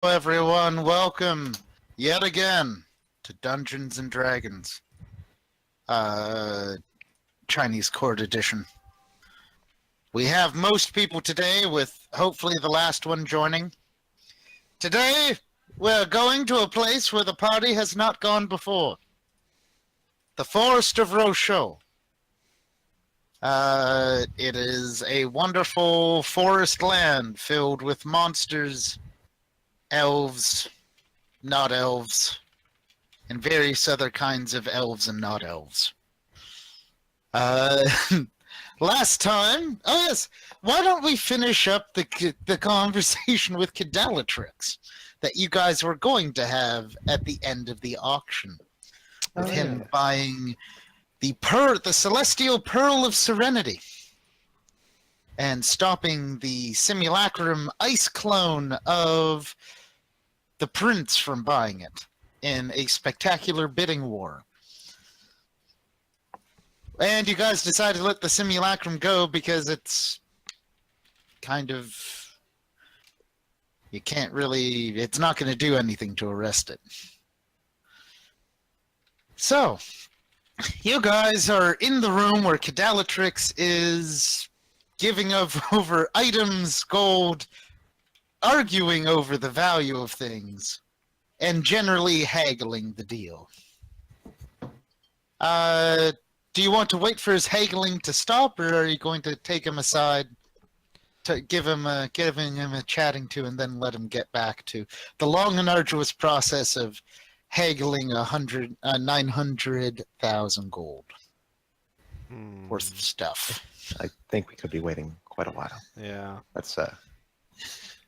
Everyone, welcome yet again to Dungeons and Dragons, Chinese Court Edition. We have most people today, with hopefully the last one joining. Today, we're going to a place where the party has not gone before. The Forest of Rochot. It is a wonderful forest land filled with monsters, elves, not elves, and various other kinds of elves and not elves. Last time, oh yes, why don't we finish up the conversation with Cadalatrix that you guys were going to have at the end of the auction, with him buying the Celestial Pearl of Serenity, and stopping the Simulacrum ice clone of the Prince from buying it in a spectacular bidding war. And you guys decided to let the Simulacrum go because it's kind of... You can't really... It's not going to do anything to arrest it. So, you guys are in the room where Cadalatrix is giving over items, gold, arguing over the value of things, and generally haggling the deal. Do you want to wait for his haggling to stop, or are you going to take him aside to giving him a chatting to, and then let him get back to the long and arduous process of haggling 900,000 gold worth of stuff? I think we could be waiting quite a while. Yeah.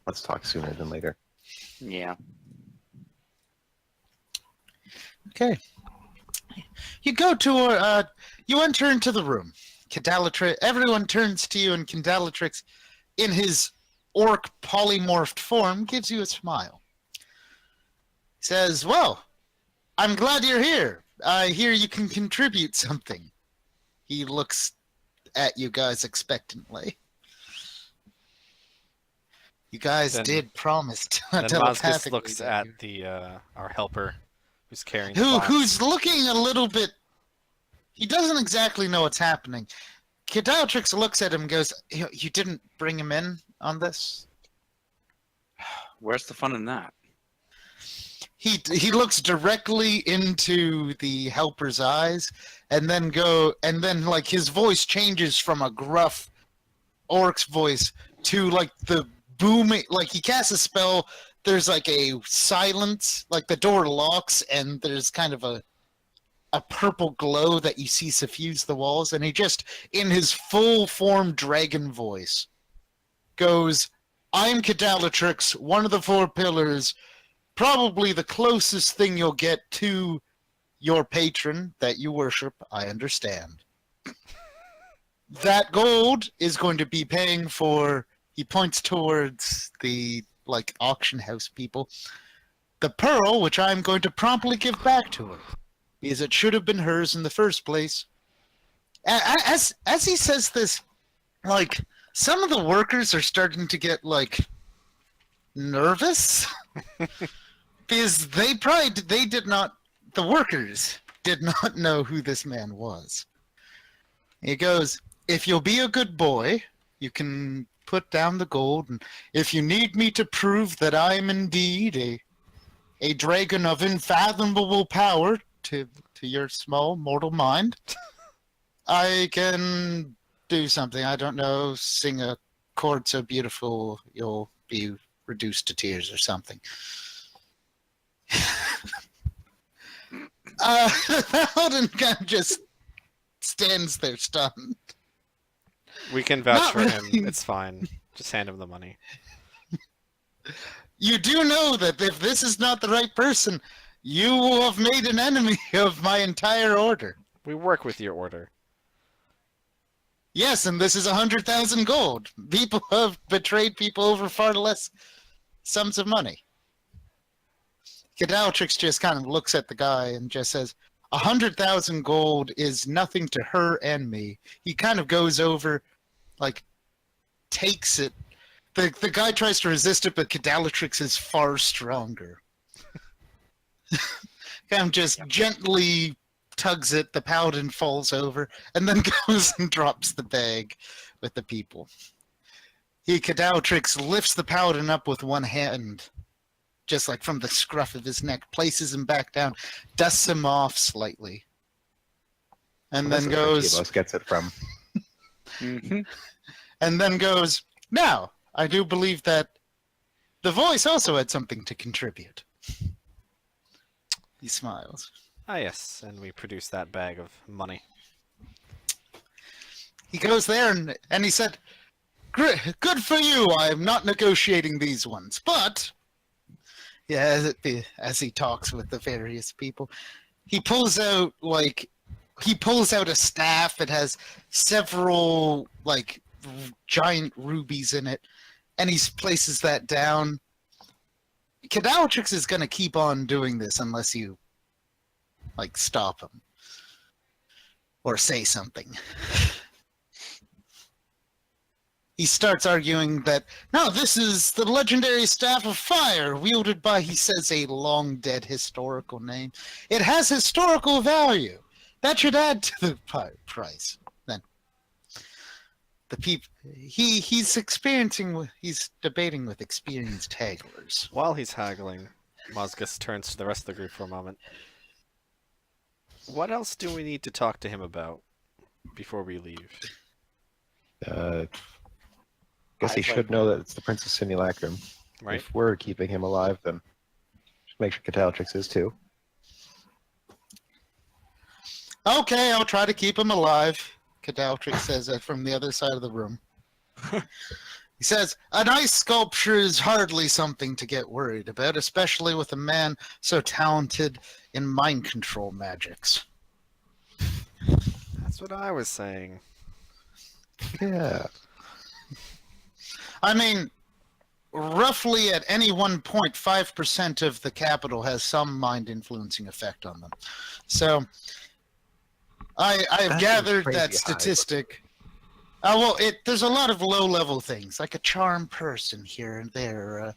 Let's talk sooner than later. Yeah. Okay. You go to you enter into the room. Cadalatrix, everyone turns to you, and Cadalatrix, in his orc polymorphed form, gives you a smile. He says, "Well, I'm glad you're here. I hear you can contribute something." He looks at you guys expectantly. You guys did promise Then telepathically. Mazgus looks at the our helper, who's carrying the box. Who's looking a little bit... He doesn't exactly know what's happening. Cadalatrix looks at him and goes, "You didn't bring him in on this?" Where's the fun in that? He looks directly into the helper's eyes, and then like his voice changes from a gruff orc's voice to like the booming, like he casts a spell. There's like a silence, like the door locks, and there's kind of a purple glow that you see suffuse the walls, and he just, in his full form dragon voice, goes, "I'm Cadalatrix, one of the four pillars, probably the closest thing you'll get to your patron that you worship, I understand. That gold is going to be paying for," he points towards the like auction house people, "the pearl, which I'm going to promptly give back to her, because it should have been hers in the first place." As he says this, like, some of the workers are starting to get like nervous because the workers did not know who this man was. He goes, "If you'll be a good boy, you can put down the gold, and if you need me to prove that I am indeed a dragon of unfathomable power to your small mortal mind, I can do something. I don't know, sing a chord so beautiful you'll be reduced to tears or something." Paladin kind of just stands there stunned. We can vouch Not for him. really. It's fine. Just hand him the money. "You do know that if this is not the right person, you will have made an enemy of my entire order." We work with your order. "Yes, and this is 100,000 gold. People have betrayed people over far less sums of money." Cadalatrix just kind of looks at the guy and just says, 100,000 gold is nothing to her and me. He kind of goes over, like, takes it, The guy tries to resist it, but Cadalatrix is far stronger. Cam just gently tugs it, the paladin falls over, and then goes and drops the bag with the people. Cadalatrix lifts the paladin up with one hand, just like from the scruff of his neck, places him back down, dusts him off slightly, and That's then where goes... Tibos gets it from. And then goes, now, I do believe that the voice also had something to contribute. He smiles. Ah, yes, and we produce that bag of money. He goes there and he said, good for you, I am not negotiating these ones. But, yeah, as he talks with the various people, he pulls out a staff that has several, like, giant rubies in it, and he places that down. Cadalatrix is going to keep on doing this unless you, like, stop him. Or say something. He starts arguing that, no, this is the legendary Staff of Fire, wielded by, he says, a long-dead historical name. It has historical value. That should add to the price. Then, the people he's debating with experienced hagglers. While he's haggling, Mozgus turns to the rest of the group for a moment. What else do we need to talk to him about before we leave? Guess he should know that it's the Prince's Simulacrum. Right? If we're keeping him alive, then just make sure Cadalatrix is too. Okay, I'll try to keep him alive, Cadalatrix says that from the other side of the room. He says, an ice sculpture is hardly something to get worried about, especially with a man so talented in mind control magics. That's what I was saying. Yeah. I mean, roughly at any one point, 5% of the capital has some mind-influencing effect on them. So, I've gathered crazy that high. statistic. There's a lot of low-level things, like a charm person here and there, a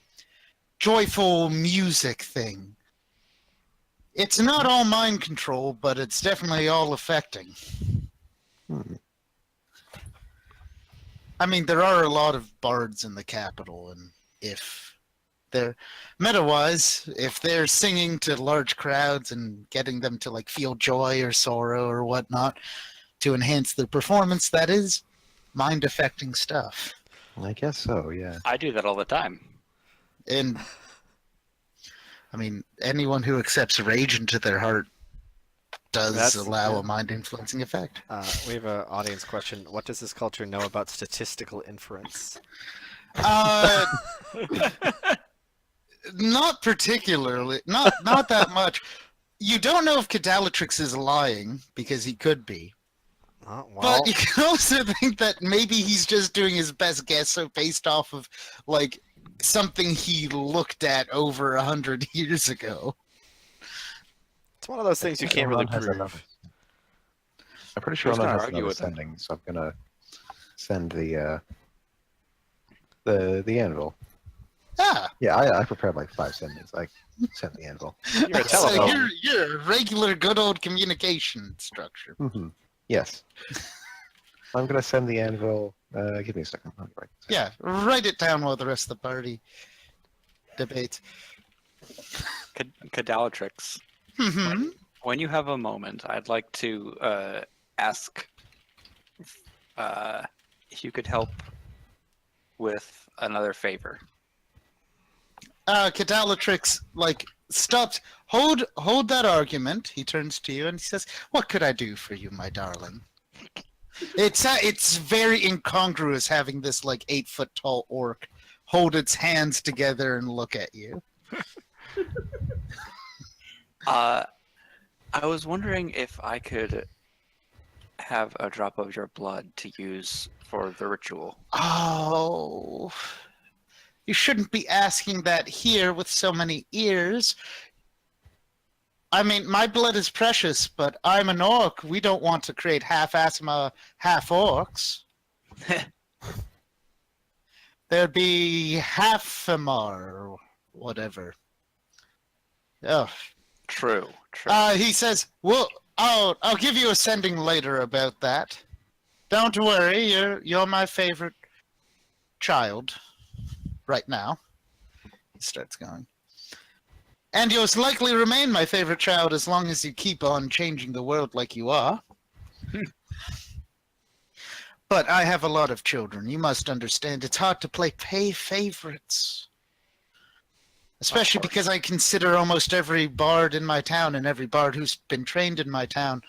joyful music thing. It's not all mind control, but it's definitely all affecting. I mean, there are a lot of bards in the capital, and if they're meta-wise, if they're singing to large crowds and getting them to like feel joy or sorrow or whatnot to enhance their performance, that is mind-affecting stuff. I guess so, yeah. I do that all the time. And I mean, anyone who accepts rage into their heart does allow a mind-influencing effect. We have an audience question. What does this culture know about statistical inference? Not particularly. Not that much. You don't know if Cadalatrix is lying, because he could be. Well, But you can also think that maybe he's just doing his best guess, so based off of, like, something he looked at over 100 years ago. it's one of those things you can't really prove. I'm pretty sure Who's Onun gonna has argue another with him? sending, so I'm gonna send the anvil. Ah, Yeah, I prepared like 5 sendings. I sent the anvil. You're a so telephone. you're a regular good old communication structure. Mm-hmm. Yes. I'm gonna send the anvil. Give me a second. I'll write this down. Yeah, write it down while the rest of the party debates. Cadalatrix. Mm-hmm. When you have a moment, I'd like to ask if you could help with another favor. Cadalatrix, like, stops. Hold that argument. He turns to you and he says, "What could I do for you, my darling?" It's very incongruous having this like 8-foot-tall orc hold its hands together and look at you. I was wondering if I could have a drop of your blood to use for the ritual. Oh, you shouldn't be asking that here with so many ears. I mean, my blood is precious, but I'm an orc. We don't want to create half-asthma, half-orcs. there'd be Halfamar or whatever. Oh, True. he says, "Well, I'll give you a sending later about that. Don't worry, you're my favorite child right now." He starts going. "And you'll likely remain my favorite child as long as you keep on changing the world like you are. But I have a lot of children. You must understand it's hard to pay favorites. Especially because I consider almost every bard in my town and every bard who's been trained in my town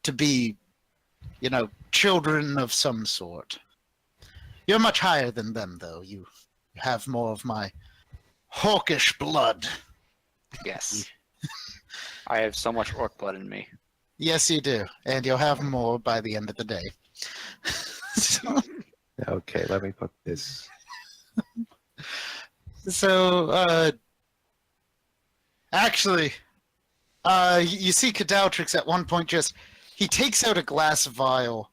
to be, children of some sort. You're much higher than them, though. You have more of my hawkish blood." Yes. I have so much orc blood in me. "Yes, you do. And you'll have more by the end of the day." So, Okay, let me put this. Actually, you see Cadaltrix at one point he takes out a glass vial,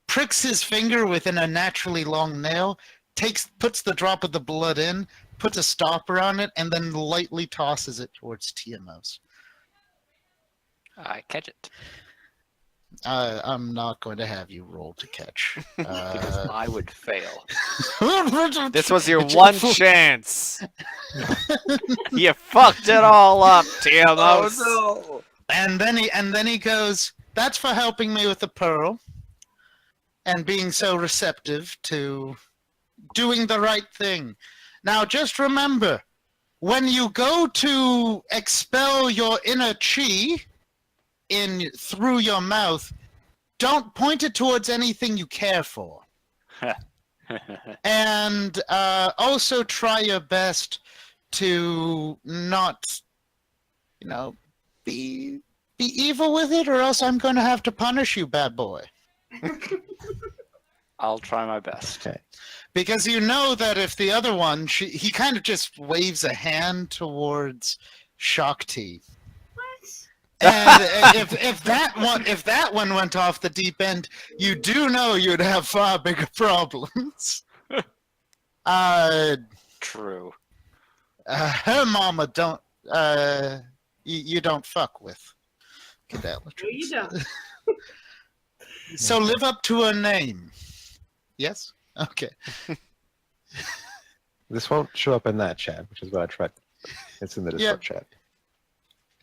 pricks his finger within a naturally long nail, puts the drop of the blood in, puts a stopper on it, and then lightly tosses it towards Tiamos. I catch it. I'm not going to have you roll to catch. Because I would fail. This was your one chance. You fucked it all up, Tiamos. Oh no! And then he goes, "That's for helping me with the pearl and being so receptive to doing the right thing. Now just remember, when you go to expel your inner chi through your mouth, don't point it towards anything you care for. And also try your best to not, be evil with it, or else I'm going to have to punish you, bad boy." I'll try my best. Okay. Because you know that if the other one, he kind of just waves a hand towards Shakti. And if that one went off the deep end, you do know you'd have far bigger problems. True. Her mama don't. You don't fuck with Cadaltrix. No, you don't. So live up to her name. Yes. Okay. This won't show up in that chat, which is what I tried. It's in the Discord chat.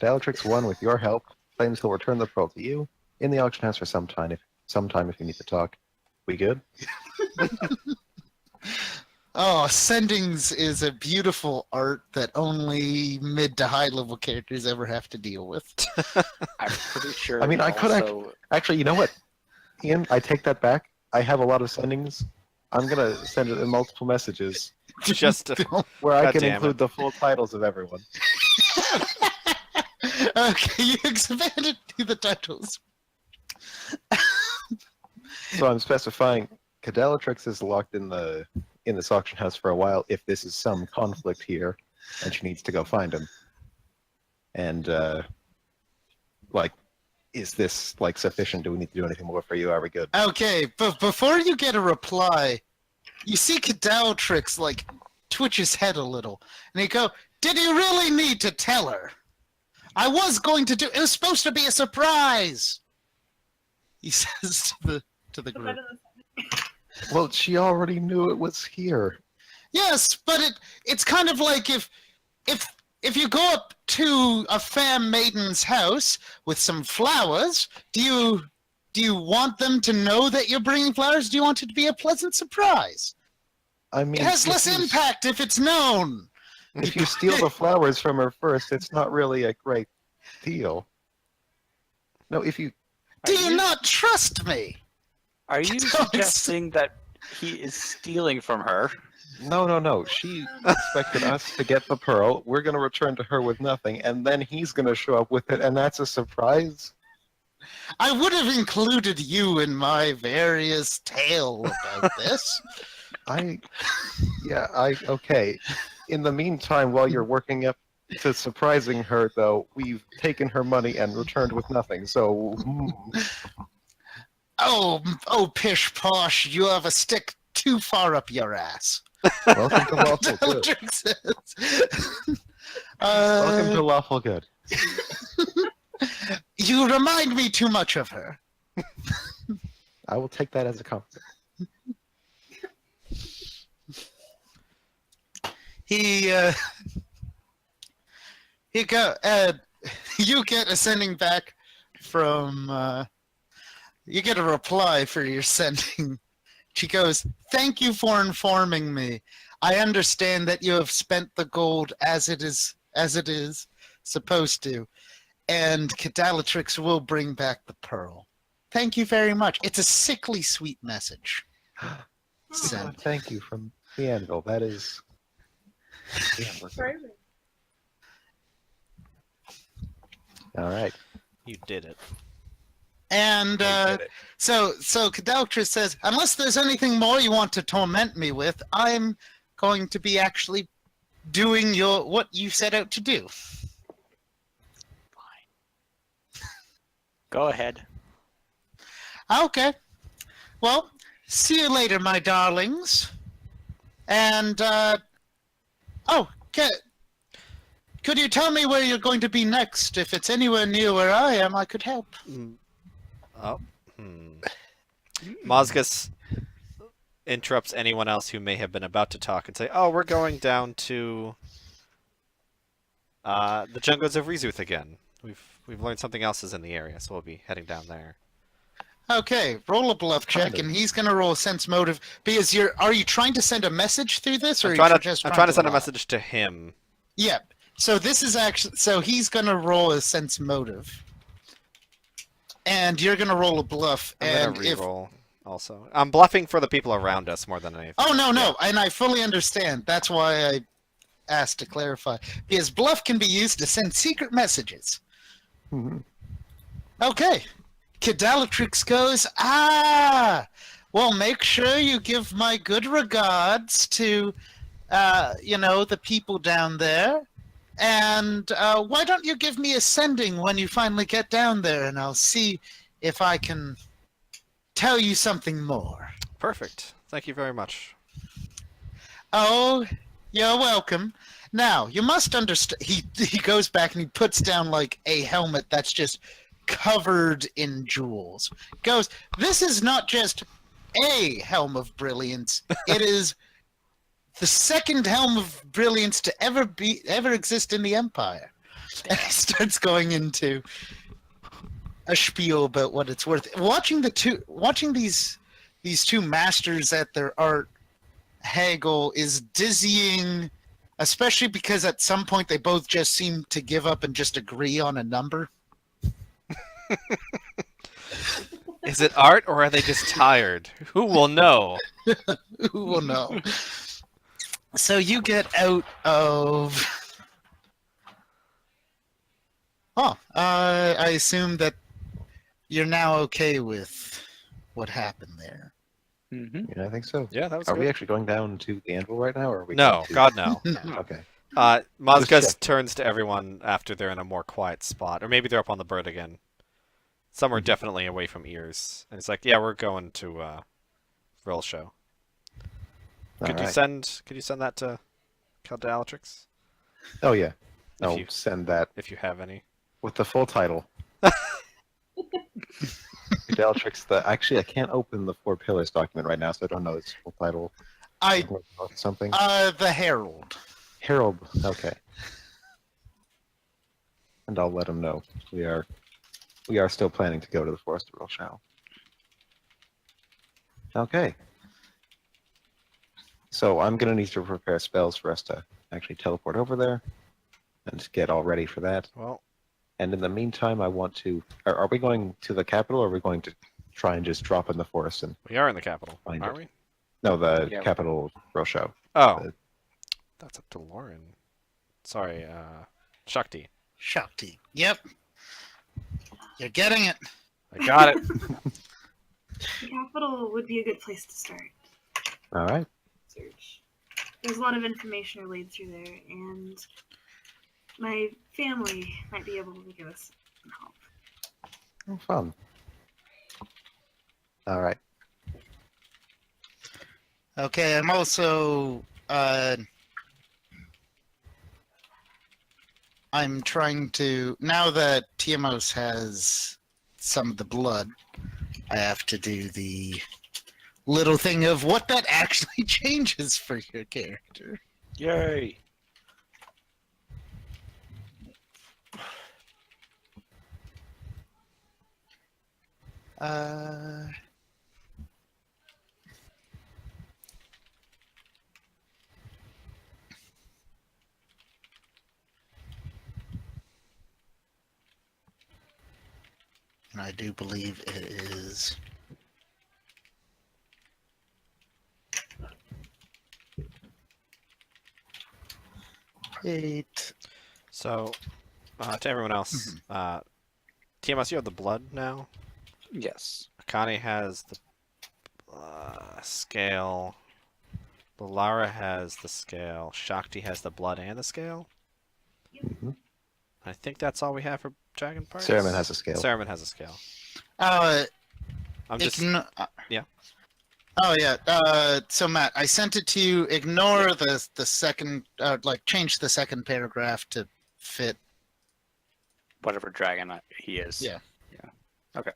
Cadaltrix 1, with your help, claims he'll return the pearl to you in the auction house for some time if you need to talk. We good? Oh, Sendings is a beautiful art that only mid to high level characters ever have to deal with. I'm pretty sure. I mean, I could also... actually, you know what, Ian? I take that back. I have a lot of sendings. I'm gonna send it in multiple messages Just to... where I God can damn include it. the full titles of everyone. Okay, you expanded to the titles. So I'm specifying Cadaltrix is locked in this auction house for a while if this is some conflict here and she needs to go find him. And is this sufficient? Do we need to do anything more for you? Are we good? Okay, but before you get a reply, you see Cadaltrix twitch his head a little, and he go, "Did you really need to tell her? I was going to do. It was supposed to be a surprise." He says to the group. Well, she already knew it was here. Yes, but it's kind of like if you go up to a fair maiden's house with some flowers, do you want them to know that you're bringing flowers? Do you want it to be a pleasant surprise? I mean, It has less impact if it's known. If you steal the flowers from her first, it's not really a great deal. No, if you... Do you not trust me? Are you suggesting that he is stealing from her? No. She expected us to get the pearl. We're going to return to her with nothing, and then he's going to show up with it, and that's a surprise? I would have included you in my various tale about this. Okay. In the meantime, while you're working up to surprising her, though, we've taken her money and returned with nothing, so... Oh, pish posh! You have a stick too far up your ass. Welcome to lawful good. Eldrick says. Welcome to lawful good. You remind me too much of her. I will take that as a compliment. You get a sending back from. You get a reply for your sending. She goes, "Thank you for informing me. I understand that you have spent the gold as it is supposed to, and Cadalatrix will bring back the pearl. Thank you very much." It's a sickly sweet message. Sent. Thank you from the anvil. That is. All right. You did it. And so Cadalatrix says, "Unless there's anything more you want to torment me with, I'm going to be actually doing what you set out to do." Go ahead. Okay. Well, see you later, my darlings. And, could you tell me where you're going to be next? If it's anywhere near where I am, I could help. Mozgus interrupts anyone else who may have been about to talk and say, "Oh, we're going down to the jungles of Rizuth again. We've learned something else is in the area, so we'll be heading down there." Okay, roll a bluff check, and he's going to roll a sense motive. Because are you trying to send a message through this, or I'm are you trying just to send a lie? message to him. Yep. So this is actually he's going to roll a sense motive, and you're going to roll a bluff. I'm gonna reroll also. I'm bluffing for the people around us more than anything. Oh no, and I fully understand. That's why I asked to clarify. Because bluff can be used to send secret messages. Mm-hmm. Okay. Cadalatrix goes, well, make sure you give my good regards to, the people down there. And why don't you give me a sending when you finally get down there, and I'll see if I can tell you something more. Perfect. Thank you very much. Oh, you're welcome. Now, you must understand, he goes back and he puts down like a helmet that's just covered in jewels. Goes, this is not just a helm of brilliance. It is the second helm of brilliance to ever exist in the Empire. And he starts going into a spiel about what it's worth. Watching these two masters at their art haggle is dizzying, especially because at some point they both just seem to give up and just agree on a number. Is it art, or are they just tired? Who will know? Who will know? So you get out of... I assume that you're now okay with what happened there. Mm-hmm. Yeah, I think so. Yeah, that was Are good. we actually going down to the anvil right now, or are we? No, going to... God no. Okay. Mozgus check. turns to everyone after they're in a more quiet spot, or maybe they're up on the bird again. Somewhere definitely away from ears, and it's like, yeah, we're going to Roll Show. Could you send that to Cadalatrix Oh yeah. If I'll you- send that if you have any? with the full title. Cadalatrix. Actually, I can't open the Four Pillars document right now, so I don't know its full title. Something. The Herald. Herald. Okay. And I'll let him know we are still planning to go to the Forest of Rochelle. Okay. So I'm going to need to prepare spells for us to actually teleport over there and get all ready for that. Well, And in the meantime, I want to... Are we going to the capital, or are we going to try and just drop in the forest and... we are in the capital, Find aren't it. we? No, the Yeah. capital Rochelle. Oh, The- that's up to Lauren. Sorry, Shakti. Shakti. Yep. You're getting it. I got it. The capital would be a good place to start. All right. Search. There's a lot of information relayed through there, and my family might be able to give us some help. Oh, fun. All right. Okay, I'm also I'm trying to, now that Tiamos has some of the blood, I have to do the little thing of what that actually changes for your character. Yay! Uh, and I do believe it is. Eight. So, to everyone else, TMS, you have the blood now. Yes. Akane has the scale. Lara has the scale. Shakti has the blood and the scale. Mhm. I think that's all we have for dragon parts. Cereman has a scale. Cereman has a scale. Uh, I'm just yeah. Oh yeah. So Matt, I sent it to you. Ignore the second. Like change the second paragraph to fit. Whatever dragon he is. Yeah. Yeah. Okay.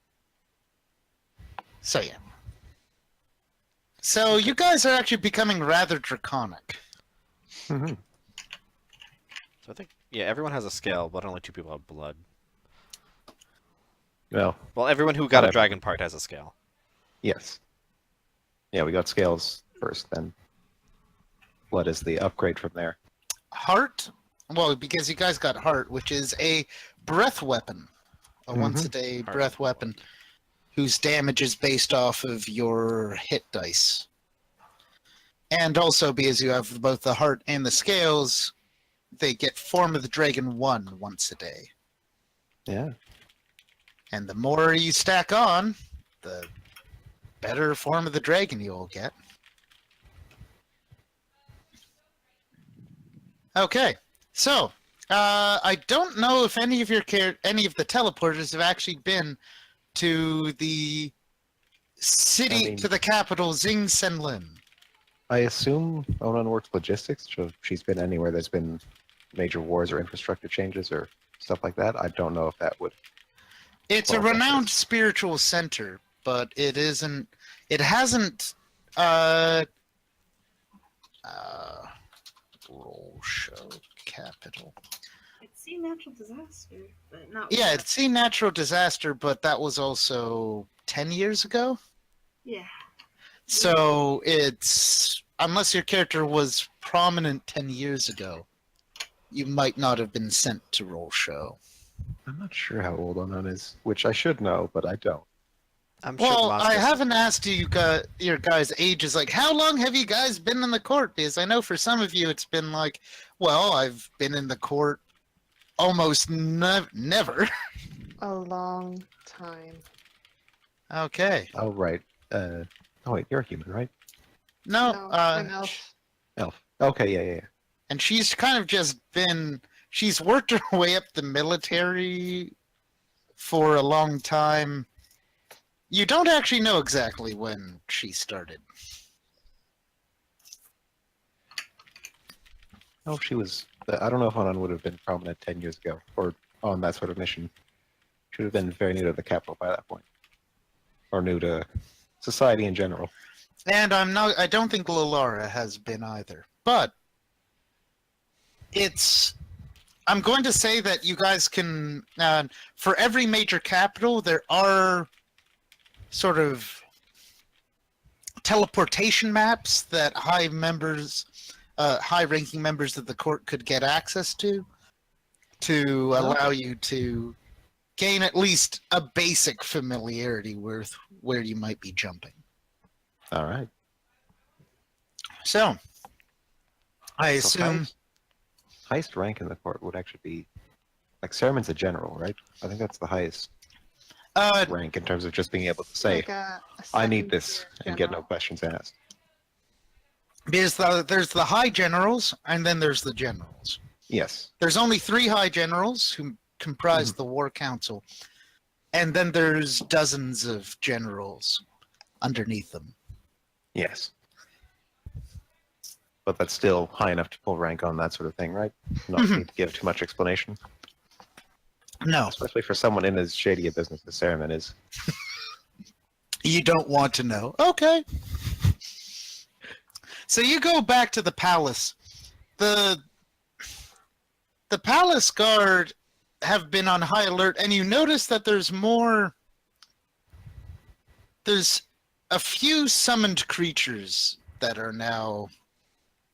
So yeah. So you guys are actually becoming rather draconic. Mhm. So I think everyone has a scale, but only 2 people have blood. Well, Well, everyone who got a Whatever. dragon part has a scale. yes. Yeah, we got scales first, then blood is the upgrade from there. Heart. Well, because you guys got heart, which is a breath weapon, a once a day Heart breath is weapon, whose damage is based off of your hit dice. And also because you have both the heart and the scales, they get Form of the Dragon 1 once a day. Yeah. And the more you stack on, the better Form of the Dragon you'll get. Okay, so I don't know if any of the teleporters have actually been to the city, to the capital, Xing Senlin. I assume Onun works logistics, so if she's been anywhere there's been major wars or infrastructure changes or stuff like that. I don't know if that would. It's a Well, that renowned is- spiritual center, but it isn't. It hasn't. Roll show capital. It's seen natural disaster, but not. Yeah, it's seen natural disaster, but that was also 10 years ago. Yeah. So it's, unless your character was prominent 10 years ago, you might not have been sent to roll show. I'm not sure how old Onun is, which I should know, but I don't. I'm Well, sure I Moscow's- haven't asked you your guys' ages. Like, how long have you guys been in the court? Because I know for some of you it's been like, well, I've been in the court almost never. A long time. Okay. Oh, right. Oh, wait, you're a human, right? No, No, I'm elf. Elf. Okay, yeah. and she's kind of just been, she's worked her way up the military for a long time. You don't actually know exactly when she started. Oh, she was. I don't know if Onun would have been prominent 10 years ago or on that sort of mission. She would have been very new to the capital by that point, or new to society in general. And I don't think Lalara has been either. But I'm going to say that you guys can, for every major capital, there are sort of teleportation maps that high-ranking members of the court could get access to allow you to gain at least a basic familiarity with where you might be jumping. All right. So, I So assume... highest rank in the court would actually be, like, Ceremon's a general, right? I think that's the highest rank in terms of just being able to say, Like a I need second this, tier and get no general. questions asked. Because there's the high generals, and then there's the generals. Yes. There's only 3 high generals who comprise the war council, and then there's dozens of generals. underneath them. Yes. But that's still high enough to pull rank on that sort of thing, right? Not need to give too much explanation. No, Especially for someone in as shady a business as Saruman is. you don't want to know. Okay. So you go back to the palace. The palace guard have been on high alert, and you notice that there's a few summoned creatures that are now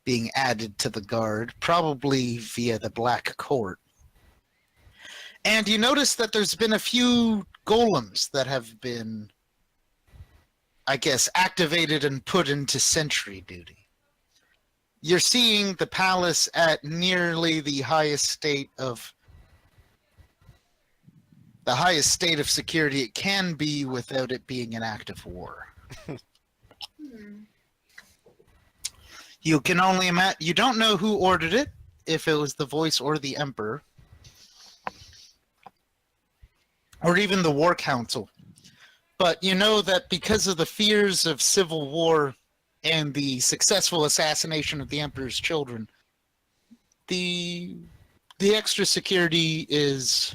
being added to the guard, probably via the Black Court. And you notice that there's been a few golems that have been, I guess, activated and put into sentry duty. You're seeing the palace at nearly the highest state of security it can be without it being an act of war. You can only imagine. You don't know who ordered it, if it was the voice or the emperor, or even the war council. But you know that because of the fears of civil war and the successful assassination of the emperor's children, the extra security is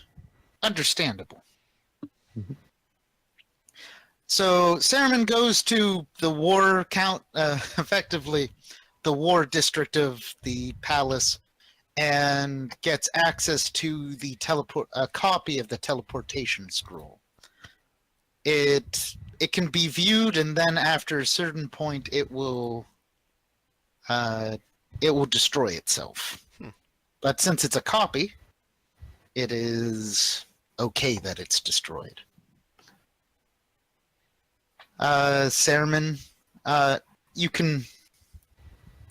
understandable. So Saruman goes to the war effectively the war district of the palace, and gets access to the a copy of the teleportation scroll. It can be viewed, and then after a certain point, it will destroy itself. But since it's a copy, it is okay that it's destroyed. Saruman,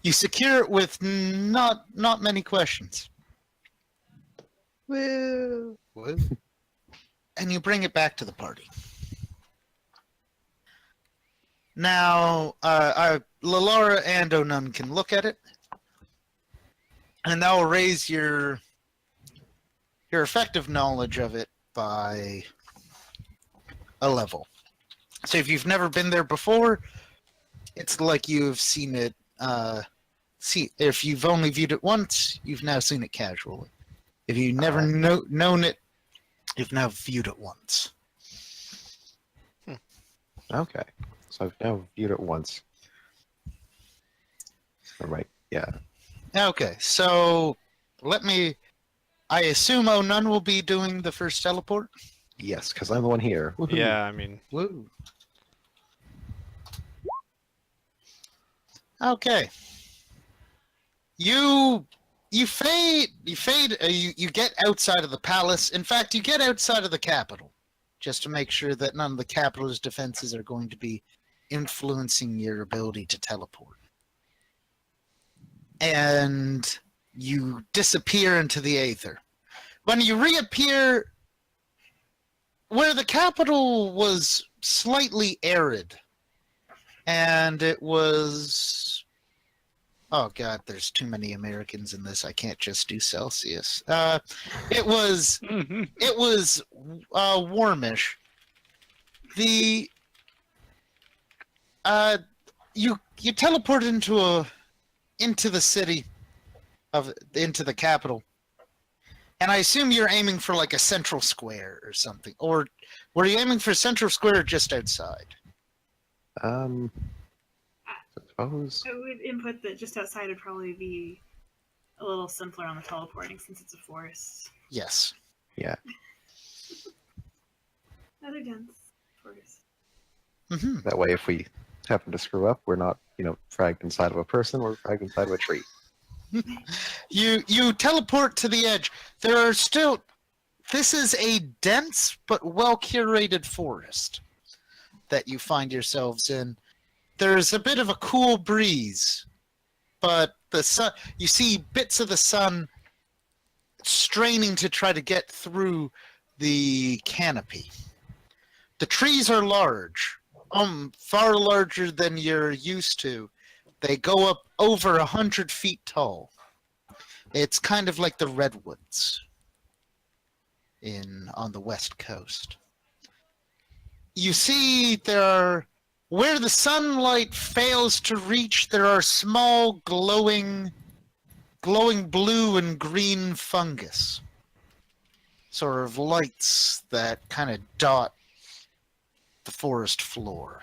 you secure it with not many questions. Woo! And you bring it back to the party. Now, Lalara and Onun can look at it, and that will raise your effective knowledge of it by a level. So if you've never been there before, it's like you've seen it. If you've only viewed it once, you've now seen it casually. If you've never known it, you've now viewed it once. Okay. So I've now viewed it once. All right. Yeah. Okay, so I assume Onun will be doing the first teleport? Yes, because I'm the one here. Woohoo. Yeah, I mean, Woo. Okay. You get outside of the palace. In fact, you get outside of the capital, just to make sure that none of the capital's defenses are going to be influencing your ability to teleport. And you disappear into the aether. When you reappear, where the capital was slightly arid, and it was... Oh god, there's too many Americans in this. I can't just do Celsius. It was warmish. You teleported into the city into the capital, and I assume you're aiming for like a central square or something. Or were you aiming for central square or just outside? Suppose. I would input that just outside would probably be a little simpler on the teleporting since it's a forest. Yes. Yeah. Another dense forest. Mm-hmm. That way, if we happen to screw up, we're not, fragged inside of a person. We're fragged inside of a tree. You teleport to the edge. There are still... This is a dense but well-curated forest that you find yourselves in. There's a bit of a cool breeze, but the sun... You see bits of the sun straining to try to get through the canopy. The trees are large, far larger than you're used to. They go up over 100 feet tall. It's kind of like the redwoods on the west coast. You see there are where the sunlight fails to reach, there are small glowing blue and green fungus. Sort of lights that kind of dot the forest floor.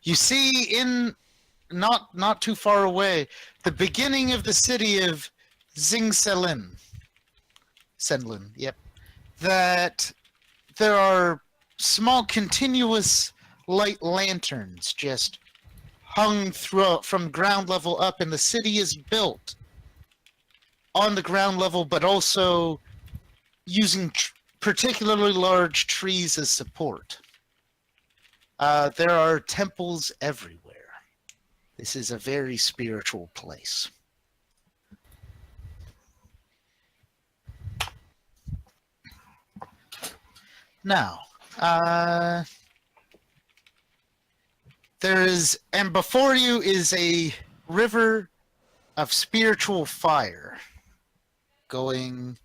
You see in not too far away, the beginning of the city of Zingselin. Senlin, yep. That there are small continuous light lanterns just hung from ground level up, and the city is built on the ground level, but also using particularly large trees as support. There are temples everywhere. This is a very spiritual place. Now, and before you is a river of spiritual fire going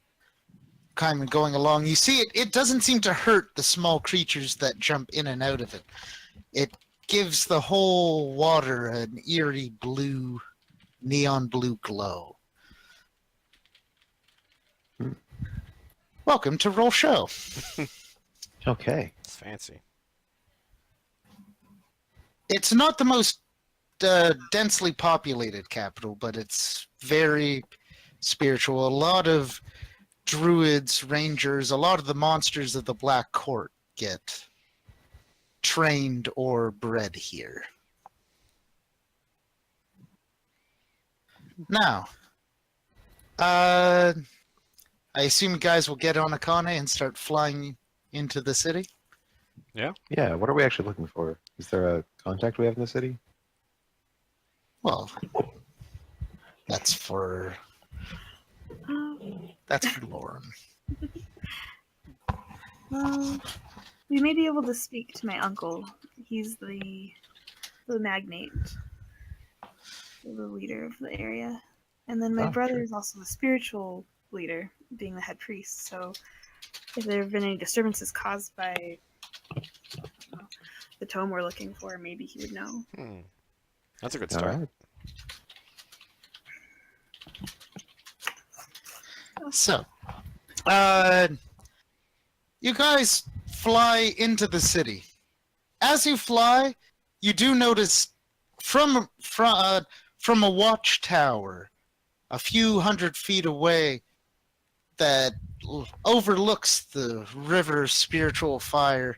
along. You see it doesn't seem to hurt the small creatures that jump in and out of it. It gives the whole water an eerie blue, neon blue glow. Welcome to Roll Show. Okay. It's fancy. It's not the most densely populated capital, but it's very spiritual. A lot of druids, rangers, a lot of the monsters of the Black Court get trained or bred here. Now, I assume you guys will get on Akane and start flying into the city? Yeah. Yeah, what are we actually looking for? Is there a contact we have in the city? Well, that's for Lauren. Well, we may be able to speak to my uncle. He's the magnate, the leader of the area. And then my brother sure. is also the spiritual leader, being the head priest. So if there have been any disturbances caused by the tome we're looking for, maybe he would know. That's a good All start. right. So, you guys fly into the city. As you fly, you do notice from a watchtower a few hundred feet away that overlooks the river spiritual fire.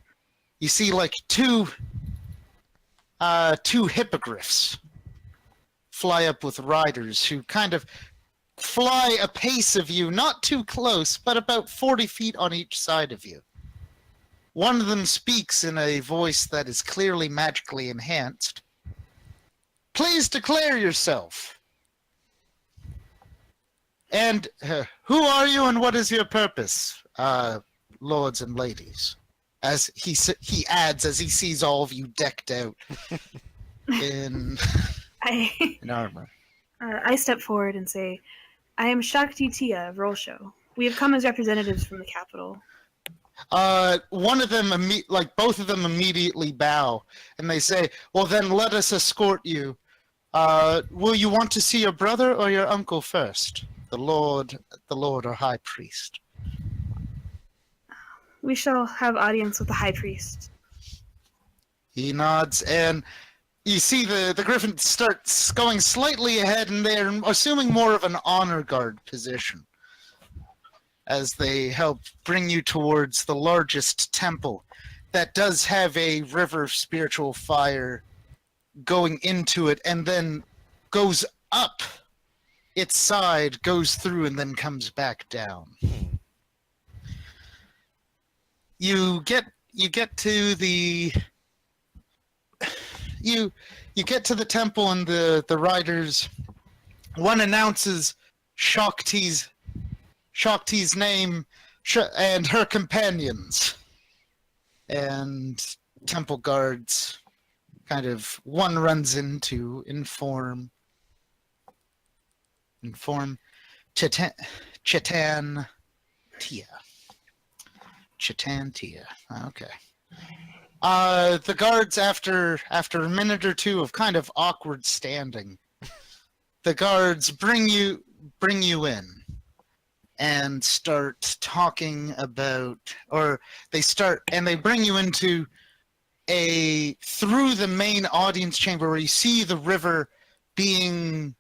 You see like two hippogriffs fly up with riders who kind of fly a pace of you, not too close, but about 40 feet on each side of you. One of them speaks in a voice that is clearly magically enhanced. Please declare yourself. And who are you and what is your purpose, lords and ladies? As he adds as he sees all of you decked out in armor. I step forward and say, I am Shakti Tia of Roll Show. We have come as representatives from the capital. One of them, both of them immediately bow, and they say, well then let us escort you. Will you want to see your brother or your uncle first? The Lord or High Priest. We shall have audience with the High Priest. He nods, and you see the griffin starts going slightly ahead, and they're assuming more of an honor guard position as they help bring you towards the largest temple that does have a river of spiritual fire going into it, and then goes up its side, goes through, and then comes back down. You get to the temple, and the riders, one announces Shakti's name and her companions, and temple guards kind of one runs in to inform Chitan Tia. Okay. The guards, after a minute or two of kind of awkward standing, the guards bring you in and start talking about, or they bring you into through the main audience chamber where you see the river being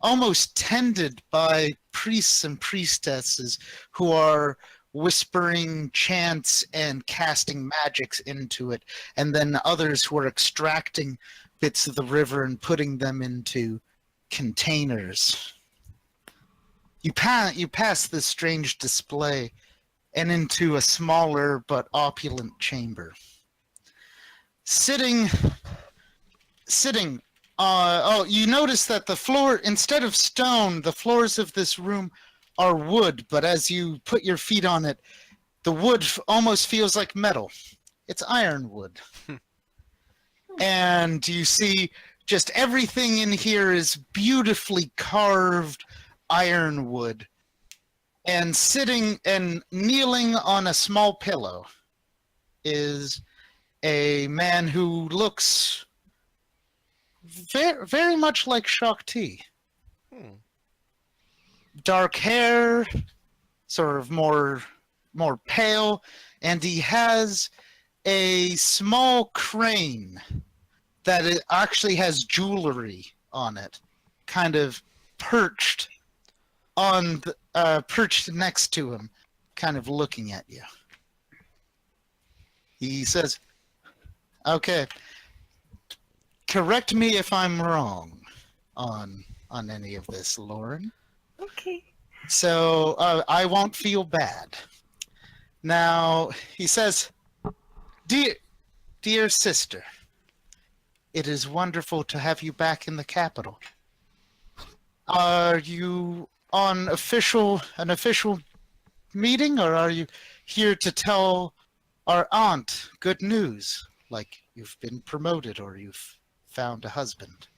almost tended by priests and priestesses who are whispering chants and casting magics into it, and then others who are extracting bits of the river and putting them into containers. You pass this strange display and into a smaller but opulent chamber. Sitting. You notice that the floor, instead of stone, the floors of this room are wood, but as you put your feet on it, the wood almost feels like metal. It's ironwood. And you see just everything in here is beautifully carved ironwood. And sitting and kneeling on a small pillow is a man who looks very, very much like Shakti. Dark hair, sort of more pale, and he has a small crane that it actually has jewelry on it, kind of perched next to him, kind of looking at you. He says, "Okay, correct me if I'm wrong on any of this, Lauren. Okay. So I won't feel bad." Now, he says, Dear sister, it is wonderful to have you back in the capital. Are you on an official meeting, or are you here to tell our aunt good news, like you've been promoted or you've found a husband?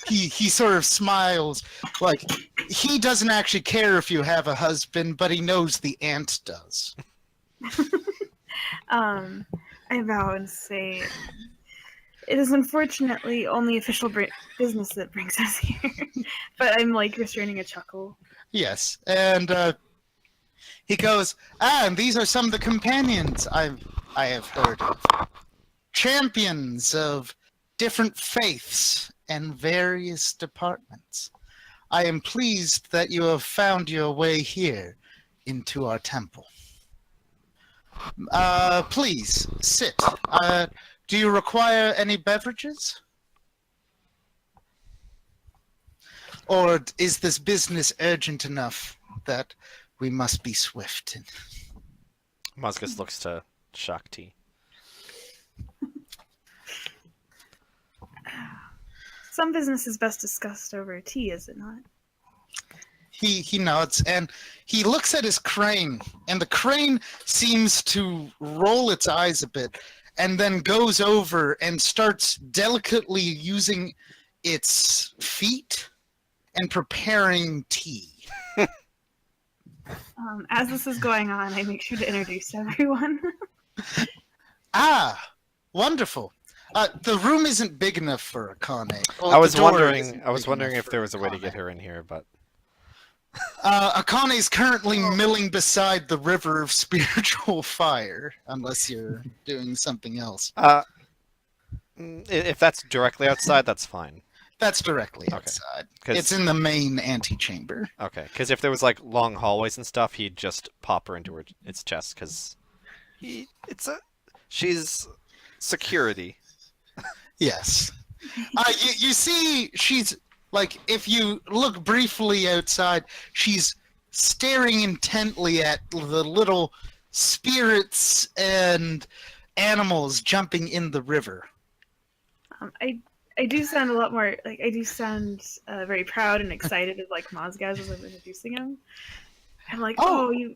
He sort of smiles, like he doesn't actually care if you have a husband, but he knows the aunt does. I bow and say, it is unfortunately only official business that brings us here. But I'm like restraining a chuckle. Yes, and he goes, and these are some of the companions I have heard of. Champions of different faiths and various departments. I am pleased that you have found your way here into our temple. Please, sit. Do you require any beverages? Or is this business urgent enough that we must be swift? Musgus looks to Shakti. Some business is best discussed over tea, is it not? He nods, and he looks at his crane, and the crane seems to roll its eyes a bit, and then goes over and starts delicately using its feet and preparing tea. As this is going on, I make sure to introduce everyone. Ah, wonderful. The room isn't big enough for Akane. I was wondering if there was a way to get her in here, but Akane's currently milling beside the river of spiritual fire, unless you're doing something else. If that's directly outside, that's fine. That's directly Okay. outside. 'Cause- It's in the main antechamber. Okay, because if there was like long hallways and stuff, he'd just pop her into its chest, because she's security. Yes. You see, she's like, if you look briefly outside, she's staring intently at the little spirits and animals jumping in the river. I do sound a lot more like I do sound very proud and excited as like Mozgaz as I'm introducing him. I'm like, Oh. oh you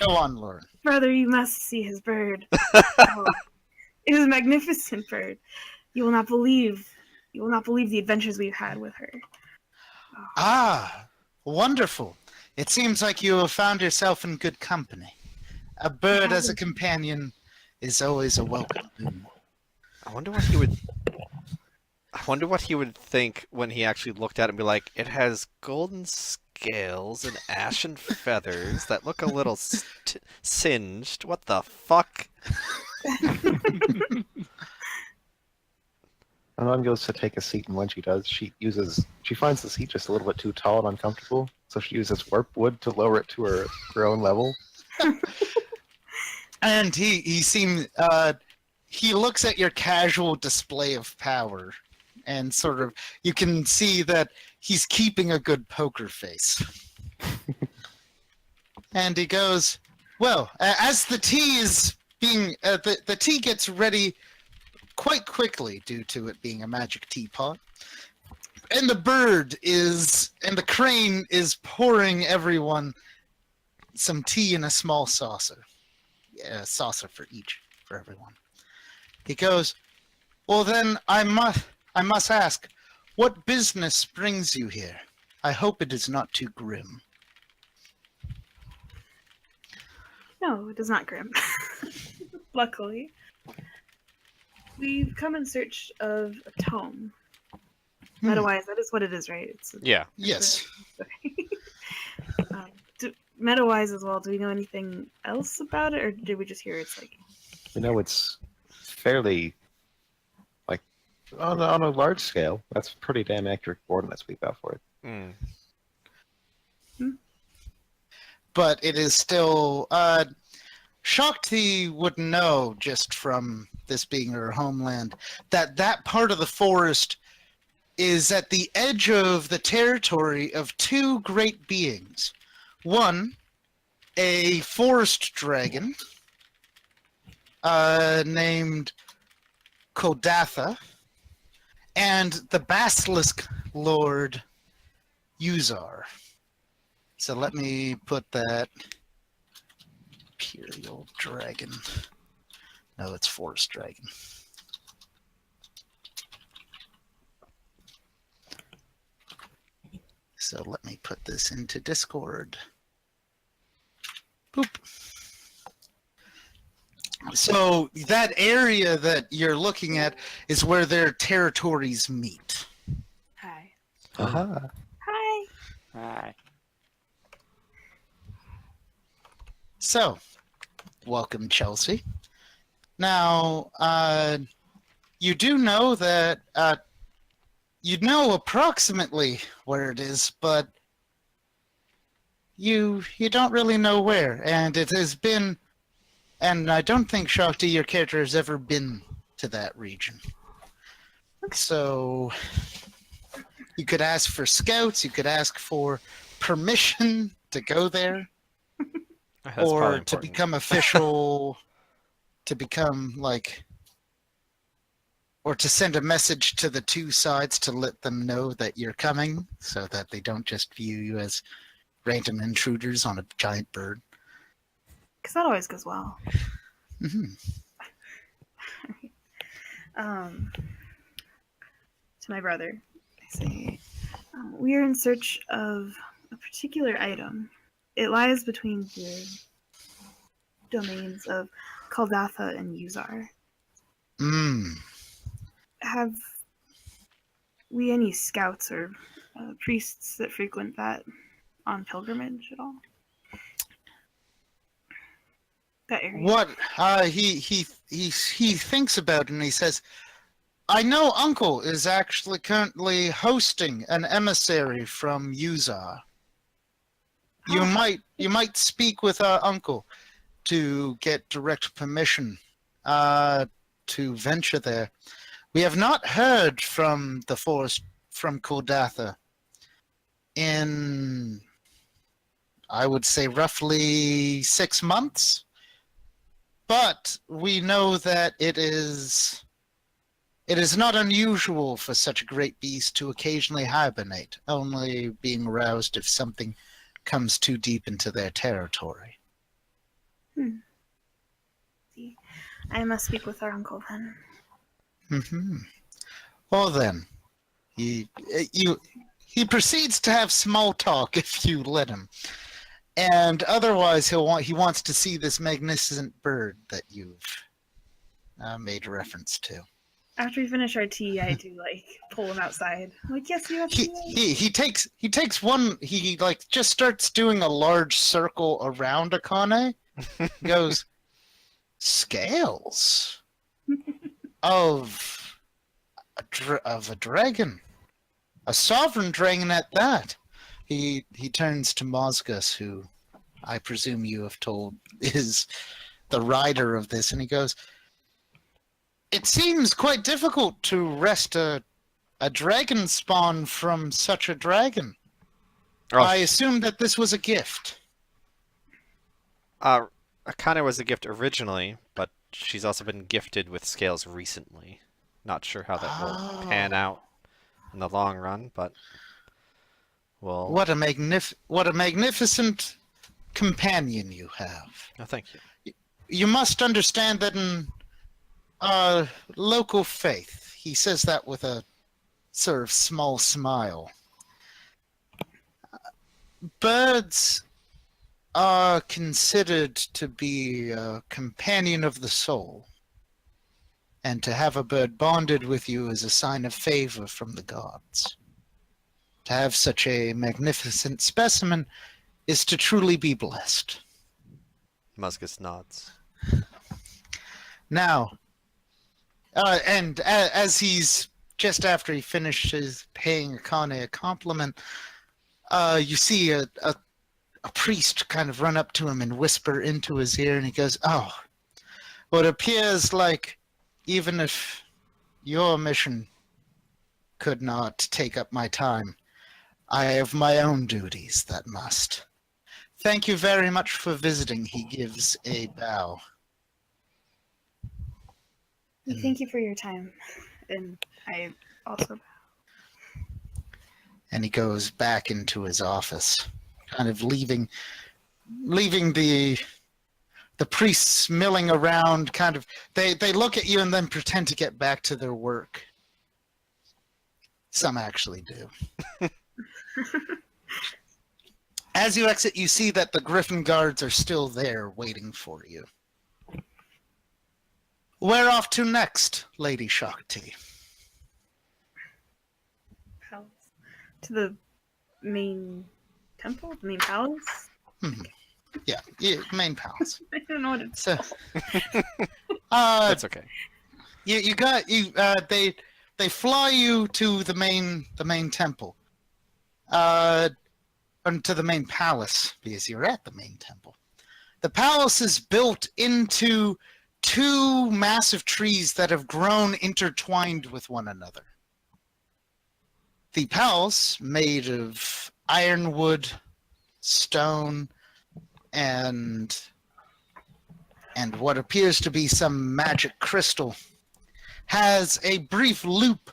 Go on, Lauren. brother, you must see his bird. Oh, it is a magnificent bird. You will not believe the adventures we've had with her. Oh. Ah, wonderful. It seems like you have found yourself in good company. A bird as a companion is always a welcome boon. I wonder what he would. I wonder what he would think when he actually looked at it and be like, "It has golden scales and ashen feathers that look a little singed. What the fuck?" Onun goes to take a seat, and when she does, she finds the seat just a little bit too tall and uncomfortable, so she uses warp wood to lower it to her own level. And he looks at your casual display of power, and sort of you can see that he's keeping a good poker face. And he goes, "Well, as the tea is being the tea gets ready quite quickly due to it being a magic teapot, and the crane is pouring everyone some tea in a small saucer, a saucer for everyone." He goes, "Well then, I must ask, what business brings you here? I hope it is not too grim." No, it is not grim. Luckily. We've come in search of a tome. Meadowise, that is what it is, right? Yeah. Yes. Meadowise as well, do we know anything else about it, or did we just hear it's like... It's fairly, like, on a large scale. That's pretty damn accurate coordinates we've got for it. Mm. But it is still... Shakti would know, just from this being her homeland, that part of the forest is at the edge of the territory of two great beings. One, a forest dragon named Kodatha, and the basilisk lord Uzar. So let me put that. Imperial dragon. No, it's forest dragon. So let me put this into Discord. Boop. So that area that you're looking at is where their territories meet. Hi. Aha. Hi. Hi. So, welcome, Chelsea. Now, you do know that you know approximately where it is, but you don't really know where. And it has been, and I don't think, Shakti, your character has ever been to that region. So, you could ask for scouts, you could ask for permission to go there. That's Or probably to important. become official, to become or to send a message to the two sides to let them know that you're coming, so that they don't just view you as random intruders on a giant bird. Because that always goes well. Mm-hmm. To my brother, I say, we are in search of a particular item. It lies between the domains of Kaldatha and Uzar. Have we any scouts or priests that frequent that on pilgrimage at all? That area. What he thinks about it, and he says, "I know Uncle is actually currently hosting an emissary from Uzar. You might speak with our uncle to get direct permission to venture there. We have not heard from the forest from Koldatha in, I would say, roughly 6 months. But we know that it is not unusual for such a great beast to occasionally hibernate, only being roused if something comes too deep into their territory." See, I must speak with our uncle then. Mm-hmm. Well then, he proceeds to have small talk if you let him, and otherwise he wants to see this magnificent bird that you've made reference to. After we finish our tea, I do pull him outside. I'm like, yes, you have tea. He takes one. He just starts doing a large circle around Akane. He goes, scales of a dragon, a sovereign dragon at that. He turns to Mosgus, who I presume you have told is the rider of this, and he goes, "It seems quite difficult to wrest a dragon spawn from such a dragon. Oh. I assume that this was a gift." Akane was a gift originally, but she's also been gifted with scales recently. Not sure how that will pan out in the long run, but well. What a magnificent companion you have. Oh, thank you. You must understand that in local faith, he says that with a sort of small smile, birds are considered to be a companion of the soul, and to have a bird bonded with you is a sign of favor from the gods. To have such a magnificent specimen is to truly be blessed. Musgus nods. Now, and as he's just after he finishes paying Akane a compliment, you see a priest kind of run up to him and whisper into his ear, and he goes, "Oh, well, it appears like even if your mission could not take up my time, I have my own duties that must. Thank you very much for visiting." He gives a bow. We thank you for your time, and I also. And he goes back into his office, kind of leaving the priests milling around. Kind of, they look at you and then pretend to get back to their work. Some actually do. As you exit, you see that the Griffin guards are still there waiting for you. Where off to next, Lady Shakti? Palace. To the main temple? The main palace? Yeah, main palace. I don't know what it's So, That's okay. They fly you to the main temple, and to the main palace, because you're at the main temple. The palace is built into two massive trees that have grown intertwined with one another. The palace, made of ironwood, stone, and what appears to be some magic crystal, has a brief loop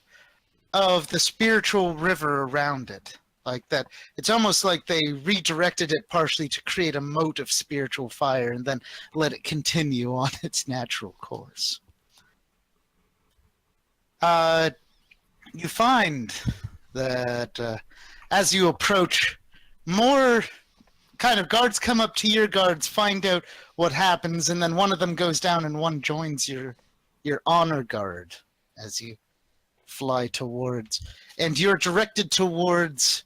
of the spiritual river around it. Like that, it's almost like they redirected it partially to create a moat of spiritual fire and then let it continue on its natural course. You find that as you approach, more kind of guards come up to your guards, find out what happens, and then one of them goes down and one joins your honor guard as you fly towards, and you're directed towards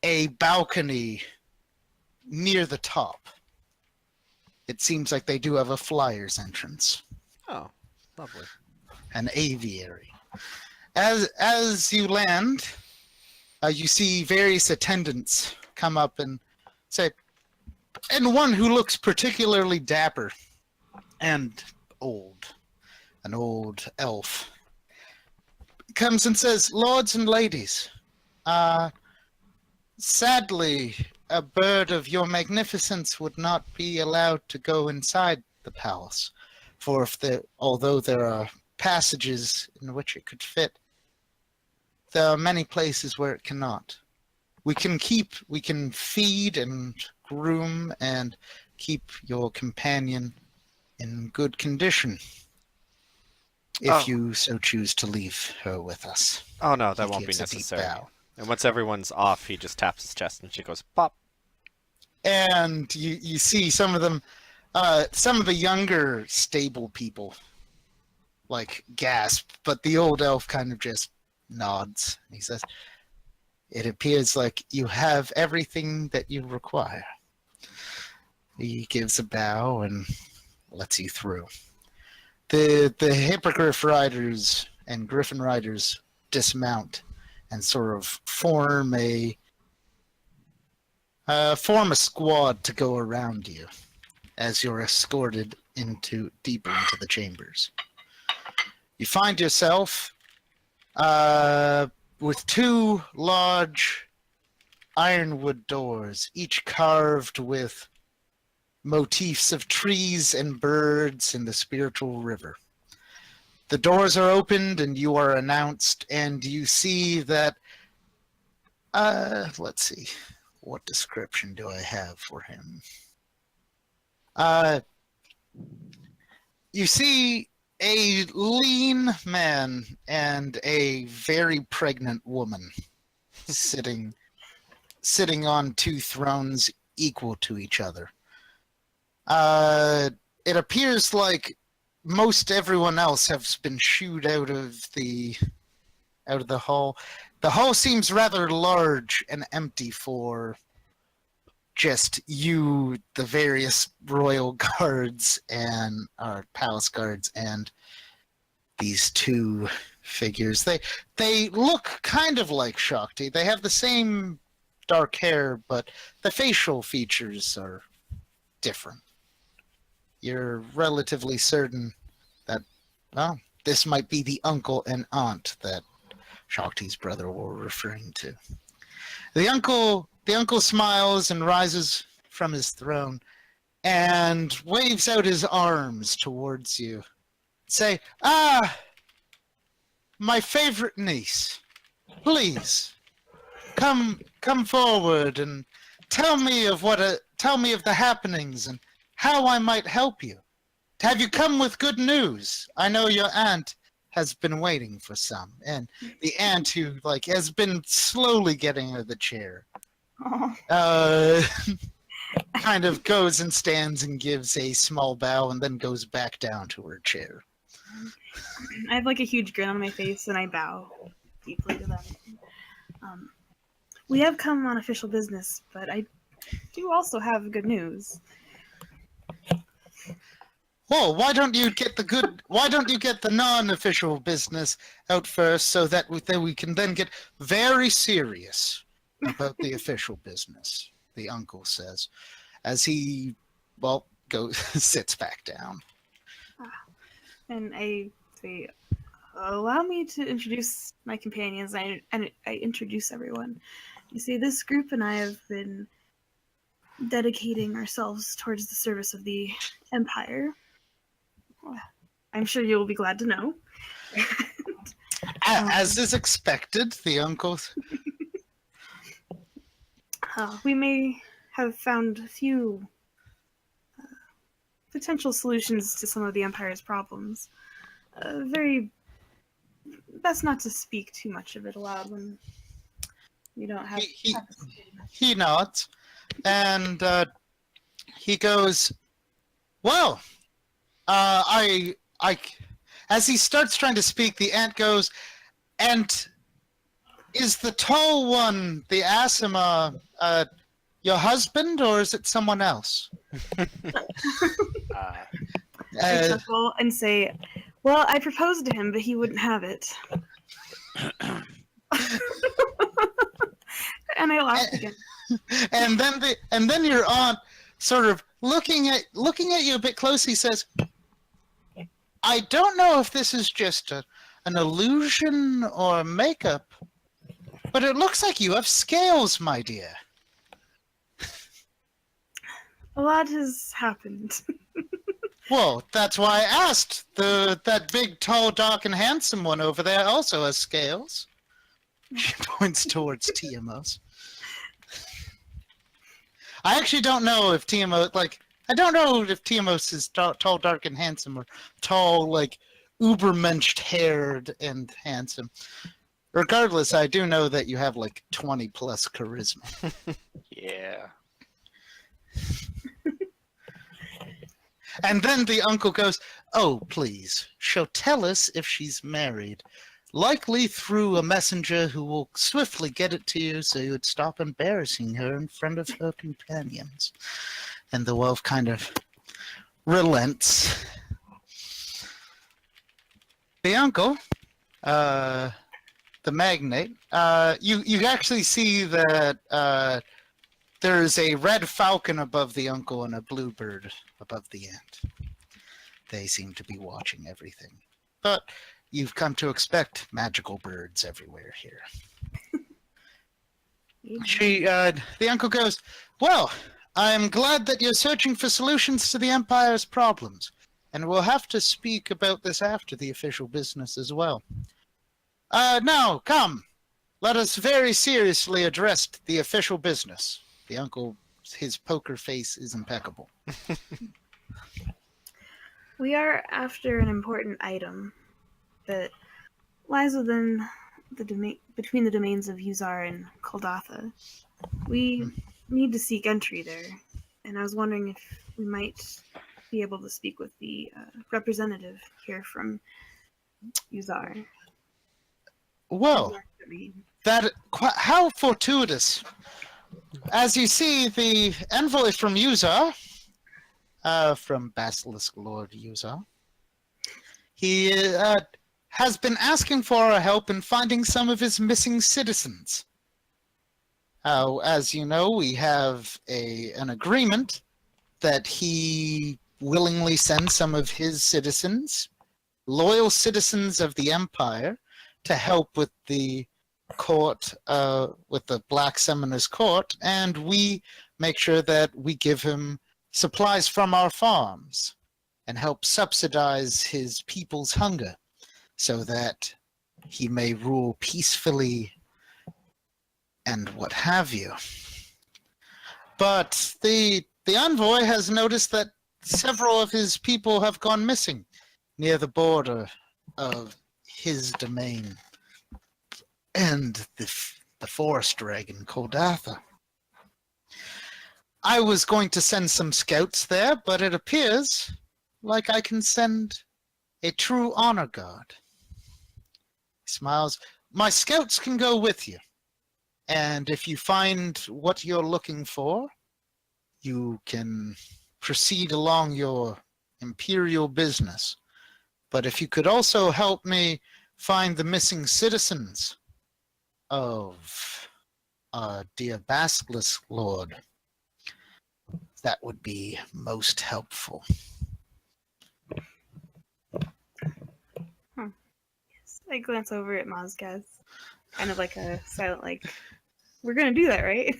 a balcony near the top. It seems like they do have a flyer's entrance, Oh, lovely. an aviary. As you land, you see various attendants come up and say, and one who looks particularly dapper and old, an old elf, comes and says, "Lords and ladies, sadly, a bird of your magnificence would not be allowed to go inside the palace, for although there are passages in which it could fit, there are many places where it cannot. We can feed and groom and keep your companion in good condition, if you so choose to leave her with us." Oh no, that He won't be gives a deep necessary. bow. And once everyone's off, he just taps his chest and she goes, pop. And you see some of them, some of the younger stable people like gasp, but the old elf kind of just nods. He says, "It appears like you have everything that you require." He gives a bow and lets you through. The Hippogriff riders and Griffin riders dismount and sort of form a squad to go around you as you're escorted deeper into the chambers. You find yourself with two large ironwood doors, each carved with motifs of trees and birds and the spiritual river. The doors are opened and you are announced, and you see that let's see, what description do I have for him? You see a lean man and a very pregnant woman sitting on two thrones equal to each other. It appears like most everyone else has been shooed out of the hall. The hall seems rather large and empty for just you, the various royal guards and palace guards, and these two figures. They look kind of like Shakti. They have the same dark hair, but the facial features are different. You're relatively certain that, well, this might be the uncle and aunt that Shakti's brother were referring to. The uncle smiles and rises from his throne and waves out his arms towards you. Say, my favorite niece, please come forward and tell me of the happenings and how I might help you. Have you come with good news? I know your aunt has been waiting for some, and the aunt who has been slowly getting out of the chair kind of goes and stands and gives a small bow and then goes back down to her chair. I have a huge grin on my face and I bow deeply to them. We have come on official business, but I do also have good news. Well, why don't you get the non-official business out first, so that we can then get very serious about the official business, the uncle says, as he, goes, sits back down. And I say, allow me to introduce my companions, and I introduce everyone. You see, this group and I have been dedicating ourselves towards the service of the Empire. I'm sure you'll be glad to know. As is expected, the uncle. We may have found a few potential solutions to some of the Empire's problems. Best not to speak too much of it aloud when you don't have. He nods, and he goes, "Well, as he starts trying to speak, the ant goes, and is the tall one, the Asima, your husband, or is it someone else?" I chuckle and say, well, I proposed to him, but he wouldn't have it. And I laughed again. And then your aunt, sort of looking at you a bit closely, says, "I don't know if this is just an illusion or makeup, but it looks like you have scales, my dear." A lot has happened. Well, that's why I asked. That big, tall, dark, and handsome one over there also has scales. She points towards Tiamos. I actually don't know if Tiamos, I don't know if Tiamos is tall, dark, and handsome, or tall, ubermensch haired and handsome. Regardless, I do know that you have 20 plus charisma. Yeah. And then the uncle goes, Oh, please. She'll tell us if she's married. Likely through a messenger who will swiftly get it to you so you would stop embarrassing her in front of her companions. And the wolf kind of relents. The uncle, the magnate, you actually see that there's a red falcon above the uncle and a bluebird above the ant. They seem to be watching everything. But you've come to expect magical birds everywhere here. The uncle goes, well, I'm glad that you're searching for solutions to the Empire's problems, and we'll have to speak about this after the official business as well. Now, come, let us very seriously address the official business. The uncle, his poker face is impeccable. We are after an important item that lies within between the domains of Uzar and Koldatha. We need to seek entry there, and I was wondering if we might be able to speak with the representative here from Uzar. Well, how fortuitous. As you see, the envoy from Uzar, from Basilisk Lord Uzar, he has been asking for our help in finding some of his missing citizens. As you know, we have an agreement that he willingly sends some of his citizens, loyal citizens of the Empire, to help with the court, with the Black Summoner's court, and we make sure that we give him supplies from our farms and help subsidize his people's hunger so that he may rule peacefully and what have you. But the envoy has noticed that several of his people have gone missing near the border of his domain and the forest dragon Koldatha. I was going to send some scouts there, but it appears like I can send a true honor guard. He smiles. My scouts can go with you. And if you find what you're looking for, you can proceed along your imperial business. But if you could also help me find the missing citizens of our dear Basilisk Lord, that would be most helpful. I glance over at Mozgaz, kind of like a silent, like, we're gonna do that, right?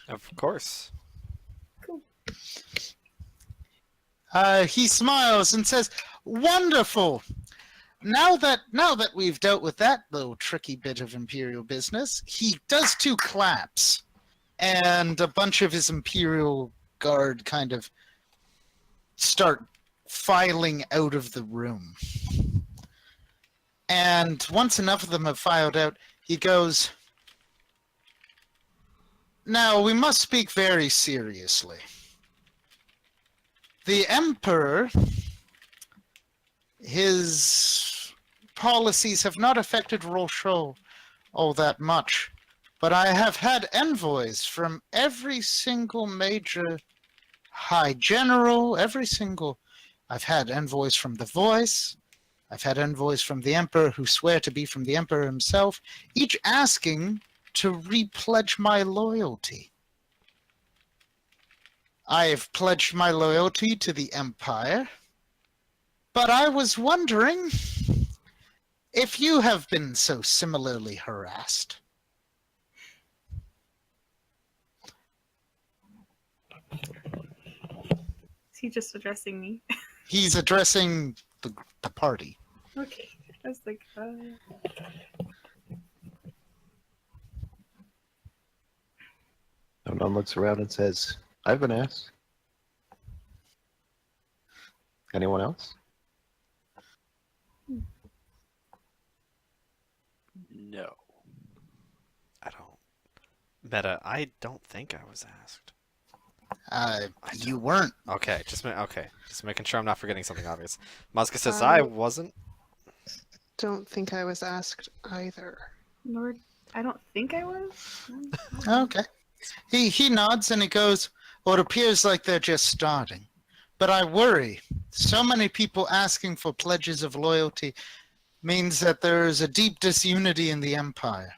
Of course. Cool. He smiles and says, "Wonderful! Now that we've dealt with that little tricky bit of Imperial business," he does two claps, and a bunch of his Imperial Guard kind of start filing out of the room. And once enough of them have filed out, he goes, "Now, we must speak very seriously. The Emperor, his policies have not affected Roll20 all that much, but I have had envoys from every single major high general, I've had envoys from the Voice, I've had envoys from the Emperor who swear to be from the Emperor himself, each asking to repledge my loyalty. I've pledged my loyalty to the Empire, but I was wondering if you have been so similarly harassed." Is he just addressing me? He's addressing the party. Okay. I was like, Onun looks around and says, I've been asked. Anyone else? No. I don't. Meta, I don't think I was asked. You weren't. Okay, just making sure I'm not forgetting something obvious. Muska says Uh, I wasn't. Don't think I was asked either. Nor, I don't think I was. Okay. He nods and he goes, well, it appears like they're just starting. But I worry. So many people asking for pledges of loyalty means that there is a deep disunity in the Empire.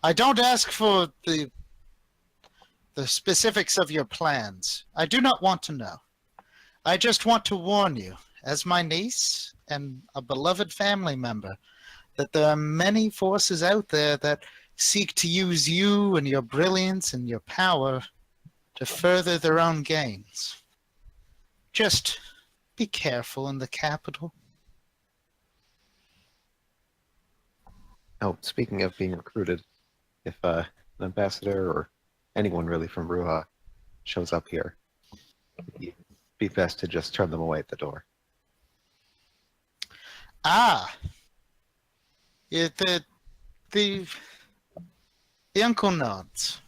I don't ask for the specifics of your plans. I do not want to know. I just want to warn you, as my niece and a beloved family member, that there are many forces out there that seek to use you and your brilliance and your power to further their own gains. Just be careful in the capital. Oh, speaking of being recruited, if an ambassador or anyone really from Ruha shows up here, it'd be best to just turn them away at the door. Ah, yeah, the uncle nods.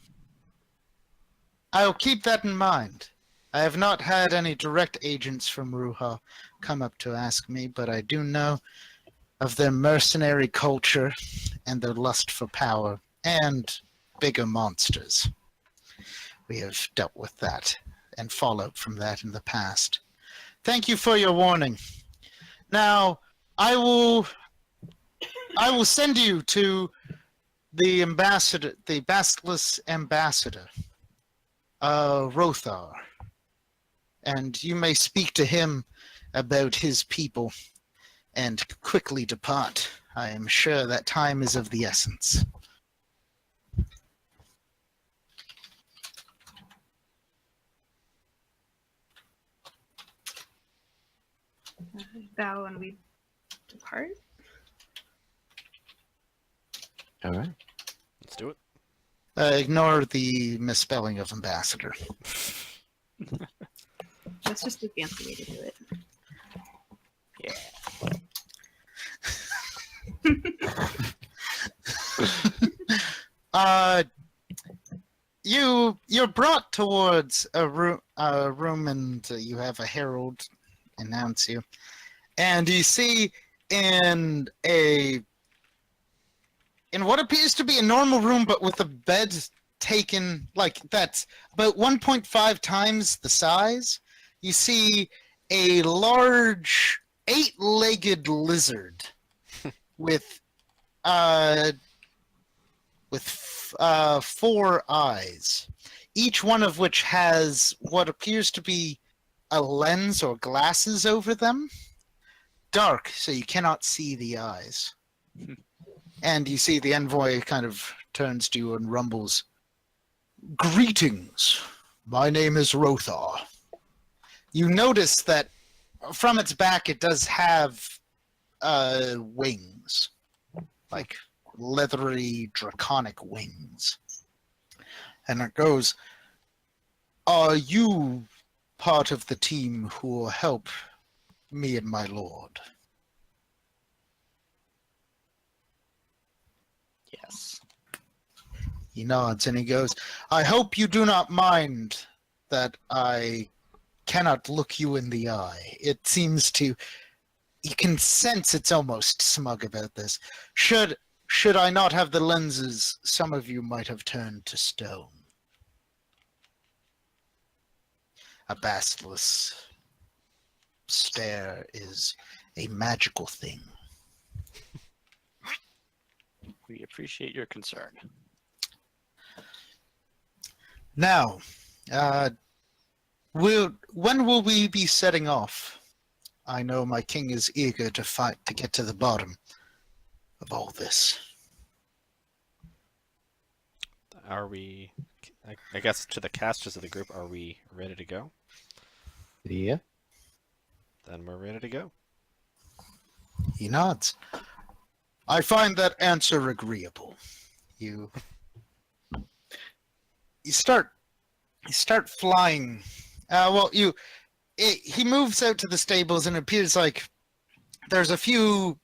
I'll keep that in mind. I have not had any direct agents from Ruha come up to ask me, but I do know of their mercenary culture and their lust for power and bigger monsters. We have dealt with that and fallout from that in the past. Thank you for your warning. Now, I will send you to the ambassador, the Basilisk ambassador, Rothar, and you may speak to him about his people and quickly depart. I am sure that time is of the essence. Bow and we depart. All right. Let's do it. Ignore the misspelling of ambassador. That's just a fancy way to do it. You're brought towards a room, and you have a herald announce you, and you see in what appears to be a normal room, but with a bed taken like that's about 1.5 times the size. You see a large 8-legged lizard with 4 eyes, each one of which has what appears to be a lens or glasses over them, dark, so you cannot see the eyes. And you see the envoy kind of turns to you and rumbles, "Greetings, my name is Rothar." You notice that from its back it does have wings, like leathery, draconic wings. And it goes, "Are you part of the team who will help me and my lord?" Yes. He nods and he goes, "I hope you do not mind that I cannot look you in the eye. It seems to... You can sense it's almost smug about this. Should I not have the lenses, some of you might have turned to stone." A basilisk stare is a magical thing. We appreciate your concern. Now, when will we be setting off? I know my king is eager to fight to get to the bottom of all this. Are we? I guess to the casters of the group, are we ready to go? Yeah. Then we're ready to go. He nods. I find that answer agreeable. You start flying. He moves out to the stables, and it appears like there's a few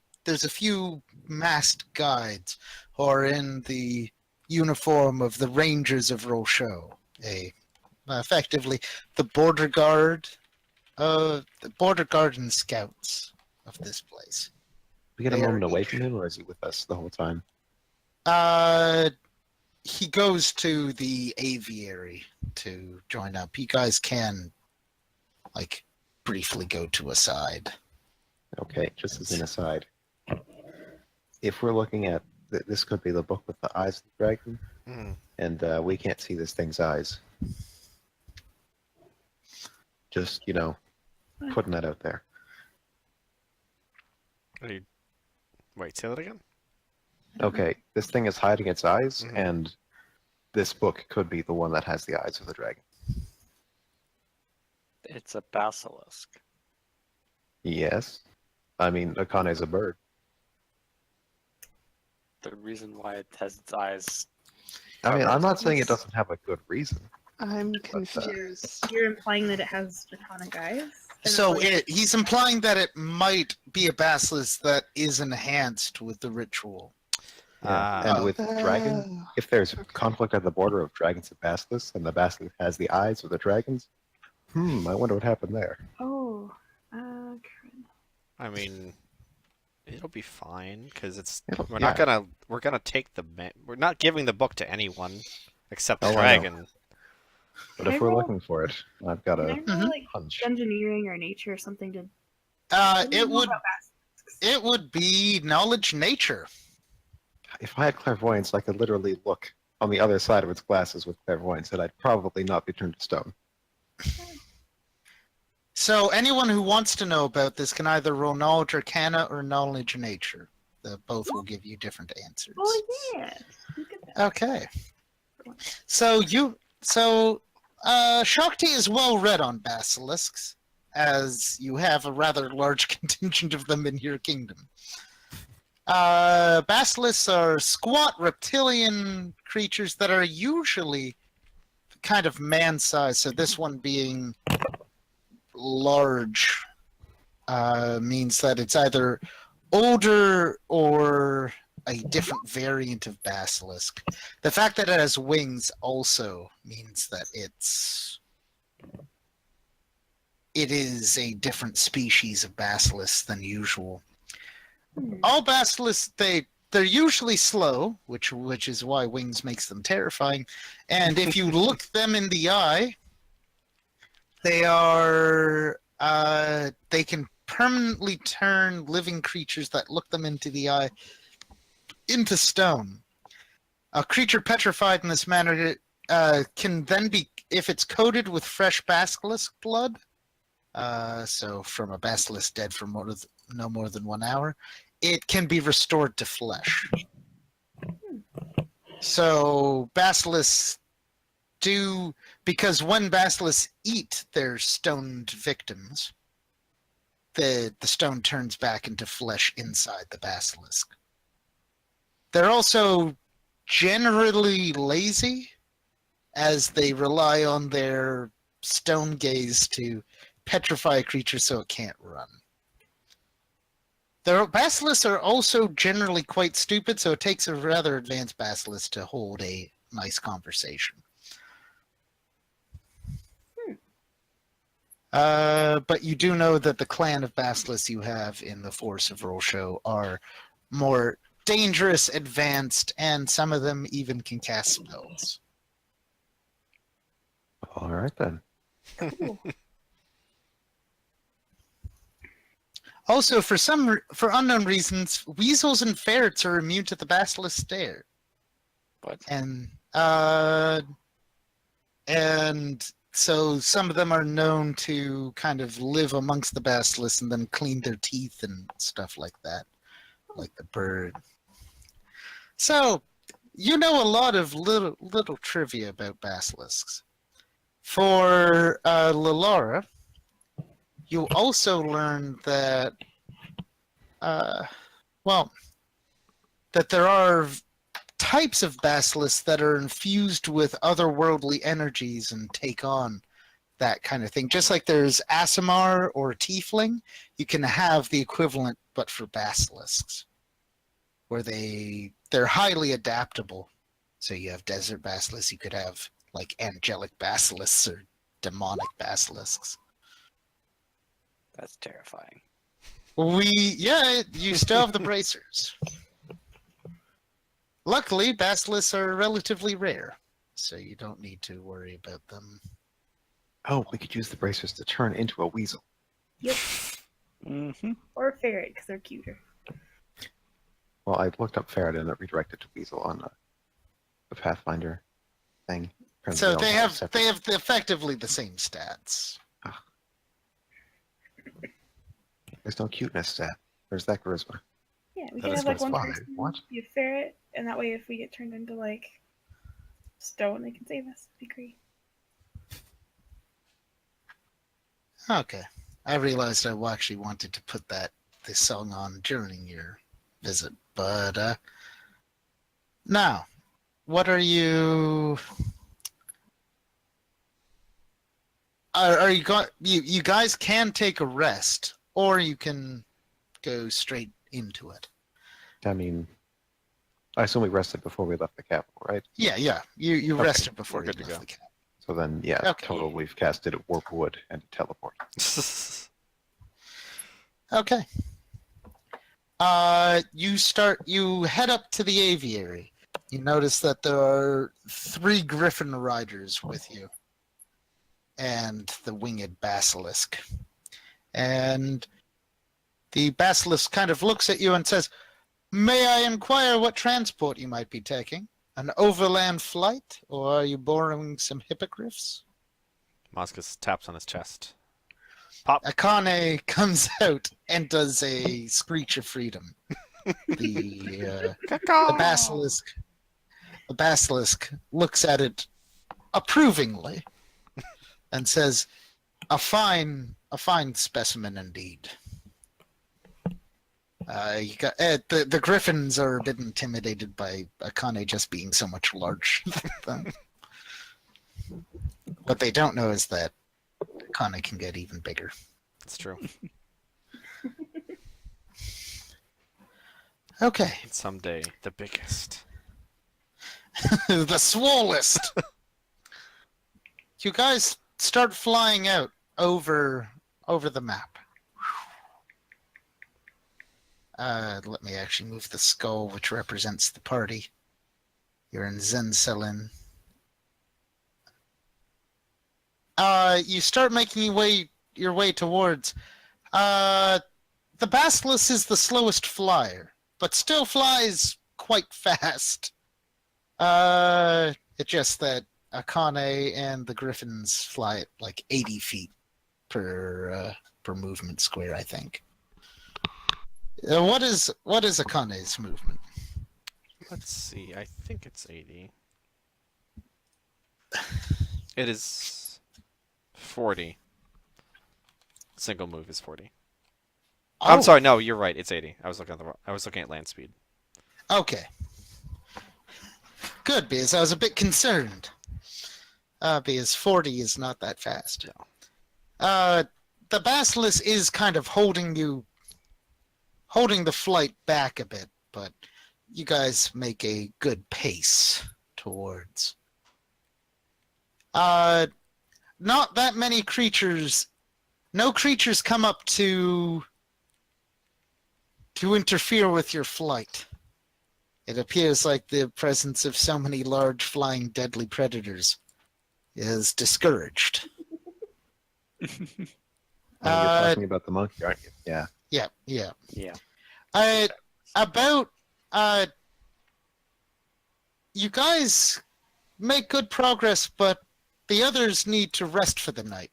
masked guides who are in the uniform of the Rangers of Roll20, a effectively the border guard, the border guard and scouts of this place. We get a They are moment away each- from him, or is he with us the whole time? He goes to the aviary to join up. You guys can, like, briefly go to a side. Okay, just as an aside, if we're looking at this, could be the book with the eyes of the dragon, and we can't see this thing's eyes. Just putting that out there. Wait, say that again? Okay, this thing is hiding its eyes, Mhm. and this book could be the one that has the eyes of the dragon. It's a basilisk. Yes. I mean, Akane is a bird. The reason why it has its eyes. I mean, I'm not saying it Yes. doesn't have a good reason. I'm confused. You're implying that it has draconic eyes? So he's implying that it might be a basilisk that is enhanced with the ritual. And with dragon, Oh, if there's okay. conflict at the border of dragons and basilisks, and the basilisk has the eyes of the dragons, I wonder what happened there. Oh, I mean, it'll be fine because it's It'll- we're yeah. not gonna we're gonna take we're not giving the book to anyone except the Oh, I know. dragon. But Can if I we're roll- looking for it, I've got can I a roll, like, hunch. engineering or nature or something to... It would be knowledge nature. If I had clairvoyance, I could literally look on the other side of its glasses with clairvoyance, and I'd probably not be turned to stone. So anyone who wants to know about this can either roll knowledge arcana or knowledge nature. Both will give you different answers. Oh, yeah. Look at that. Okay. So Shakti is well read on basilisks, as you have a rather large contingent of them in your kingdom. Basilisks are squat reptilian creatures that are usually kind of man-sized, so this one being large means that it's either older or a different variant of basilisk. The fact that it has wings also means that it is a different species of basilisk than usual. All basilisks, they're usually slow, which is why wings makes them terrifying. And if you look them in the eye, they can permanently turn living creatures that look them into the eye into stone. A creature petrified in this manner can then be, if it's coated with fresh basilisk blood, so from a basilisk dead for no more than 1 hour, it can be restored to flesh. So basilisks because when basilisks eat their stoned victims, the stone turns back into flesh inside the basilisk. They're also generally lazy, as they rely on their stone gaze to petrify a creature so it can't run. The basilisks are also generally quite stupid, so it takes a rather advanced basilisk to hold a nice conversation. But you do know that the clan of basilisks you have in the Force of Roll Show are more dangerous, advanced, and some of them even can cast spells. All right, then. Cool. Also, for unknown reasons, weasels and ferrets are immune to the basilisk stare. What? And so some of them are known to kind of live amongst the basilisks and then clean their teeth and stuff like that, like the bird. So you know a lot of little trivia about basilisks. For Lilara, you also learned that, that there are types of basilisks that are infused with otherworldly energies and take on that kind of thing. Just like there's Aasimar or Tiefling, you can have the equivalent, but for basilisks, where they're highly adaptable. So you have desert basilisks, you could have like angelic basilisks or demonic basilisks. That's terrifying. You still have the bracers. Luckily, basilisks are relatively rare, so you don't need to worry about them. Oh, we could use the bracers to turn into a weasel. Yep. Mm-hmm. Or a ferret, because they're cuter. Well, I looked up ferret and it redirected to weasel on the Pathfinder thing. Apparently So all they have have separate- effectively the same stats. There's no cuteness stat. There's that charisma. Yeah, we That can is have like plus one 5. person What? be a ferret, and that way if we get turned into like stone, they can save us. It'd be great. Okay. I realized I actually wanted to put this song on during your visit, but now, what are you? Are you got you guys can take a rest, or you can go straight into it. I mean, I assume we rested before we left the capital, right? Yeah. You Okay, rested before we're you good to left go. the camp. So then, yeah, Okay. total we've casted at Warp Wood and Teleport. Okay. You head up to the aviary. You notice that there are 3 griffin riders with you. And the winged basilisk. And the basilisk kind of looks at you and says, "May I inquire what transport you might be taking? An overland flight? Or are you borrowing some hippogriffs?" Moscus taps on his chest. Pop. Akane comes out and does a screech of freedom. The basilisk looks at it approvingly and says, a fine specimen indeed. The griffins are a bit intimidated by Akane just being so much larger than them. What they don't know is that Akane can get even bigger. It's true. Okay. And someday, the biggest. The swollest. You guys start flying out over the map. Let me actually move the skull, which represents the party. You're in Zenselin. You start making your way towards. The basilisk is the slowest flyer, but still flies quite fast. It's just that Akane and the griffins fly at like 80 feet per movement square, I think. What is Akane's movement? Let's see. I think it's 80. It is 40. Single move is 40. I'm sorry. No, you're right. It's 80. I was looking at land speed. Okay. Good, because I was a bit concerned. Because 40 is not that fast. No. The basilisk is kind of holding the flight back a bit, but you guys make a good pace towards. Not that many creatures. No creatures come up to interfere with your flight. It appears like the presence of so many large flying deadly predators is discouraged. You're talking about the monkey, aren't you? Yeah. Yeah. Yeah. You guys make good progress, but the others need to rest for the night.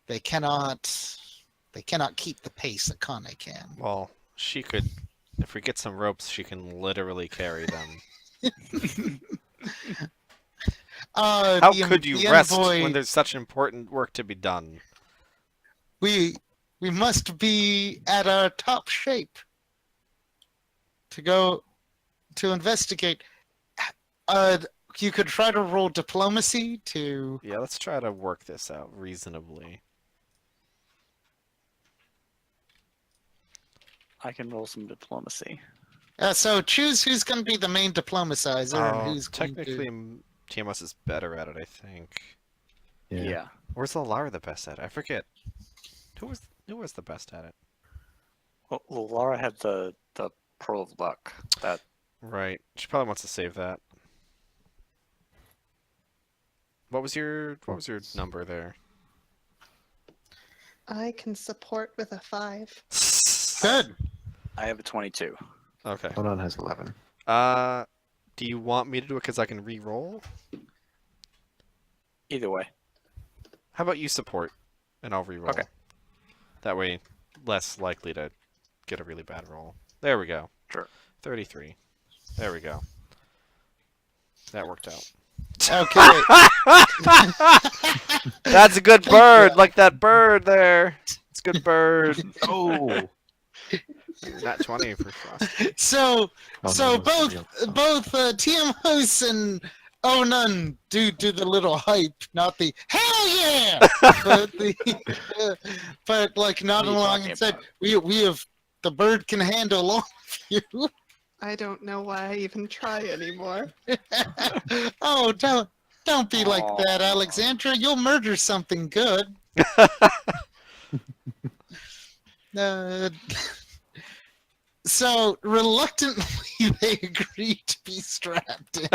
They cannot keep the pace that Akane can. Well, she could. If we get some ropes, she can literally carry them. How could you rest when there's such important work to be done? We must be at our top shape to go to investigate. You could try to roll diplomacy to. Yeah, let's try to work this out reasonably. I can roll some diplomacy. So choose who's going to be the main diplomatizer and who's going technically, to. TMS is better at it, I think. Yeah. Or is Lalara the best at it? I forget. Who was the best at it? Well, Laura had the Pearl of Luck. That Right. She probably wants to save that. What was your number there? I can support with a 5. Good. I have a 22. Okay. Onun has 11. Do you want me to do it because I can re-roll? Either way. How about you support, and I'll re-roll. Okay. That way, less likely to get a really bad roll. There we go. Sure. 33. There we go. That worked out. Okay. That's a good bird, like that bird there. It's a good bird. Oh! Not 20 for frost. So Oh, both TMOS and Onun do the little hype, not the hell yeah, but like not What are you along talking and said about? we have the bird can handle all of you. I don't know why I even try anymore. Oh, don't be like that, Aw. Alexandra. You'll murder something good. So reluctantly they agree to be strapped in.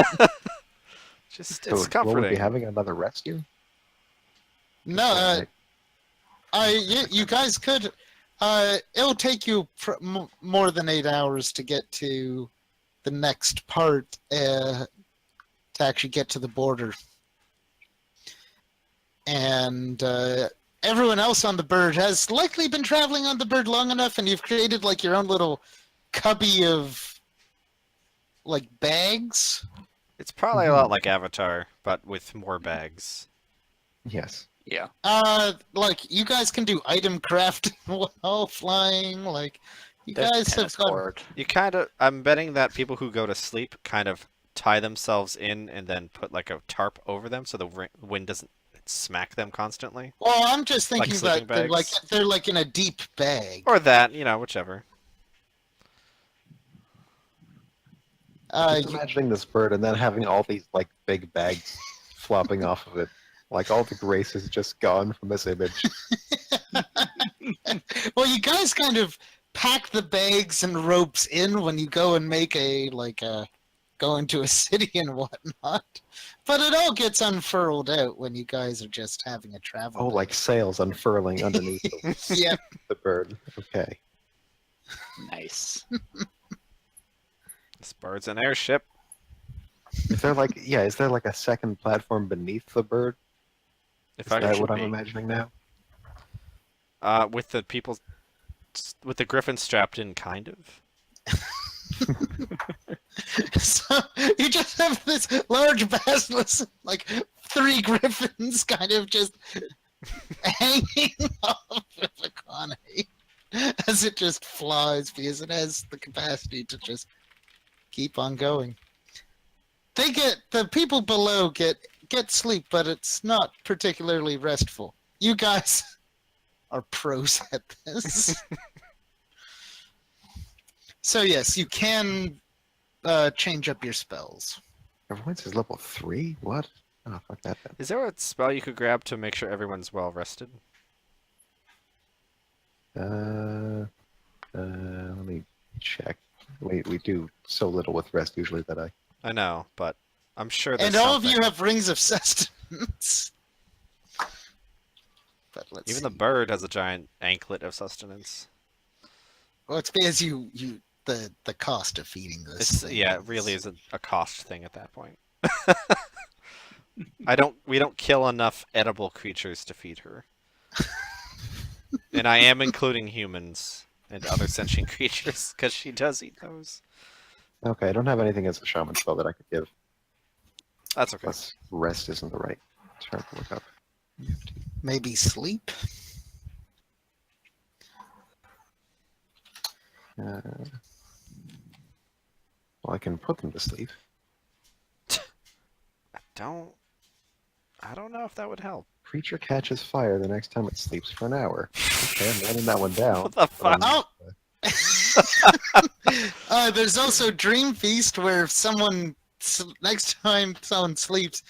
Just So it's will we comforting. be having another rescue? No, you guys could. It'll take you more than 8 hours to get to the next part to actually get to the border. And everyone else on the bird has likely been traveling on the bird long enough, and you've created like your own little cubby of like bags. It's probably a lot like Avatar, but with more bags. Yes. Yeah. Like you guys can do item crafting while flying. Like you There's guys tennis have got. court. You kind of, I'm betting that people who go to sleep kind of tie themselves in and then put like a tarp over them so the wind doesn't smack them constantly. Well, I'm just Like thinking sleeping that bags? they're like in a deep bag. Or that, whichever. Just imagining this bird and then having all these like big bags flopping off of it. Like all the grace is just gone from this image. Well, you guys kind of pack the bags and ropes in when you go and make go into a city and whatnot. But it all gets unfurled out when you guys are just having a travel. Oh, day. like sails unfurling underneath Yeah. the bird. Okay. Nice. This bird's an airship. Is there like a second platform beneath the bird? If Is I that could, what I'm be. imagining now? with the griffin strapped in, kind of. So you just have this large basilisk, like 3 griffins, kind of just hanging off of the Connie as it just flies because it has the capacity to just keep on going. The people below get sleep, but it's not particularly restful. You guys are pros at this. So yes, you can change up your spells. Everyone's is level 3? What? Oh, fuck that then. Is there a spell you could grab to make sure everyone's well rested? Let me check. We do so little with rest usually that I know, but I'm sure there's And all of you something. have rings of sustenance. But let's Even see. the bird has a giant anklet of sustenance. Well, it's because the cost of feeding this. It's, thing yeah, it really is a cost thing at that point. We don't kill enough edible creatures to feed her. And I am including humans and other sentient creatures, because she does eat those. Okay, I don't have anything as a shaman spell that I could give. That's okay. Plus, rest isn't the right term to look up. Maybe sleep. Well, I can put them to sleep. I don't know if that would help. Creature catches fire the next time it sleeps for an hour. Okay, I'm writing that one down. What the fuck? Oh! There's also Dream Feast, where if someone next time someone sleeps,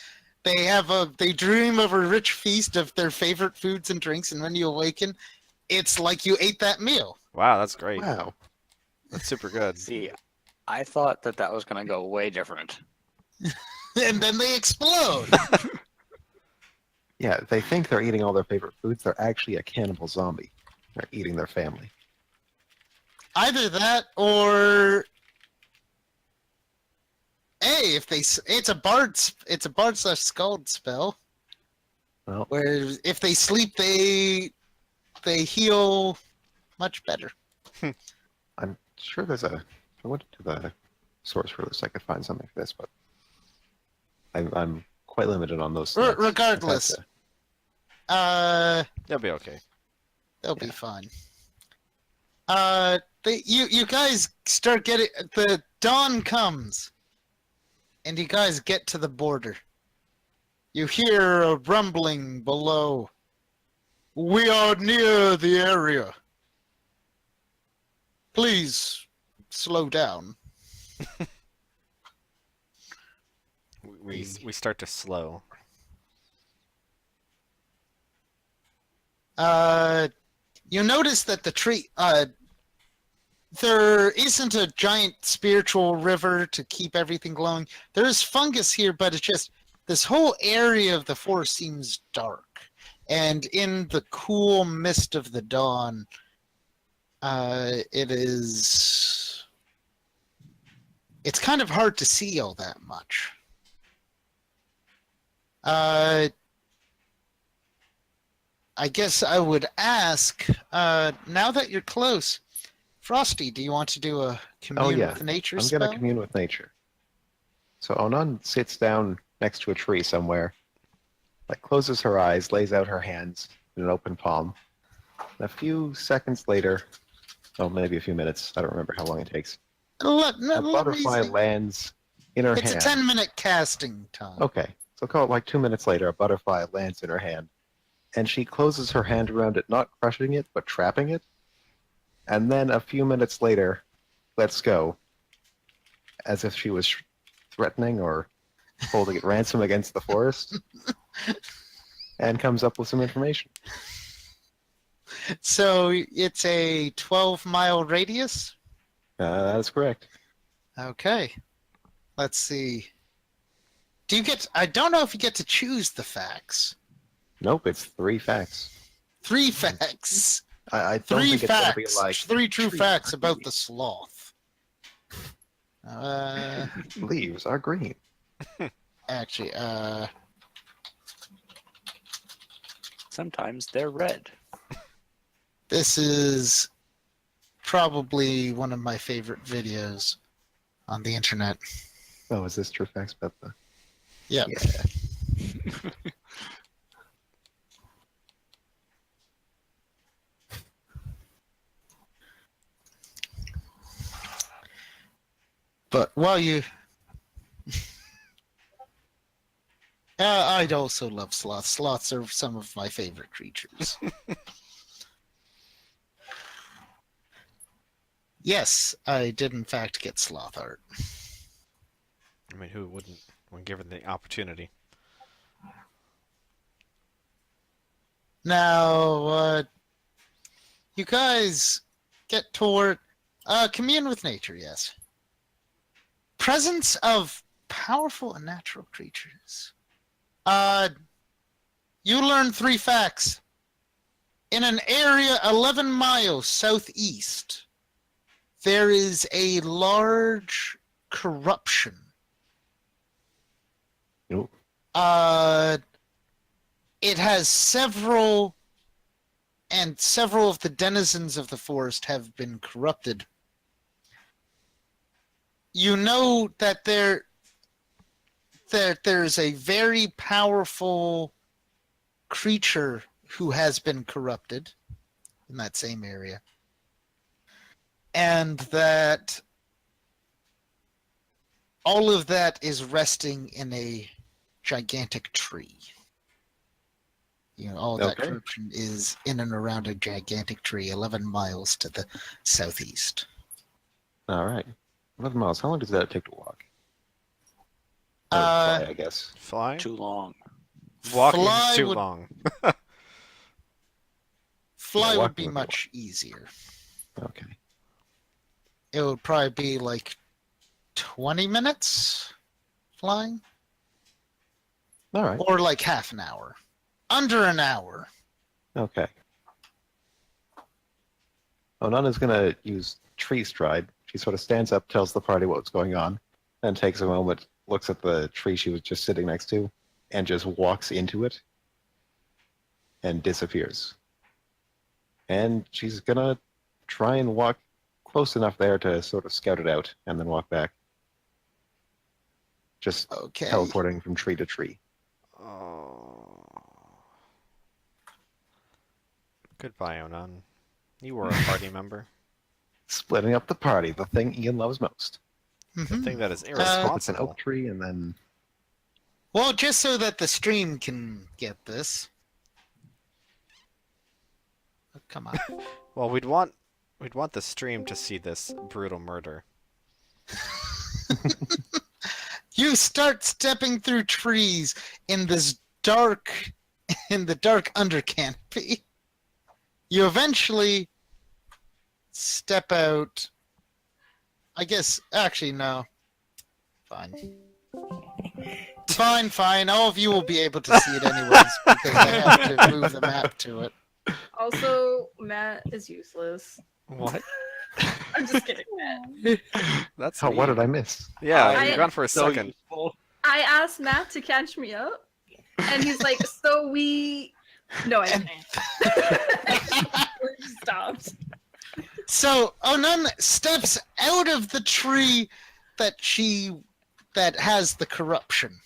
they dream of a rich feast of their favorite foods and drinks, and when you awaken, it's like you ate that meal. Wow, that's great. Wow. That's super good. See, I thought that was going to go way different. And then they explode. Yeah, they think they're eating all their favorite foods. They're actually a cannibal zombie. They're eating their family. Either that or hey, it's a bard/skald spell. Well, Where if they sleep, they heal much better. I'm sure there's a. I went to the source for this. I could find something for this, but I'm quite limited on those. Regardless, They'll be okay. they'll be fine. You guys start getting the dawn comes, and you guys get to the border. You hear a rumbling below. We are near the area. Please slow down. We start to slow. You notice that the tree, there isn't a giant spiritual river to keep everything glowing. There is fungus here, but it's just this whole area of the forest seems dark. And in the cool mist of the dawn, it's kind of hard to see all that much. I guess I would ask, now that you're close, Frosty, do you want to do a commune with nature I'm spell? going to commune with nature. So Onun sits down next to a tree somewhere, like closes her eyes, lays out her hands in an open palm. And a few seconds later, oh, maybe a few minutes, I don't remember how long it takes, a butterfly lands in her hand. It's a 10-minute casting time. Okay, so call it like 2 minutes later, a butterfly lands in her hand. And she closes her hand around it, not crushing it, but trapping it. And then a few minutes later, lets go, as if she was threatening or holding it ransom against the forest, and comes up with some information. So it's a 12-mile radius? That is correct. Okay. Let's see. I don't know if you get to choose the facts. Nope, it's 3 facts. 3 facts. I don't 3 think it's going to be facts. like 3 true facts about the sloth. leaves are green. Actually, Sometimes they're red. this is probably one of my favorite videos on the internet. Oh, is this true facts about the? Yep. Yeah. But while you... I'd also love sloths. Sloths are some of my favorite creatures. Yes, I did in fact get sloth art. I mean, who wouldn't when given the opportunity? Now, you guys get toward... commune with nature, yes. Presence of powerful and natural creatures. You learn 3 facts. In an area 11 miles southeast, there is a large corruption. Nope. It has several of the denizens of the forest have been corrupted. You know that there's a very powerful creature who has been corrupted in that same area. And that all of that is resting in a gigantic tree. You know, all of that corruption is in and around a gigantic tree, 11 miles to the southeast. All right. 11 miles. How long does that take to walk? Or Uh, fly, I guess. Fly? Too long. Walking fly is too would- long. Fly would walking be would be much easier. Okay. It would probably be like 20 minutes flying, All right. or like half an hour. Under an hour. Okay. Onun is going to use tree stride. She sort of stands up, tells the party what's going on, and takes a moment, looks at the tree she was just sitting next to, and just walks into it and disappears. And she's going to try and walk close enough there to sort of scout it out and then walk back. Just Okay. teleporting from tree to tree. Oh. Goodbye, Onun. You were a party member. Splitting up the party, the thing Ian loves most. The Mhm. thing that is It's an irresponsible. oak tree, and then Well, just so that the stream can get this. Oh, come on. Well, we'd want the stream to see this brutal murder. You start stepping through trees in this dark, in the dark under canopy. You eventually step out. I guess, actually, no. Fine. Fine. All of you will be able to see it anyways because I have to move the map to it. Also, Matt is useless. What? I'm just kidding, Matt. That's oh, what mean. did I miss? Yeah, I- you're gone for a So second. useful. I asked Matt to catch me up, and he's like, "So we." No, I didn't. We stopped. So Onun steps out of the tree that has the corruption.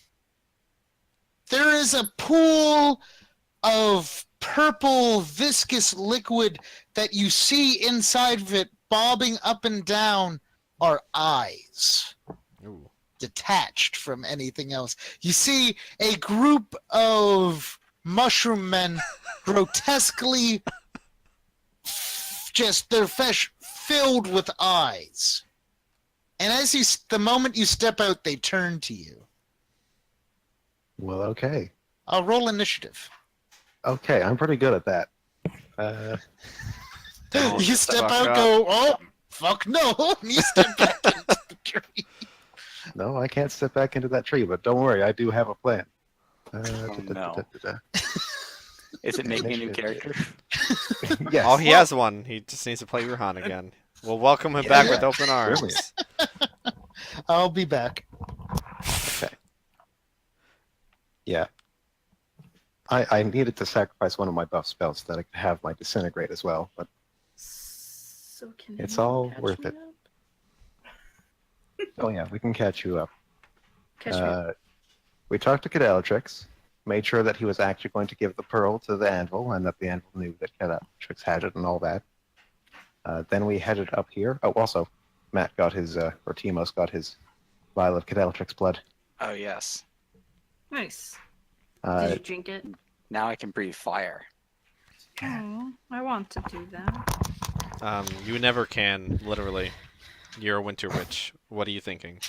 There is a pool of purple viscous liquid that you see inside of it bobbing up and down are eyes, Ooh. detached from anything else. You see a group of mushroom men grotesquely just their flesh filled with eyes. And as the moment you step out, they turn to you. Well, okay. I'll roll initiative. Okay, I'm pretty good at that. Don't You step fuck out, up. go, oh, fuck no, and you step back into the tree. No, I can't step back into that tree, but don't worry, I do have a plan. No. Is it making a new character? Yes. Oh, he has one. He just needs to play Ruhan again. We'll welcome him back with open arms. Brilliant. I'll be back. Okay. Yeah. I needed to sacrifice one of my buff spells so that I could have my disintegrate as well, but So can It's you all catch worth me it. up? oh yeah, we can catch you up. Catch me up. We talked to Cadalatrix, made sure that he was actually going to give the pearl to the anvil, and that the anvil knew that Cadalatrix had it and all that. Then we headed up here. Oh, also, Matt got his, or Timos got his vial of Cadalatrix blood. Oh yes. Nice. Uh, Did you drink it? Now I can breathe fire. Oh, I want to do that. You never can, literally. You're a winter witch. What are you thinking?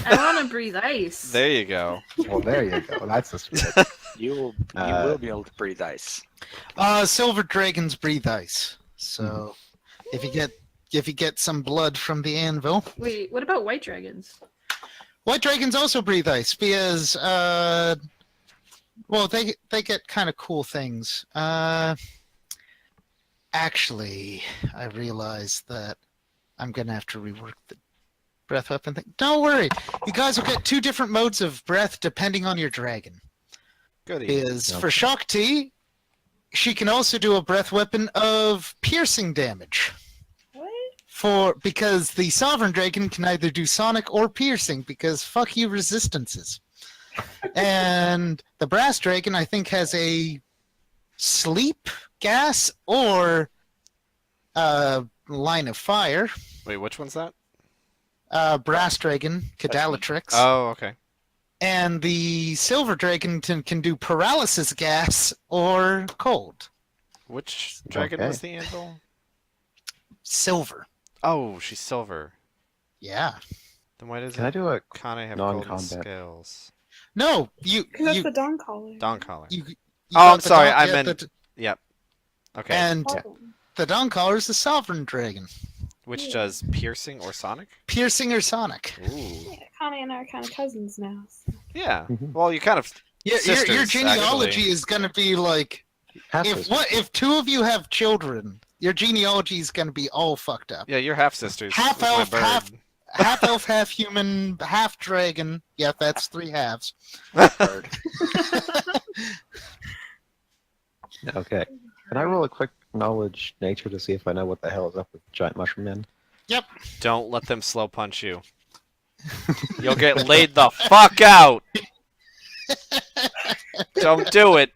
I want to breathe ice. There you go. well, there you go. That's the spirit. You Uh, will be able to breathe ice. Silver dragons breathe ice. So if you get some blood from the anvil, Wait, what about white dragons? white dragons also breathe ice because well, they get kind of cool things. Actually, I realized that I'm gonna have to rework the breath weapon thing. Don't worry, you guys will get 2 different modes of breath depending on your dragon. Goody. Is Okay. for Shakti, she can also do a breath weapon of piercing damage. What? Because the sovereign dragon can either do sonic or piercing because fuck you resistances. And the brass dragon I think has a sleep gas or line of fire. Wait, which one's that? Brass dragon, Cadalatrix. Oh, okay. And the silver dragon can do paralysis gas or cold. Which dragon Okay. was the anvil? Silver. Oh, she's silver. Yeah. Then why does Can I do a Kane have golden non-combat? scales? No, Because that's the dawn collar. Dawn collar. you Oh, got I'm the sorry. dawn- I yeah, meant. the- Yep. Okay. and Yeah. the dawn collar is the sovereign dragon, Which Yeah. does piercing or sonic? piercing or sonic. Ooh. Yeah, Connie and I are kind of cousins now. So. Yeah. Mhm. Well, you kind of. Yeah, your Sisters, genealogy actually. is gonna be like Half if two of you have children, your genealogy is gonna be all fucked up. Yeah, you're half sisters. Half with my elf, bird. half elf, half human, half dragon. Yeah, that's 3 halves. Bird. Okay. Can I roll a quick knowledge nature to see if I know what the hell is up with giant mushroom men? Don't let them slow punch you. You'll get laid the fuck out. Don't do it.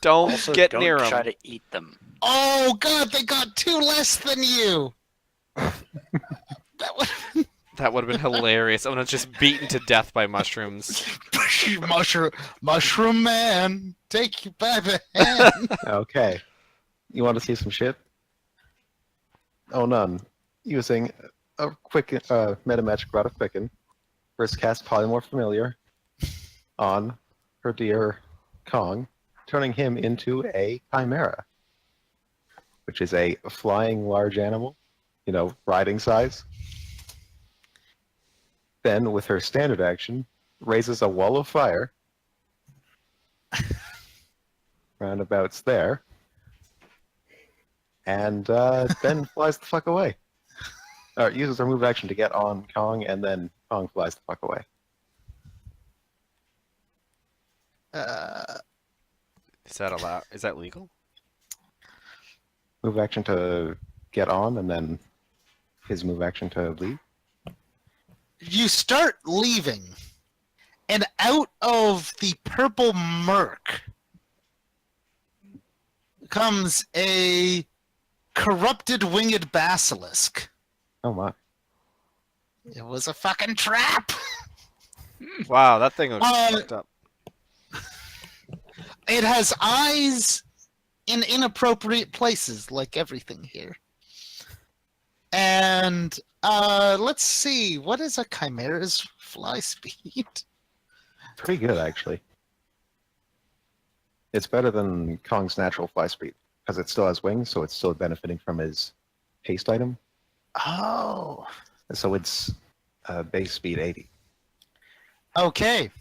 Don't Also, get don't near try them. to eat them. Oh god, they got 2 less than you. That would That would have been hilarious. I'm gonna just beaten to death by mushrooms. mushroom man, take you by the hand. Okay. You want to see some shit? Oh, none. Using a quick metamagic rod of Quicken. First cast Polymorph Familiar on her dear Kong, turning him into a Chimera, which is a flying large animal, riding size. Then, with her standard action, raises a wall of fire. Roundabouts there. And then flies the fuck away. Or uses her move action to get on Kong, and then Kong flies the fuck away. Is that allowed? Is that legal? Move action to get on, and then his move action to leave. You start leaving, and out of the purple murk comes a corrupted winged basilisk. Oh my. It was a fucking trap. Wow, that thing looks Uh, fucked up. It has eyes in inappropriate places, like everything here. And let's see, what is a chimera's fly speed? Pretty good, actually. It's better than Kong's natural fly speed, because it still has wings, so it's still benefiting from his haste item. Oh, So it's base speed 80. okay.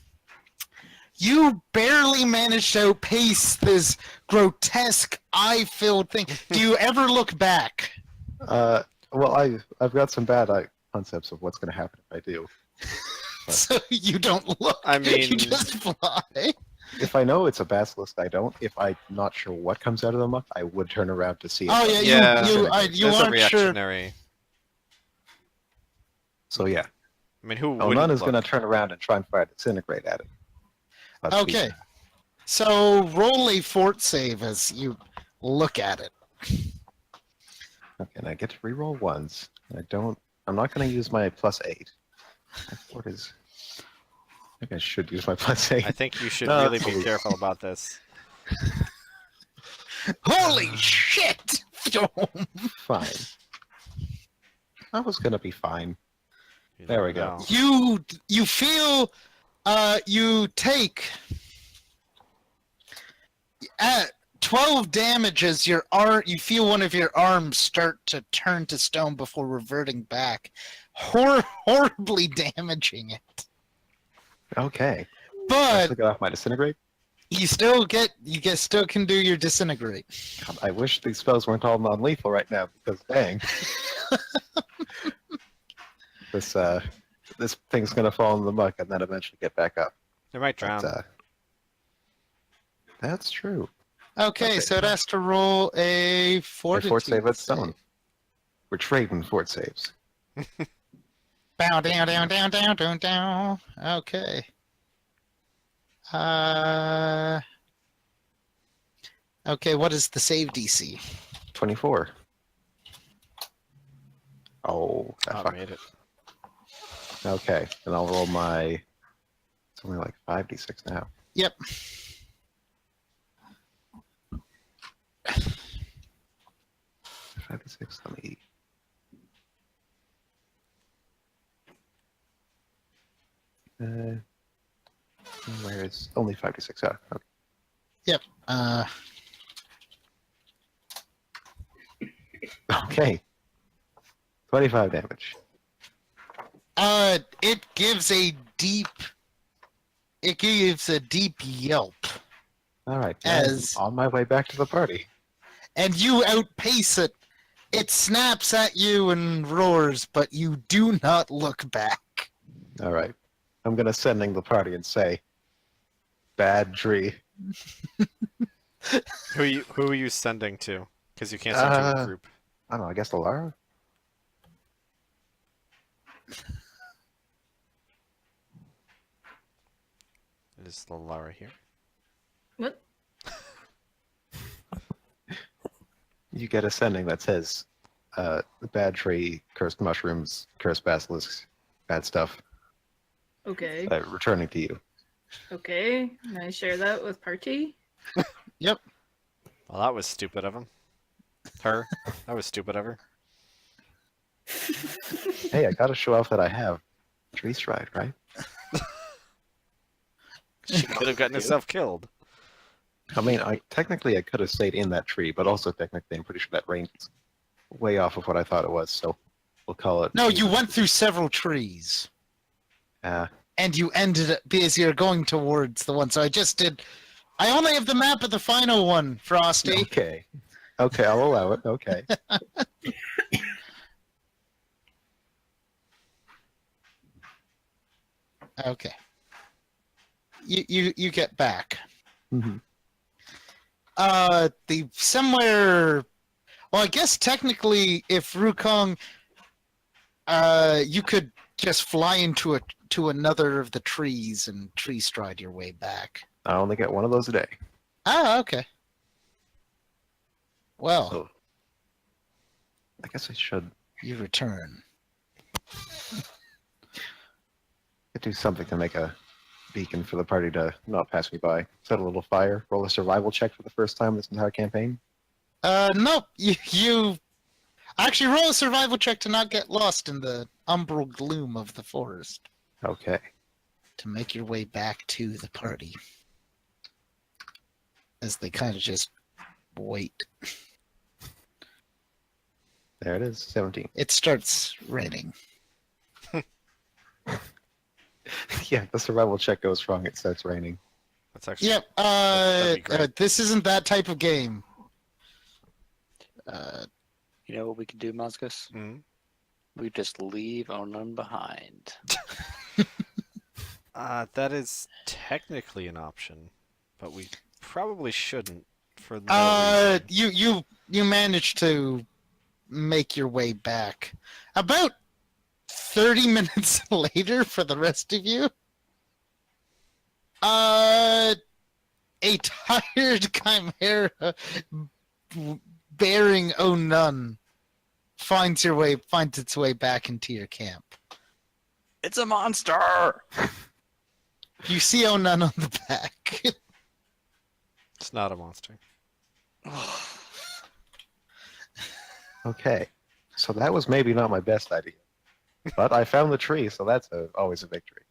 You barely managed to outpace this grotesque, eye-filled thing. Do you ever look back? Well, I've got some bad concepts of what's going to happen if I do. So you don't look. I mean- you just fly. If I know it's a basilisk, I don't. If I'm not sure what comes out of the muck, I would turn around to see. Oh it. yeah, Yeah, you There's a aren't sure. reactionary. So yeah, I mean, who Onun is would? going to turn around and try and fire Disintegrate at it. Let's see. Okay. So roll a fort save as you look at it. Okay, and I get to reroll ones. I'm not going to use my +8. My fort is. I think I should use my +8. I think you should No, really it's be always- careful about this. Holy shit! Fine. I was going to be fine. You There never we go. know. You feel you take 12 damage as your you feel one of your arms start to turn to stone before reverting back, horribly damaging it. Okay. I But still get off my Disintegrate. you still can do your disintegrate. God, I wish these spells weren't all non-lethal right now, because dang. This thing's going to fall in the muck and then eventually get back up. They might drown. But, that's true. Okay, so it has to roll a A fortitude fort save at stone. We're trading fort saves. Bow down, down, down, down, down, down. Okay. Okay, what is the save DC? 24. Oh, that Oh, fuck. made it. Okay, then I'll roll my. It's only like 5d6 now. Yep. Let me. Where is only 5d6? Oh, okay. Yep. Okay. 25 damage. It gives a deep. It gives a deep yelp, All right. I'm as on my way back to the party. and you outpace it. It snaps at you and roars, but you do not look back. All right. I'm gonna sending the party and say, "Bad tree." Who are you sending to? Because you can't send to a group. I don't know. I guess the Lara. Is the Lara here? What? You get a sending that says, "Bad tree, cursed mushrooms, cursed basilisks, bad stuff," Okay. returning to you. Okay. Can I share that with party? Yep. Well, that was stupid of him. Her. That was stupid of her. Hey, I gotta show off that I have tree stride, right? She could have gotten herself killed. I mean, technically I could have stayed in that tree, but also technically I'm pretty sure that range is way off of what I thought it was, so we'll call it. No, you went through several trees, and you ended up because you're going towards the one. So I just did. I only have the map of the final one, Frosty. Okay. Okay, I'll allow it. Okay. Okay. You get back. Mhm. The somewhere. Well, I guess technically, if Rukong, you could just fly into another of the trees and tree stride your way back. I only get one of those a day. Ah, okay. Well, So I guess I should you return. do something to make a beacon for the party to not pass me by. Set a little fire. Roll a survival check for the first time this entire campaign. Nope. You actually roll a survival check to not get lost in the umbral gloom of the forest. Okay. To make your way back to the party. As they kind of just wait. There it is. 17. It starts raining. Yeah, the survival check goes wrong. It starts raining. That's actually. Yep. that'd be great. This isn't that type of game. You know what we could do, Muskus? Mhm. We just leave Onun behind. That is technically an option, but we probably shouldn't. For no reason. You managed to make your way back. About 30 minutes later for the rest of you. A tired chimera bearing Onun finds its way back into your camp. It's a monster! You see Onun on the back. It's not a monster. Okay. So that was maybe not my best idea. But I found the tree, so that's always a victory.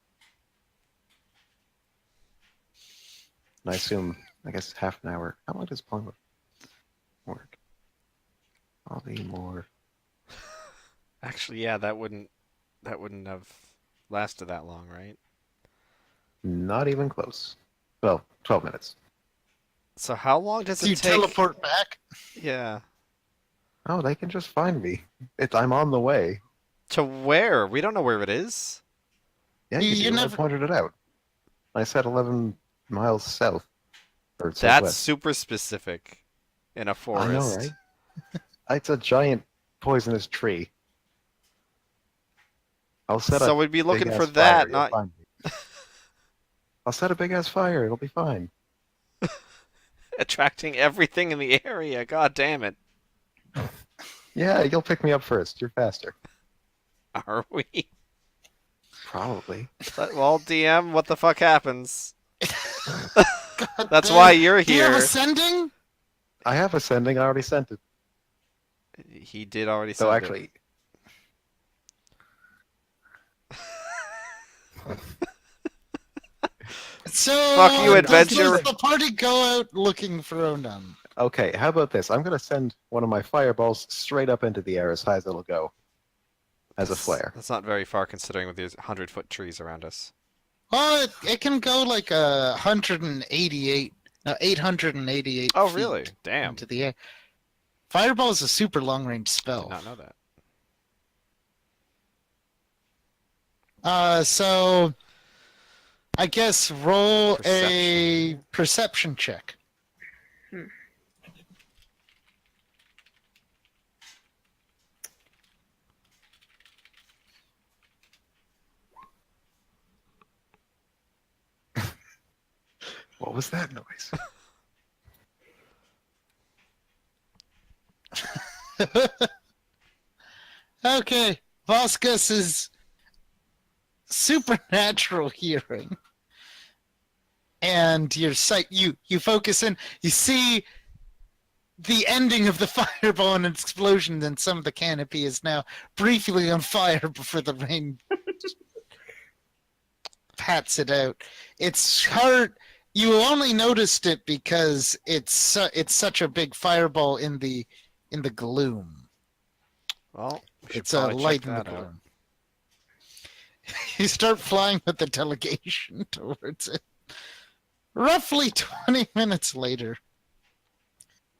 And I assume, I guess, half an hour. How long does polymorph work? I'll be more. Actually, yeah, that wouldn't have lasted that long, right? Not even close. Well, 12 minutes. So how long does Do it you take? teleport back? Yeah. Oh, they can just find me. I'm on the way. To where? We don't know where it is. Yeah, You you do. never- I pointed it out. I said 11 miles south. Or That's southwest. super specific in a I forest. know, right? It's a giant poisonous tree. I'll set So a we'd be looking big-ass for fire, that, you'll not find me. I'll set a big ass fire. It'll be fine. attracting everything in the area. God damn it. Yeah, you'll pick me up first. You're faster. Are we? Probably. Well, DM, what the fuck happens? That's why you're Do you have here. ascending? I have a sending. I already sent it. He did already So send actually, So Fuck you, does adventure. the party go out looking for Onun? Okay, how about this? I'm going to send one of my fireballs straight up into the air as high as it'll go. As a flare. That's not very far considering with these 100-foot trees around us. Well, it can go like 888 Oh, feet really? Damn. into the air. Fireball is a super long-range Did spell. not know that. So I guess roll a perception check. What was that noise? Okay, Voskus's supernatural hearing and your sight. You focus in. You see the ending of the fireball and explosion, and some of the canopy is now briefly on fire before the rain pats it out. It's hard. You only noticed it because it's such a big fireball in the gloom. Well, we should It's a probably light check in the that out. gloom. You start flying with the delegation towards it. Roughly 20 minutes later,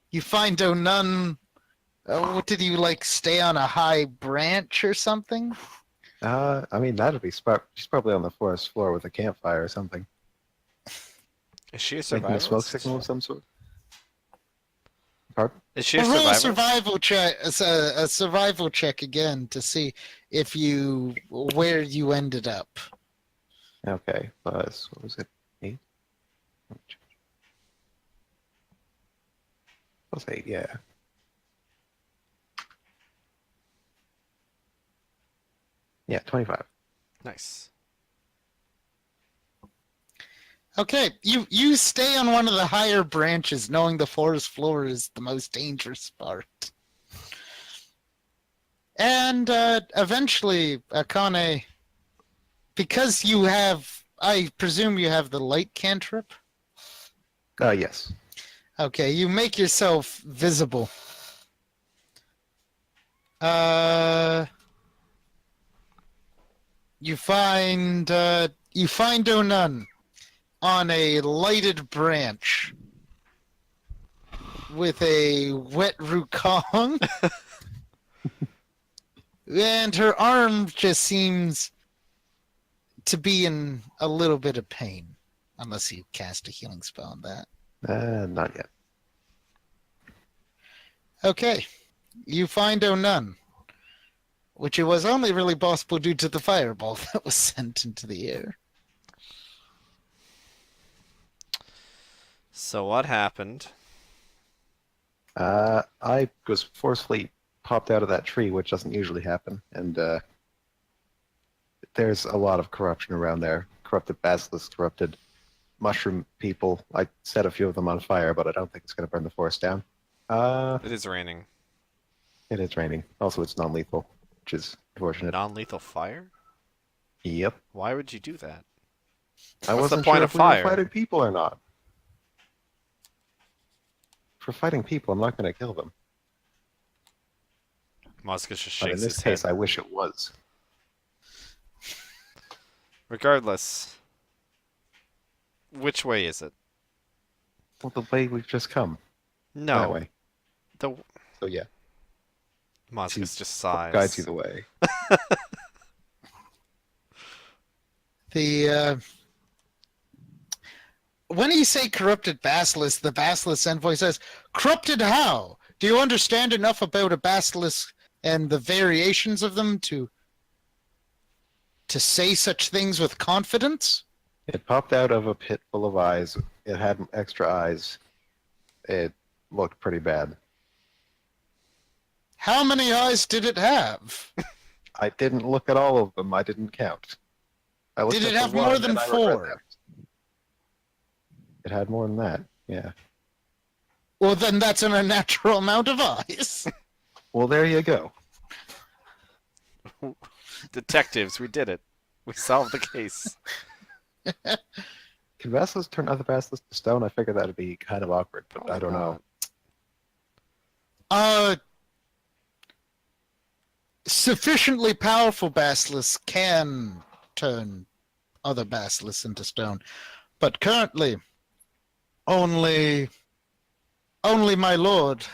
you find Onun. What did you like? Stay on a high branch or something? I mean, that'd be smart. She's probably on the forest floor with a campfire or something. Is she a Making a smoke survivalist? signal of some sort. Pardon? Is she a Roll a survivalist? survival check. A survival check again to see if where you ended up. Okay, plus, what was it? 8? Plus 8, yeah. Yeah, 25. Nice. Okay, you stay on one of the higher branches, knowing the forest floor is the most dangerous part. And eventually, Akane, because I presume you have the light cantrip. Yes. Okay, you make yourself visible. You find Onun on a lighted branch with a wet rukong, and her arm just seems to be in a little bit of pain, unless you cast a healing spell on that. Not yet. Okay, you find Onun, which it was only really possible due to the fireball that was sent into the air. So what happened? I was forcefully popped out of that tree, which doesn't usually happen, and there's a lot of corruption around there. Corrupted basilisks, corrupted mushroom people. I set a few of them on fire, but I don't think it's going to burn the forest down. It is raining. It is raining. Also, it's non-lethal, which is unfortunate. Non-lethal fire? Yep. Why would you do that? I What's the wasn't point sure of if we fire? were fighting people or not. For fighting people, I'm not going to kill them. Moscas just But shakes in this his case, head. I wish it was. Regardless, which way is it? Well, the way we've just come. That No. way. The So yeah, Moscas just sighs. guides you the way. When you say corrupted basilisk, the basilisk envoy says, "Corrupted how? Do you understand enough about a basilisk and the variations of them to say such things with confidence?" It popped out of a pit full of eyes. It had extra eyes. It looked pretty bad. How many eyes did it have? I didn't look at all of them. I didn't count. I looked Did it at the have more one, than and I regret 4? that. It had more than that. Yeah. Well, then that's an unnatural amount of eyes. Well, there you go. Detectives, we did it. We solved the case. Can Basilisks turn other Basilisks to stone? I figured that'd be kind of awkward, but I don't know. Sufficiently powerful basilisks can turn other basilisks into stone, but currently, only my lord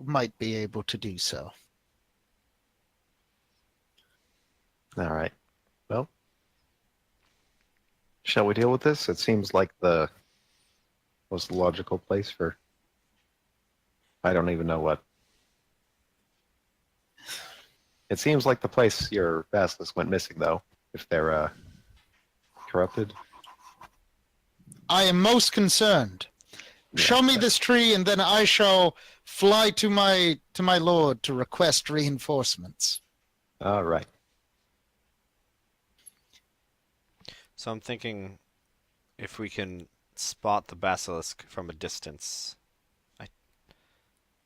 might be able to do so. All right. Well, shall we deal with this? It seems like the most logical place for... I don't even know what. It seems like the place your basilisk went missing, though, if they're corrupted. I am most concerned. Yeah. Show me this tree, and then I shall fly to my lord to request reinforcements. All right. So I'm thinking if we can spot the basilisk from a distance,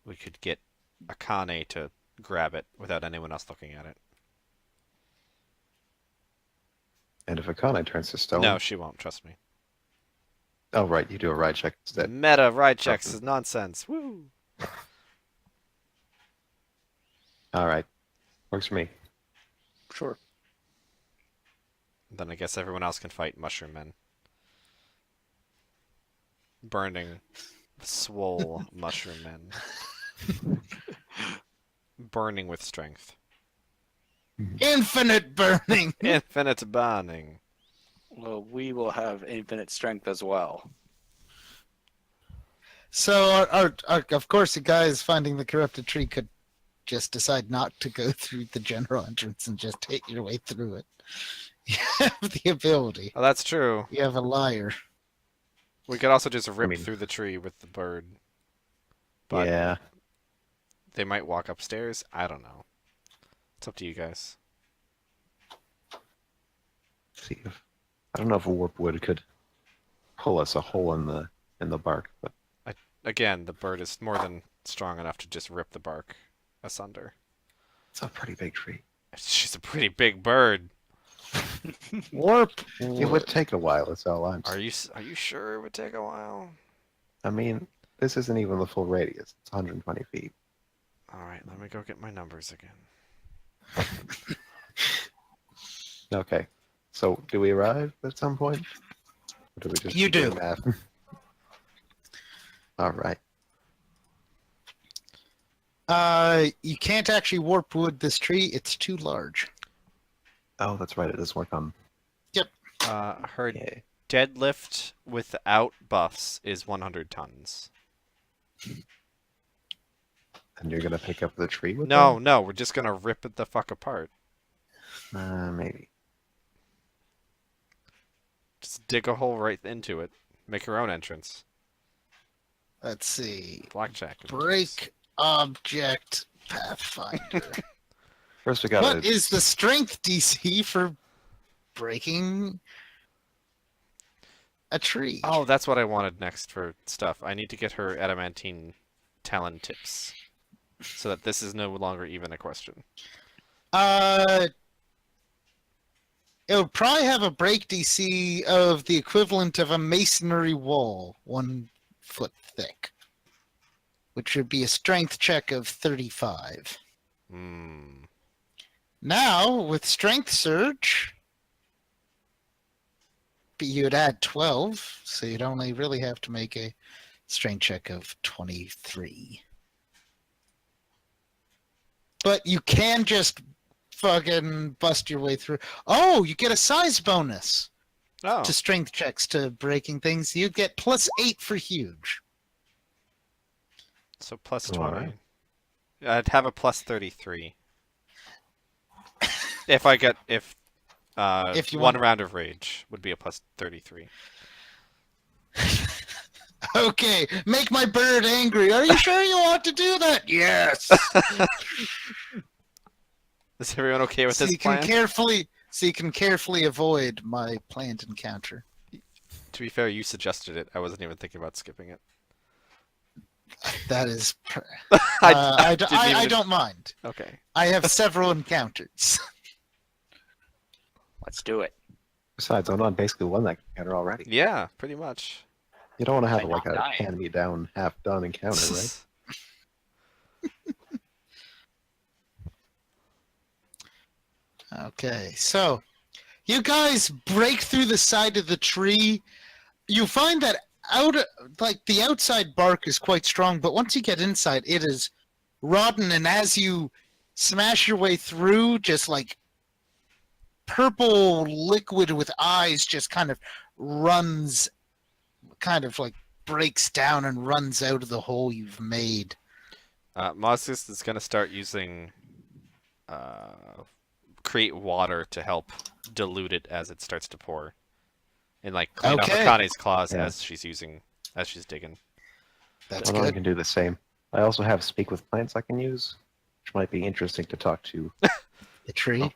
we could get Akane to grab it without anyone else looking at it. And if Akane turns to stone... No, she won't, trust me. Oh, right, you do a ride check instead. Meta ride checks is nonsense. Woo! All right. Works for me. Sure. Then I guess everyone else can fight mushroom men. Burning swole mushroom men. Burning with strength. Infinite burning! Infinite burning. Well, we will have infinite strength as well. So, of course, the guys finding the corrupted tree could just decide not to go through the general entrance and just take your way through it. You have the ability. Oh, that's true. You have a liar. We could also just rip mean- through the tree with the bird. But Yeah. they might walk upstairs. I don't know. It's up to you guys. See if... I don't know if warp wood could pull us a hole in the bark, but Again, the bird is more than strong enough to just rip the bark asunder. it's a pretty big tree. She's a pretty big bird. Warp. It would take a while, that's all I'm saying. Are you sure it would take a while? I mean, this isn't even the full radius. It's 120 feet. All right, let me go get my numbers again. Okay. So, do we arrive at some point? Or do we just You do do. math? All right. You can't actually warp wood this tree. It's too large. Oh, that's right. It does work on... Her Yeah. deadlift without buffs is 100 tons. And you're going to pick up the tree with No, we're just gonna rip it the fuck apart. them? Maybe. Just dig a hole right into it. Make your own entrance. Let's see. Blackjack. Break object Pathfinder. First, we got What to... is the strength DC for breaking a tree? Oh, that's what I wanted next for stuff. I need to get her adamantine talon tips. So that this is no longer even a question. It would probably have a break DC of the equivalent of a masonry wall, 1 foot thick, which would be a strength check of 35. Hmm. Now, with strength surge, you'd add 12, so you'd only really have to make a strength check of 23. But you can just fucking bust your way through. Oh, you get a size bonus Oh. to strength checks to breaking things. You get +8 for huge. So plus All 20. right. I'd have a plus 33. If I get if If you one want- round of rage would be a plus 33. Okay, make my bird angry. Are you sure you want to do that? Yes. Is everyone okay with So this you can plan? carefully avoid my planned encounter. To be fair, you suggested it. I wasn't even thinking about skipping it. That is, I I didn't even- don't mind. Okay. I have several encounters. Let's do it. Besides, Onan basically won that encounter already. Yeah, pretty much. You don't want to have By like not a dying. hand-me-down, half-done encounter, right? Okay, so you guys break through the side of the tree. You find that like the outside bark is quite strong, but once you get inside, it is rotten. And as you smash your way through, just like purple liquid with eyes just kind of runs, kind of like breaks down and runs out of the hole you've made. Mozus is going to start using create water to help dilute it as it starts to pour, and like clean up Okay. Akane's claws Yeah. as she's digging. That's Onan good. can do the same. I also have speak with plants I can use, which might be interesting to talk to The tree.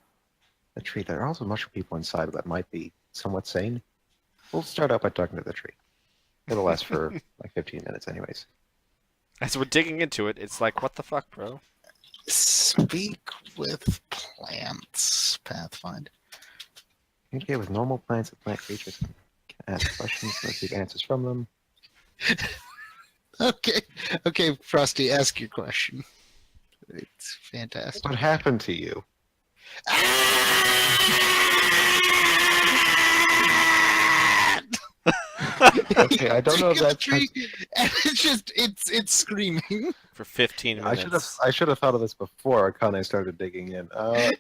the tree. There are also mushroom people inside that might be somewhat sane. We'll start out by talking to the tree. It'll last for like 15 minutes anyways. As we're digging into it, it's like, what the fuck, bro? Speak with plants, Pathfinder. Communicate with normal plants and plant creatures. Can ask questions and receive answers from them. Okay, Frosty, ask your question. It's fantastic. What happened to you? Okay, I don't know if that's tree, and it's screaming. For 15 minutes. I should have thought of this before Akane started digging in. I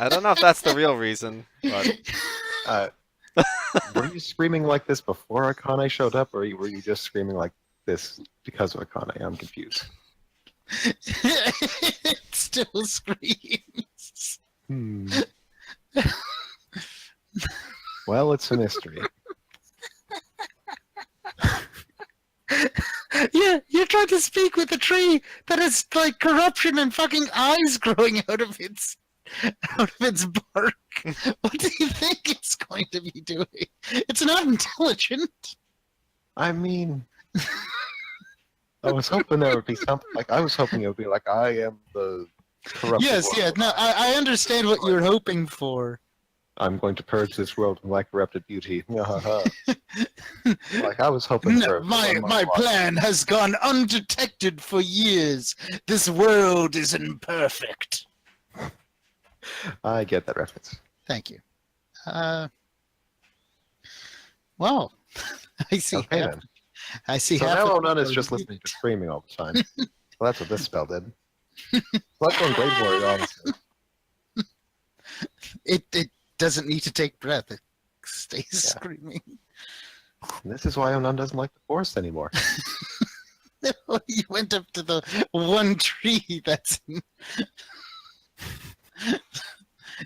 don't know if that's the real reason, but Were you screaming like this before Akane showed up, or were you just screaming like this because of Akane? I'm confused. It still screams. Well, it's a mystery. Yeah, you're trying to speak with a tree that has like corruption and fucking eyes growing out of its bark. What do you think it's going to be doing? It's not intelligent. I mean, I was hoping there would be something like I was hoping it would be like I am the corrupt. Yes, yeah, no, I understand what you're hoping for. I'm going to purge this world of my corrupted beauty. Like I was hoping No, for my plan has gone undetected for years. This world is imperfect. I get that reference. Thank you. Well, I see. Okay then. I see. So half now of Onan is it. just listening to screaming all the time. Well, that's what this spell did. Like on Great Warrior, honestly. It doesn't need to take breath. It stays screaming. And this is why Onan doesn't like the forest anymore. You went up to the one tree that's.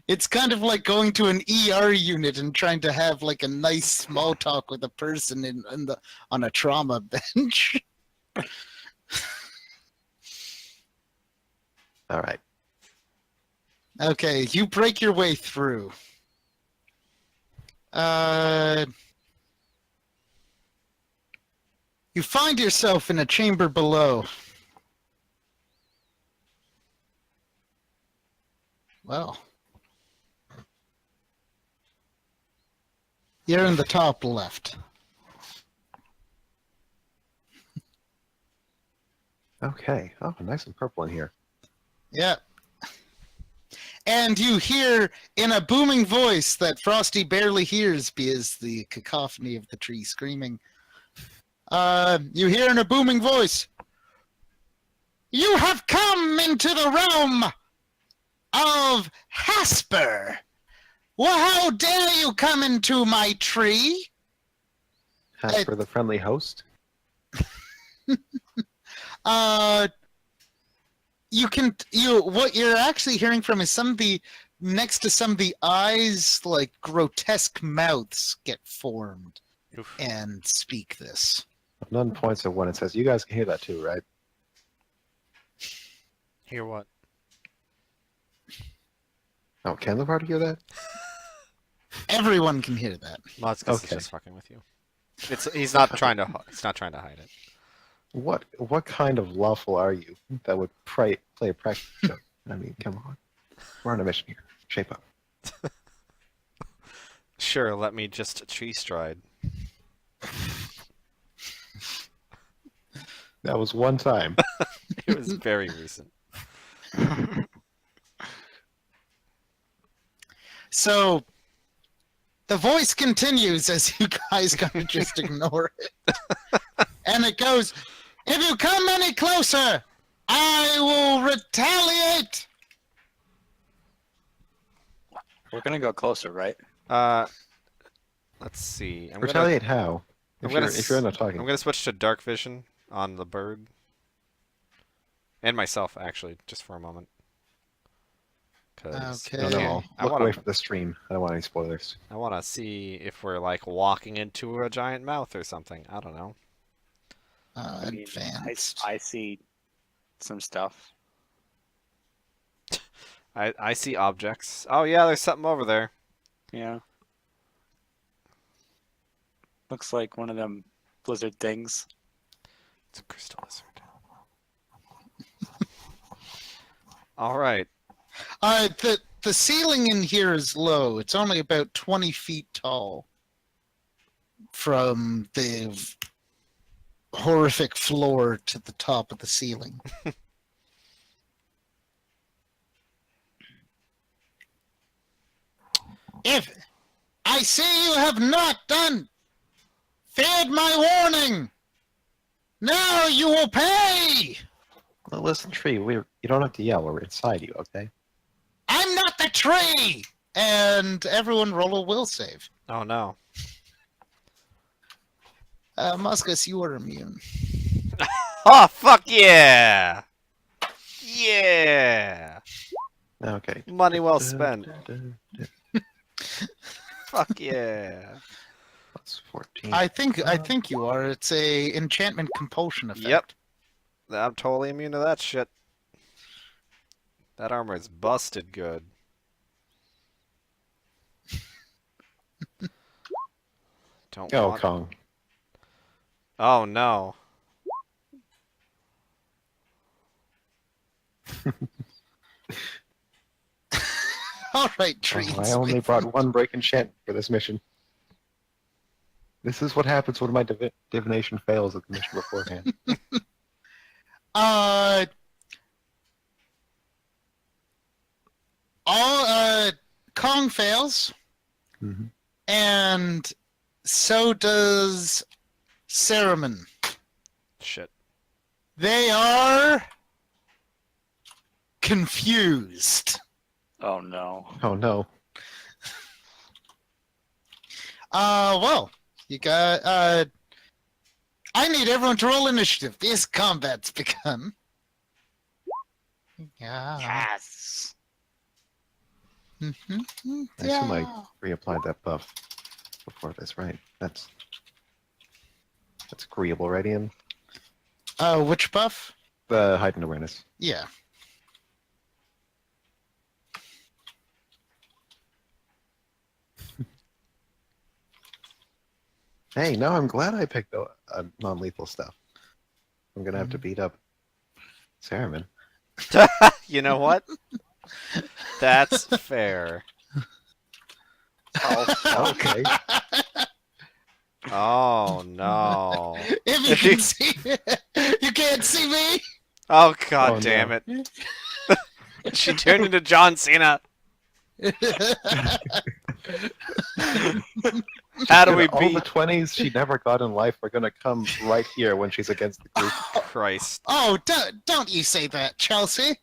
It's kind of like going to an ER unit and trying to have like a nice small talk with a person on a trauma bench. All right. Okay, you break your way through. You find yourself in a chamber below. Well, you're in the top left. Okay. Oh, nice and purple in here. Yeah. And you hear in a booming voice that Frosty barely hears because the cacophony of the tree screaming. You hear in a booming voice, "You have come into the realm of Hasper. Well, how dare you come into my tree?" Hasper, the friendly host. What you're actually hearing from is next to some of the eyes, like grotesque mouths get formed Oof. and speak this. None points at one and says, "You guys can hear that too, right?" Hear what? Oh, can the party hear that? Everyone can hear that. Motzkus is Okay. just fucking with you. He's not trying to hide it. What kind of lawful are you that would play a practical joke? I mean, come on. We're on a mission here. Shape up. Sure, let me just tree stride. That was one time. It was very recent. So the voice continues as you guys gotta just ignore it. And it goes, if you come any closer, I will retaliate. We're gonna go closer, right? Let's see. I'm Retaliate how? I'm If gonna you're not talking. gonna switch to dark vision on the bird. And myself, actually, just for a moment. Okay. No, no, I I'll look wanna- away from the stream. I don't want any spoilers. I want to see if we're like walking into a giant mouth or something. I don't know. I mean, Advanced. I see some stuff. I see objects. Oh yeah, there's something over there. Yeah. Looks like one of them blizzard things. It's a crystal lizard. All right. The ceiling in here is low. It's only about 20 feet tall from the horrific floor to the top of the ceiling. If I see you have not feared my warning, now you will pay. Well, listen, Tree, you don't have to yell. We're inside you, okay? I'm not the tree. And everyone roll a will save. Oh no. Muscus, you are immune. Oh fuck yeah! Yeah. Okay. Money well spent. Fuck yeah. Plus 14. I think you are. It's a enchantment compulsion effect. Yep. I'm totally immune to that shit. That armor is busted good. Don't Oh, want... Kong. Oh no. All right, Oh, trees. I only brought one break enchantment for this mission. This is what happens when my divination fails at the mission beforehand. Kong fails, Mm-hmm. and so does Saruman. Shit. They are confused. Oh no. Oh no. Well, you got. I need everyone to roll initiative. This combat's begun. Yeah. Yes. Mm-hmm. I assume I reapplied that buff before this, right? That's agreeable, right, Ian? Which buff? The heightened awareness. Yeah. Hey, no, I'm glad I picked non-lethal stuff. I'm gonna have to beat up Saruman. You know what? That's fair. Oh, okay. Oh no. If you can see, you can't see me. Oh god Oh, damn no. it. She turned into John Cena. How do we All the beat 20s she never got in life are gonna come right here when she's against the group. Christ? Oh, don't you say that, Chelsea.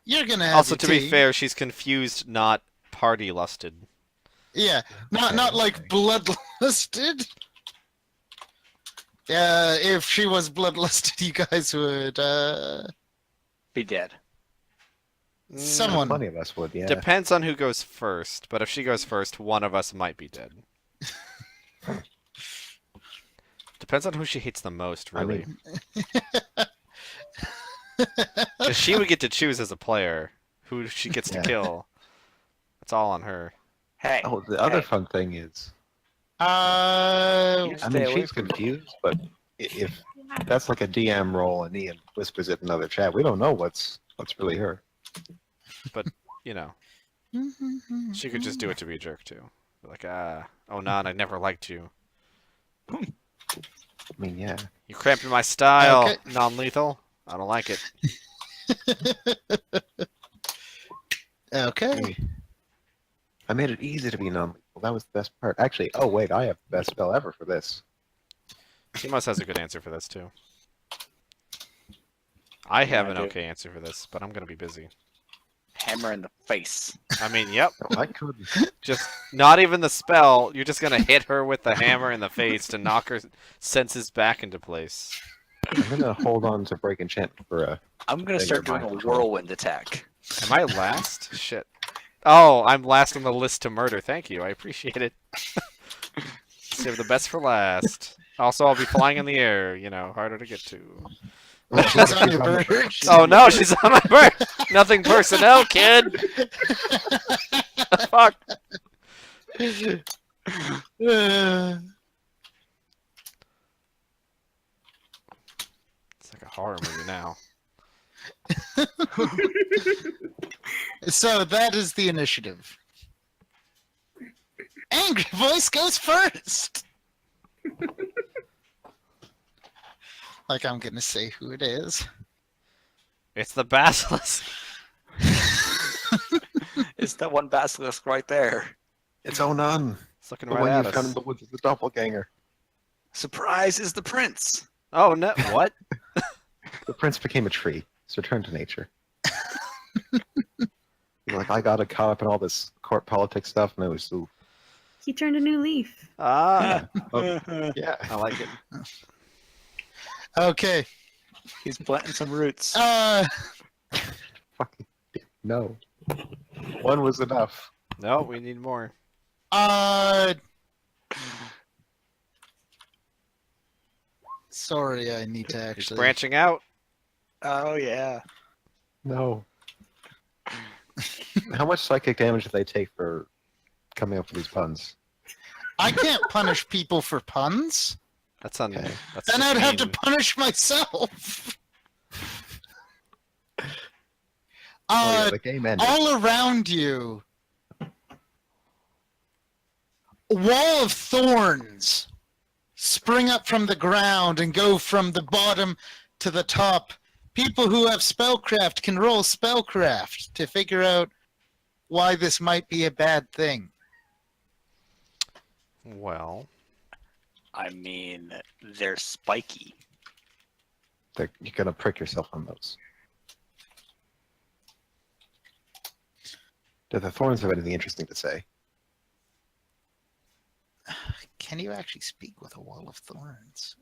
You're gonna have Also, your to be tea. fair, she's confused, not party lusted. Yeah, not like bloodlusted. Yeah, if she was bloodlusted, you guys would Be dead. someone. Plenty of us would, yeah. Depends on who goes first, but if she goes first, one of us might be dead. Depends on who she hates the most, I really. mean, 'Cause she would get to choose as a player who she gets to Yeah. kill. It's all on her. Hey. oh, the other Hey. fun thing is, You I stay mean, away she's from- confused, but if that's like a DM roll and Ian whispers it in another chat, we don't know what's really her. You know, she could just do it to be a jerk too. Like, Onun, I never liked you. I mean, yeah. You cramped my style, Okay. non-lethal. I don't like it. Okay. I made it easy to be non-lethal. That was the best part. Actually, oh wait, I have the best spell ever for this. Timos has a good answer for this, too. I have I an do. okay answer for this, but I'm going to be busy. Hammer in the face. I mean, yep. Oh, I could. Just not even the spell. You're just going to hit her with the hammer in the face to knock her senses back into place. I'm gonna hold on to break enchantment for a. I'm gonna Bigger start doing a mind control. whirlwind attack. Am I last? Shit. Oh, I'm last on the list to murder. Thank you. I appreciate it. Save the best for last. Also, I'll be flying in the air. You know, harder to get to. She's on your bird. Oh no, she's on my bird. Nothing personnel, kid. Fuck. Uh, It's like a horror movie now. so that is the initiative. Angry Voice goes first. Like I'm gonna say who it is. It's the basilisk. It's that one basilisk right there. It's Onun. It's looking The right one at you found in us. the woods is the doppelganger. Surprise is the prince. Oh no! What? The prince became a tree. He's returned to nature. He's like, I got caught up in all this court politics stuff, and it was ooh. He turned a new leaf. Ah, Yeah. I like it. Okay. He's planting some roots. Fucking no. One was enough. No, we need more. Sorry, I need to He's actually. branching out. Oh yeah. No. How much psychic damage do they take for coming up with these puns? I can't punish people for puns. That's on. Okay. That's Then just I'd have to mean. punish myself. Oh yeah, the game ended. All around you, a wall of thorns spring up from the ground and go from the bottom to the top. People who have spellcraft can roll spellcraft to figure out why this might be a bad thing. Well, I mean, they're spiky. You're gonna prick yourself on those. Do the thorns have anything interesting to say? Can you actually speak with a wall of thorns?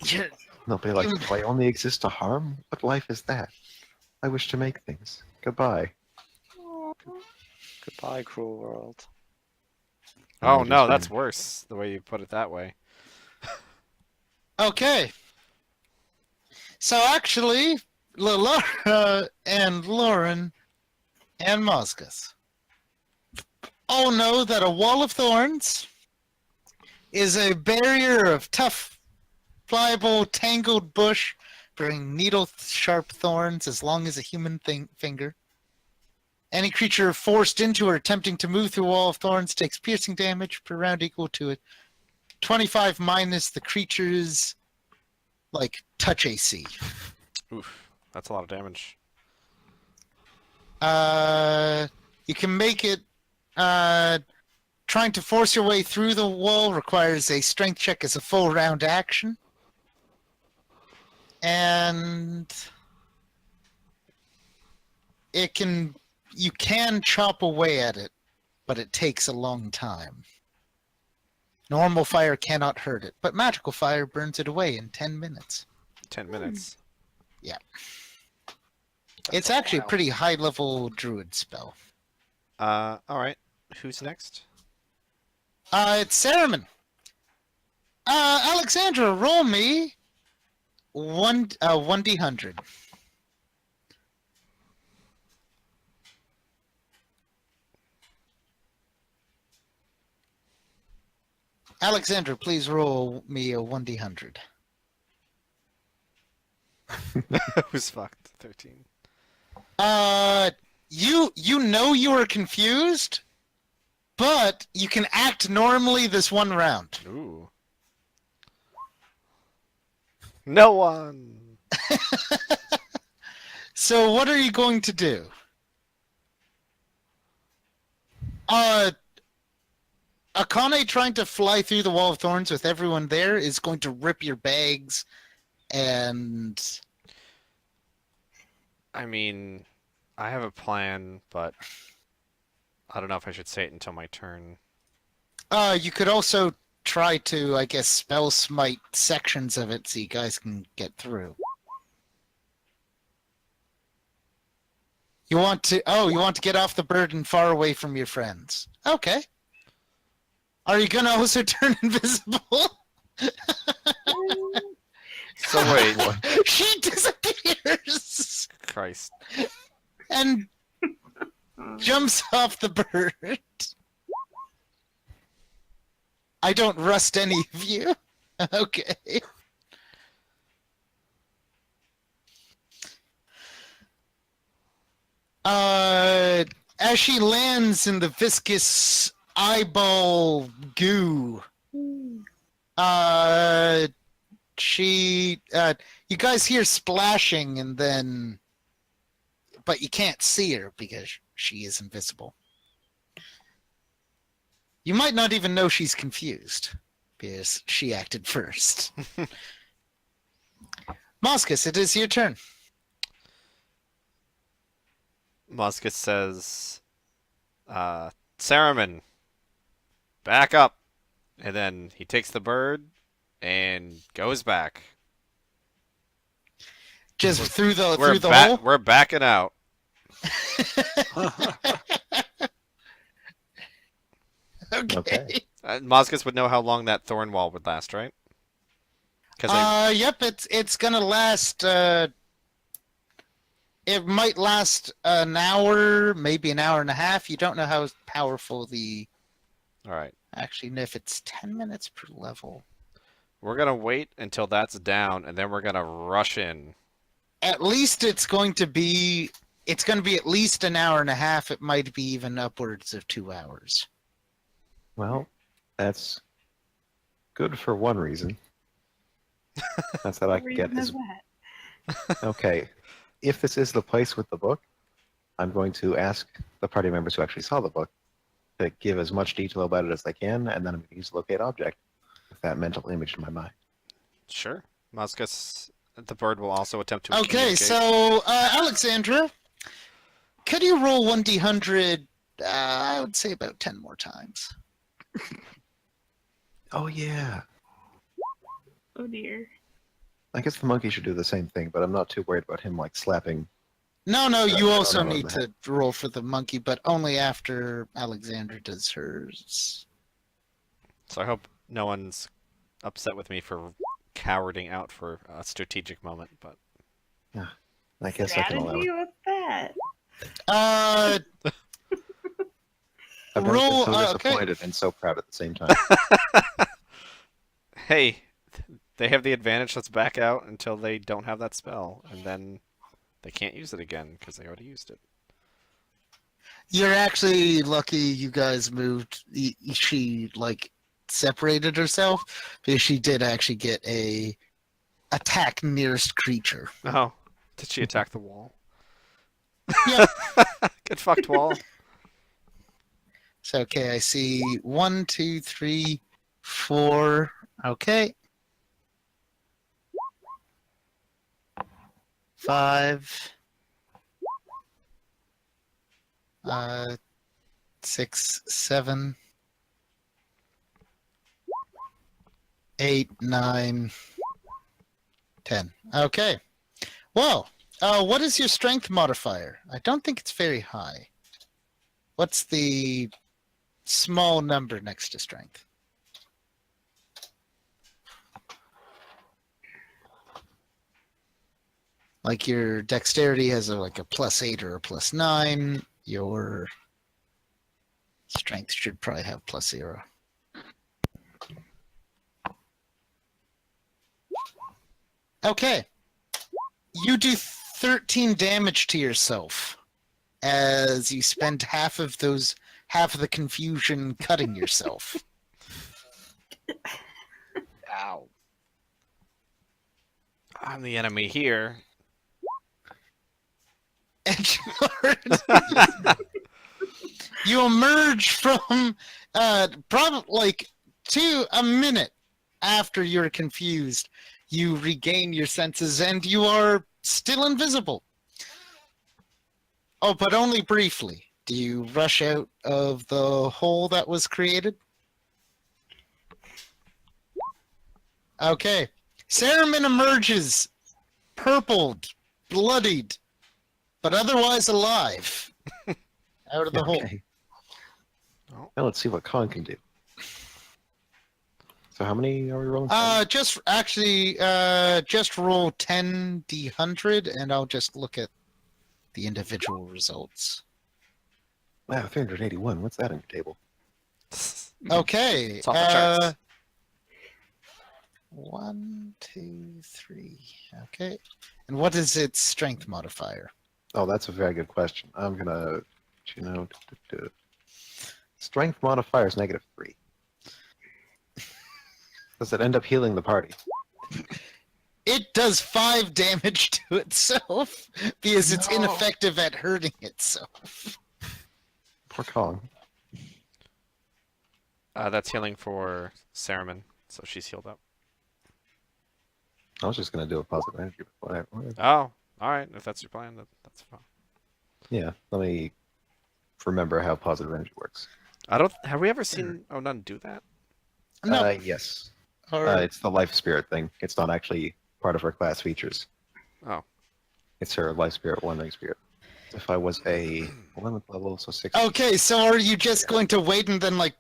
Yeah, They'll be like, do I only exist to harm? What life is that? I wish to make things. Goodbye. Goodbye, cruel world. oh And no, just that's win. worse. The way you put it that way. Okay. So actually, Laura and Lauren and Mosgus all know that a wall of thorns is a barrier of tough, pliable, tangled bush, bringing needle-sharp thorns as long as a human finger. Any creature forced into or attempting to move through a wall of thorns takes piercing damage per round equal to 25 minus the creature's touch AC. Oof, that's a lot of damage. You can make it. Trying to force your way through the wall requires a strength check as a full round action. And you can chop away at it, but it takes a long time. Normal fire cannot hurt it, but magical fire burns it away in 10 minutes. 10 minutes. It's actually a pretty high level druid spell. All right. Who's next? It's Saruman. Alexandra, roll me 1d100. Alexandra, please roll me a 1d100. Who's fucked? 13. you know you are confused, but you can act normally this one round. Ooh. No one. So what are you going to do? Akane trying to fly through the wall of thorns with everyone there is going to rip your bags, and I mean, I have a plan, but I don't know if I should say it until my turn. you could also try to, I guess, spell smite sections of it so you guys can get through. You want to get off the bird and far away from your friends. Okay. Are you gonna also turn invisible? So wait, She disappears Christ. and jumps off the bird. I don't rust any of you. Okay. As she lands in the viscous eyeball goo, you guys hear splashing, and then, but you can't see her because she is invisible. You might not even know she's confused because she acted first. Moscus, it is your turn. Muskus says, Saruman, back up. And then he takes the bird and goes back. Just through the hole? We're backing out. Okay. Moscus would know how long that thorn wall would last, right? Yep, it's gonna last, it might last an hour, maybe an hour and a half. You don't know how powerful the... Alright. Actually, if it's 10 minutes per level. We're gonna wait until that's down, and then we're gonna rush in. At least it's going to be at least an hour and a half. It might be even upwards of 2 hours. Well, that's good for one reason. That's that I can get his... Okay, if this is the place with the book, I'm going to ask the party members who actually saw the book to give as much detail about it as they can, and then I'm going to use locate object with that mental image in my mind. Sure. Moscus, the bird will also attempt to Okay, communicate. so, Alexandra, could you roll 1d100, I would say about 10 more times. Oh, yeah. Oh dear. I guess the monkey should do the same thing, but I'm not too worried about him, like, slapping... No, you also no, need to roll for the monkey, but only after Alexandra does hers. So I hope no one's upset with me for cowarding out for a strategic moment, but... I guess I can allow it. What's that? I'm roll, so okay. disappointed and so proud at the same time. Hey, they have the advantage, let's back out until they don't have that spell, and then they can't use it again because they already used it. You're actually lucky you guys moved. She, like, separated herself, because she did actually get a attack nearest creature. Oh, did she attack the wall? Yeah. Get fucked, wall. So, okay, I see 1, 2, 3, 4. Okay. 5. 6, 7. 8, 9, 10. Okay. Well, what is your strength modifier? I don't think it's very high. What's the small number next to strength? Like your dexterity has like a +8 or a +9. Your strength should probably have +0. Okay. You do 13 damage to yourself as you spend half of the confusion cutting yourself. Ow. I'm the enemy here. And you emerge from probably like a minute after you're confused. You regain your senses and you are still invisible. Oh, but only briefly. Do you rush out of the hole that was created? Okay. Saruman emerges, purpled, bloodied, but otherwise alive. Out of the hole. Okay. Now let's see what Khan can do. So how many are we rolling? Just roll 10 d100, and I'll just look at the individual results. Wow, 381. What's that on your table? Okay. It's off the charts. 1, 2, 3. Okay. And what is its strength modifier? Oh, that's a very good question. I'm gonna, strength modifier is -3. Does it end up healing the party? It does 5 damage to itself because it's No. ineffective at hurting itself. Poor Kong. That's healing for Saruman, so she's healed up. I was just gonna do a positive energy, but whatever. Oh, all right. If that's your plan, that's fine. Yeah, let me remember how positive energy works. Have we ever seen Onun do that? No. Yes. Or- It's the life spirit thing. It's not actually part of her class features. Oh. It's her life spirit, wandering spirit. If I was a 11th level, so 6. Okay, so are you just going to wait and then like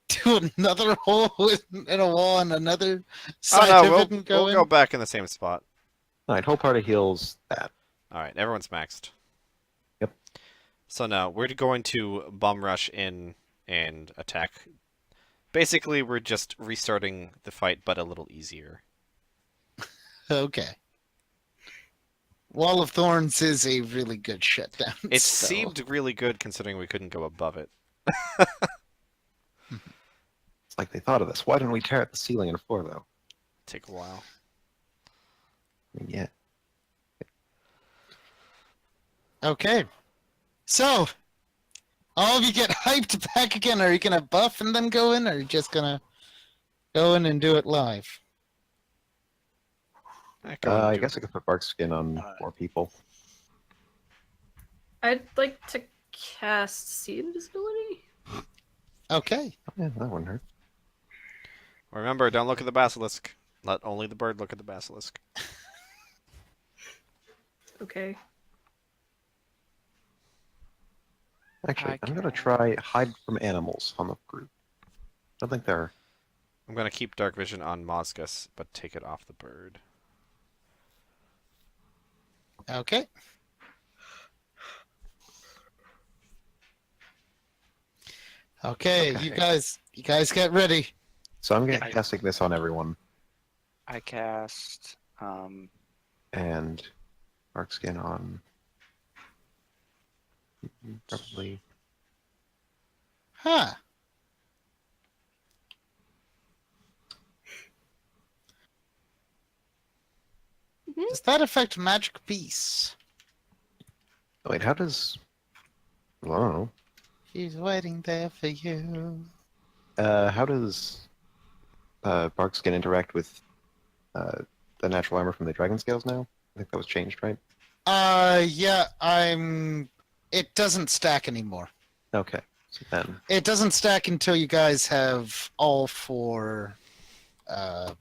do another hole in a wall and another side Oh of no, it and go we'll in? go back in the same spot. Alright, whole party heals that. All right, everyone's maxed. Yep. So now we're going to bum rush in and attack. Basically, we're just restarting the fight, but a little easier. Okay. Wall of Thorns is a really good shutdown. It spell. seemed really good considering we couldn't go above it. It's like they thought of this. Why didn't we tear at the ceiling and floor, though? Take a while. I mean, yeah. Okay. So, all of you get hyped back again. Are you going to buff and then go in, or are you just going to go in and do it live? I guess I could put bark skin on more people. I'd like to cast See Invisibility. Okay. Yeah, that wouldn't hurt. Remember, don't look at the basilisk. Let only the bird look at the basilisk. Okay. Actually, I I'm gonna try hide from animals on the group. I don't think they're. I'm going to keep dark vision on Mosgus, but take it off the bird. Okay. Okay, Okay. you guys get ready. So I'm Yeah, casting this on everyone, I cast and bark skin on. Probably. Huh. Does that affect Magic Beast? Oh, wait, how does? Well, I don't know. She's waiting there for you. How does bark skin interact with the natural armor from the dragon scales now? I think that was changed, right? Yeah, it doesn't stack anymore. Okay. So then, It doesn't stack until you guys have all 4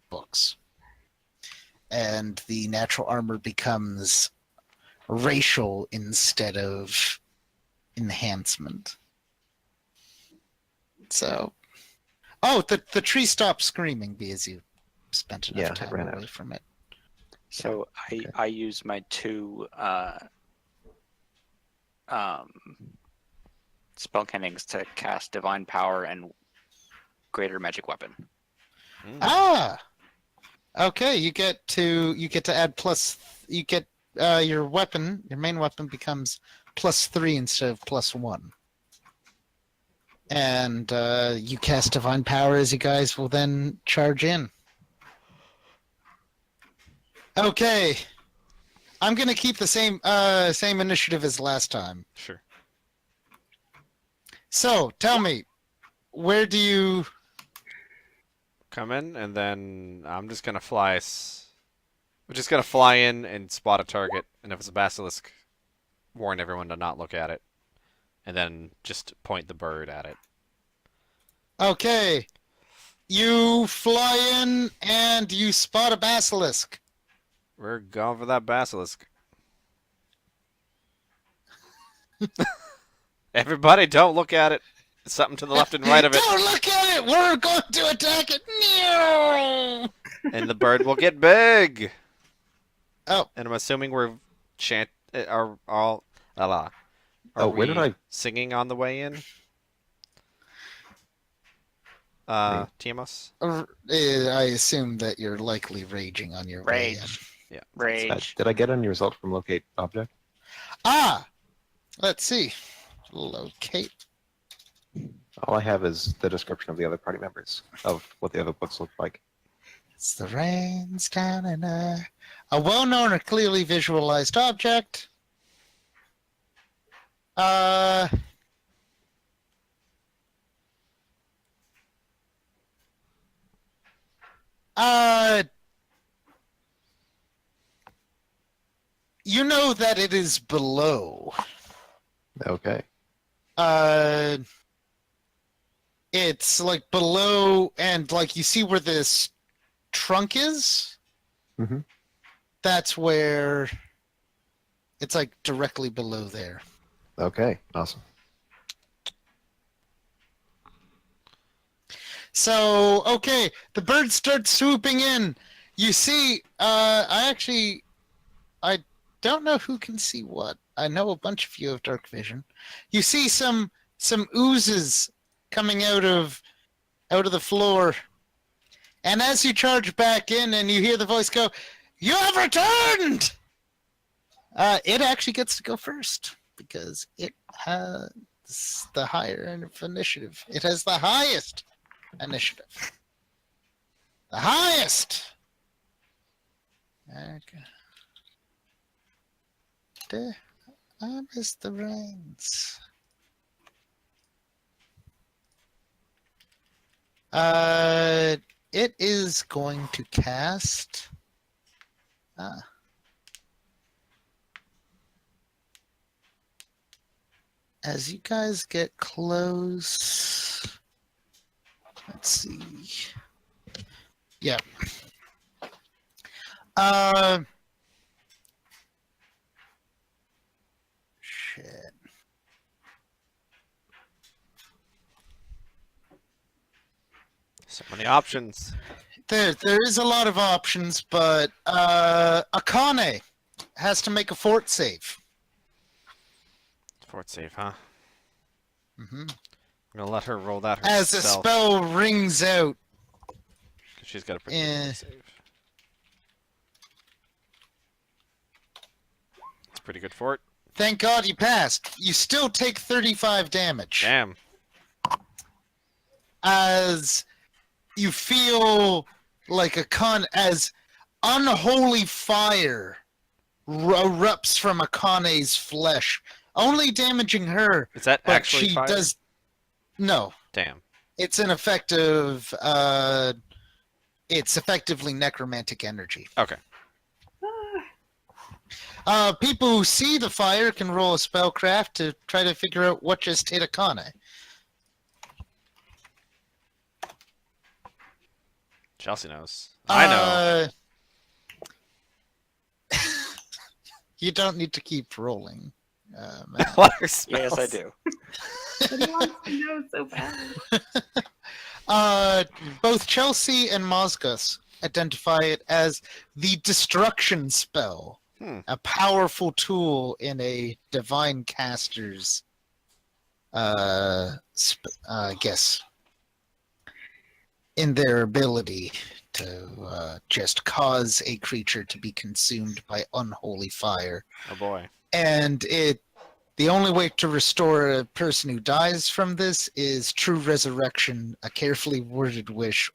books. And the natural armor becomes racial instead of enhancement. So, the tree stopped screaming because you spent enough Yeah, it time ran away out. from it. So Okay. I use my 2 spell cannings to cast Divine Power and Greater Magic Weapon. Mm. Ah, okay. You get to add plus. You get your weapon. Your main weapon becomes +3 instead of +1. And you cast Divine Power as you guys will then charge in. Okay. I'm going to keep the same initiative as last time. Sure. So, tell me, where do you... Come in, and then I'm just gonna fly. We're just gonna fly in and spot a target, and if it's a basilisk, warn everyone to not look at it, and then just point the bird at it. Okay. You fly in and you spot a basilisk. We're going for that basilisk. Everybody, don't look at it. There's something to the left and right of it, Don't look at it! We're going to attack it! No! and the bird will get big. Oh. And I'm assuming we're are all Are where did we I... singing on the way in? Tiamos? I assume that you're likely raging on your way in. Rage. Yeah. Rage. did I get any result from locate object? Ah! Let's see. Locate. All I have is the description of the other party members, of what the other books look like. It's the rains down in a well-known or clearly visualized object. You know that it is below. Okay. It's like below, and like you see where this trunk is? Mhm. That's where it's like directly below there. Okay, awesome. So, okay, the bird starts swooping in. You see, I don't know who can see what. I know a bunch of you have dark vision. You see some oozes coming out of the floor. And as you charge back in and you hear the voice go, "You have returned!" It actually gets to go first because it has the higher initiative. It has the highest initiative. The highest! Okay. I miss the reins. It is going to cast. As you guys get close, let's see. Yeah. Shit. So many options. There is a lot of options, but Akane has to make a fort save. Fort save, huh? Mm-hmm. I'm gonna let her roll that As herself. a spell rings out. 'Cause she's got a pretty good fort save. It's a pretty good fort. Thank God you passed. You still take 35 damage. Damn. As you feel like as unholy fire erupts from Akane's flesh, only damaging her. Is that But actually she fire? does. No, Damn. it's an effective. It's effectively necromantic energy. Okay. People who see the fire can roll a spellcraft to try to figure out what just hit Akane. Chelsea knows. I know. You don't need to keep rolling. What are Yes, I spells? do. But he wants to know so bad. Both Chelsea and Mozgus identify it as the destruction spell, a powerful tool in a divine caster's guess in their ability to just cause a creature to be consumed by unholy fire. Oh boy. And The only way to restore a person who dies from this is true resurrection, a carefully worded wish,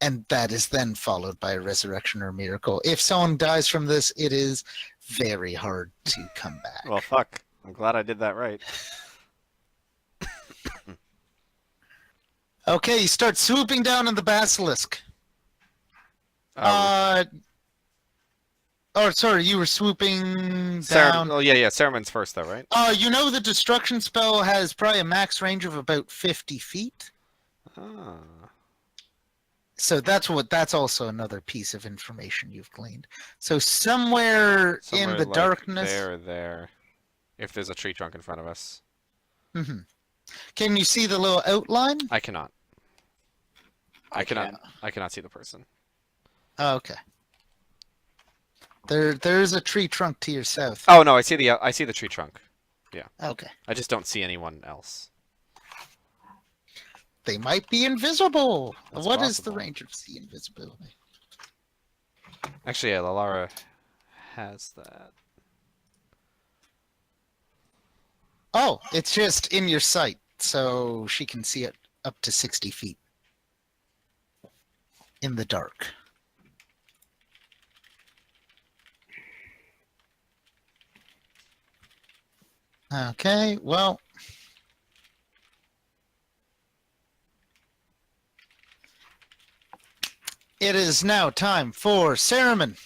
and that is then followed by a resurrection or miracle. If someone dies from this, it is very hard to come back. Well, fuck. I'm glad I did that right. Okay, you start swooping down on the basilisk. Oh, sorry, you were swooping down. Oh, yeah. Ceremon's first, though, right? You know the destruction spell has probably a max range of about 50 feet. Ah. So that's also another piece of information you've gleaned. So somewhere in the like darkness. There. If there's a tree trunk in front of us. Mm-hmm. Can you see the little outline? I cannot. I cannot see the person. Oh, okay. There's a tree trunk to your south. Oh no, I see the tree trunk. Yeah. Okay. I just don't see anyone else. They might be invisible. That's What is the possible. range of the invisibility? Actually, yeah, Lalara has that. Oh, it's just in your sight, so she can see it up to 60 feet in the dark. Okay, well. It is now time for Saruman.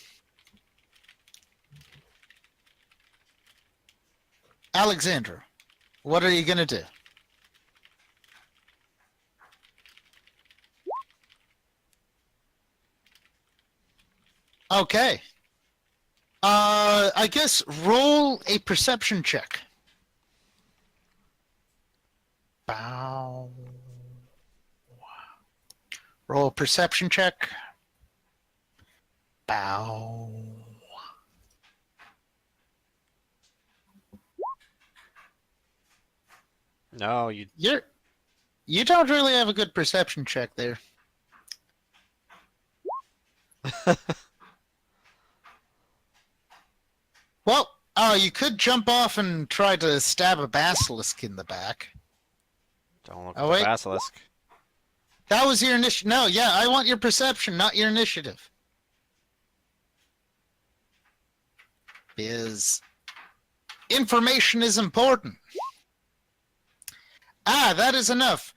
Alexandra, what are you going to do? Okay. I guess roll a perception check. Bow. Roll a perception check. Bow. No, you don't really have a good perception check there. Well, you could jump off and try to stab a basilisk in the back. don't look Oh, at the wait. basilisk. That was your initiative. No, yeah, I want your perception, not your initiative. Because information is important. That is enough.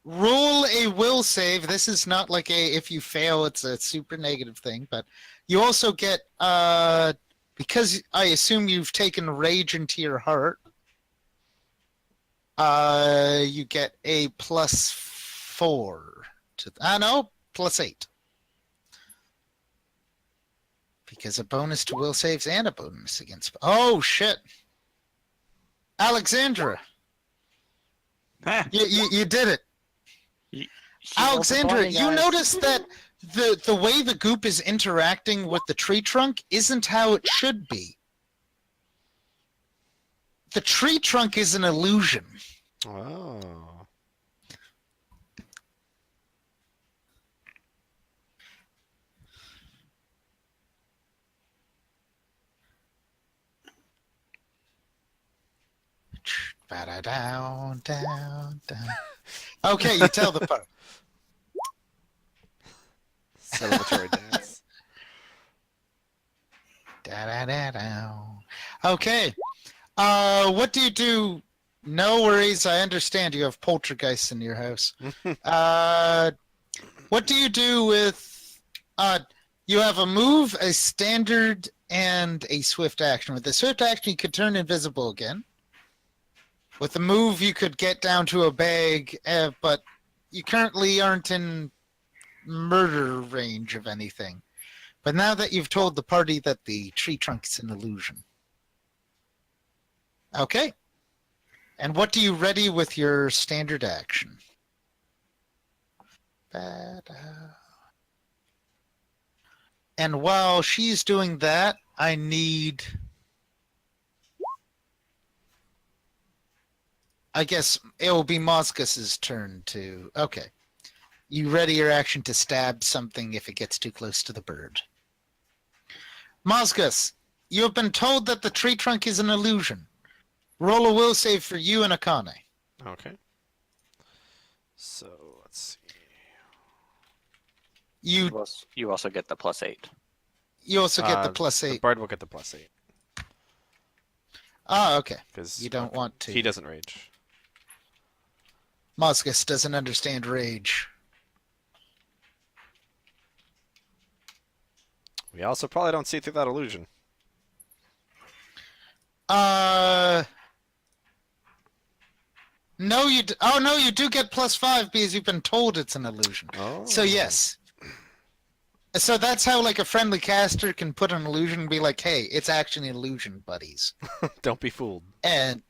Roll a will save. This is not like if you fail, it's a super negative thing, but you also get, because I assume you've taken rage into your heart, you get a +4 to, no, +8. Because a bonus to will saves and a bonus against, oh shit. Alexandra. You did it. Alexandra, you notice that the way the goop is interacting with the tree trunk isn't how it should be. The tree trunk is an illusion. Oh. Down, down, down. Okay, you tell the part. Celebratory dance. Da-da-da-da. Okay. What do you do? No worries, I understand you have poltergeists in your house. What do you do with... you have a move, a standard, and a swift action. With the swift action, you could turn invisible again. With the move, you could get down to a bag, but you currently aren't in murder range of anything. But now that you've told the party that the tree trunk is an illusion. Okay. And what do you ready with your standard action? And while she's doing that, I need... I guess it will be Moscus's turn to... Okay. You ready your action to stab something if it gets too close to the bird. Moscus, you have been told that the tree trunk is an illusion. Roll a will save for you and Akane. Okay. So let's see. You You also get the +8. you also get the The +8. bard will get the +8 Ah, okay. because You don't want to. He doesn't rage. Moscus doesn't understand rage. We also probably don't see through that illusion. No, you. Oh no, you do get +5 because you've been told it's an illusion. Oh. So yes. So that's how like a friendly caster can put an illusion and be like, "Hey, it's actually an illusion, buddies." Don't be fooled. And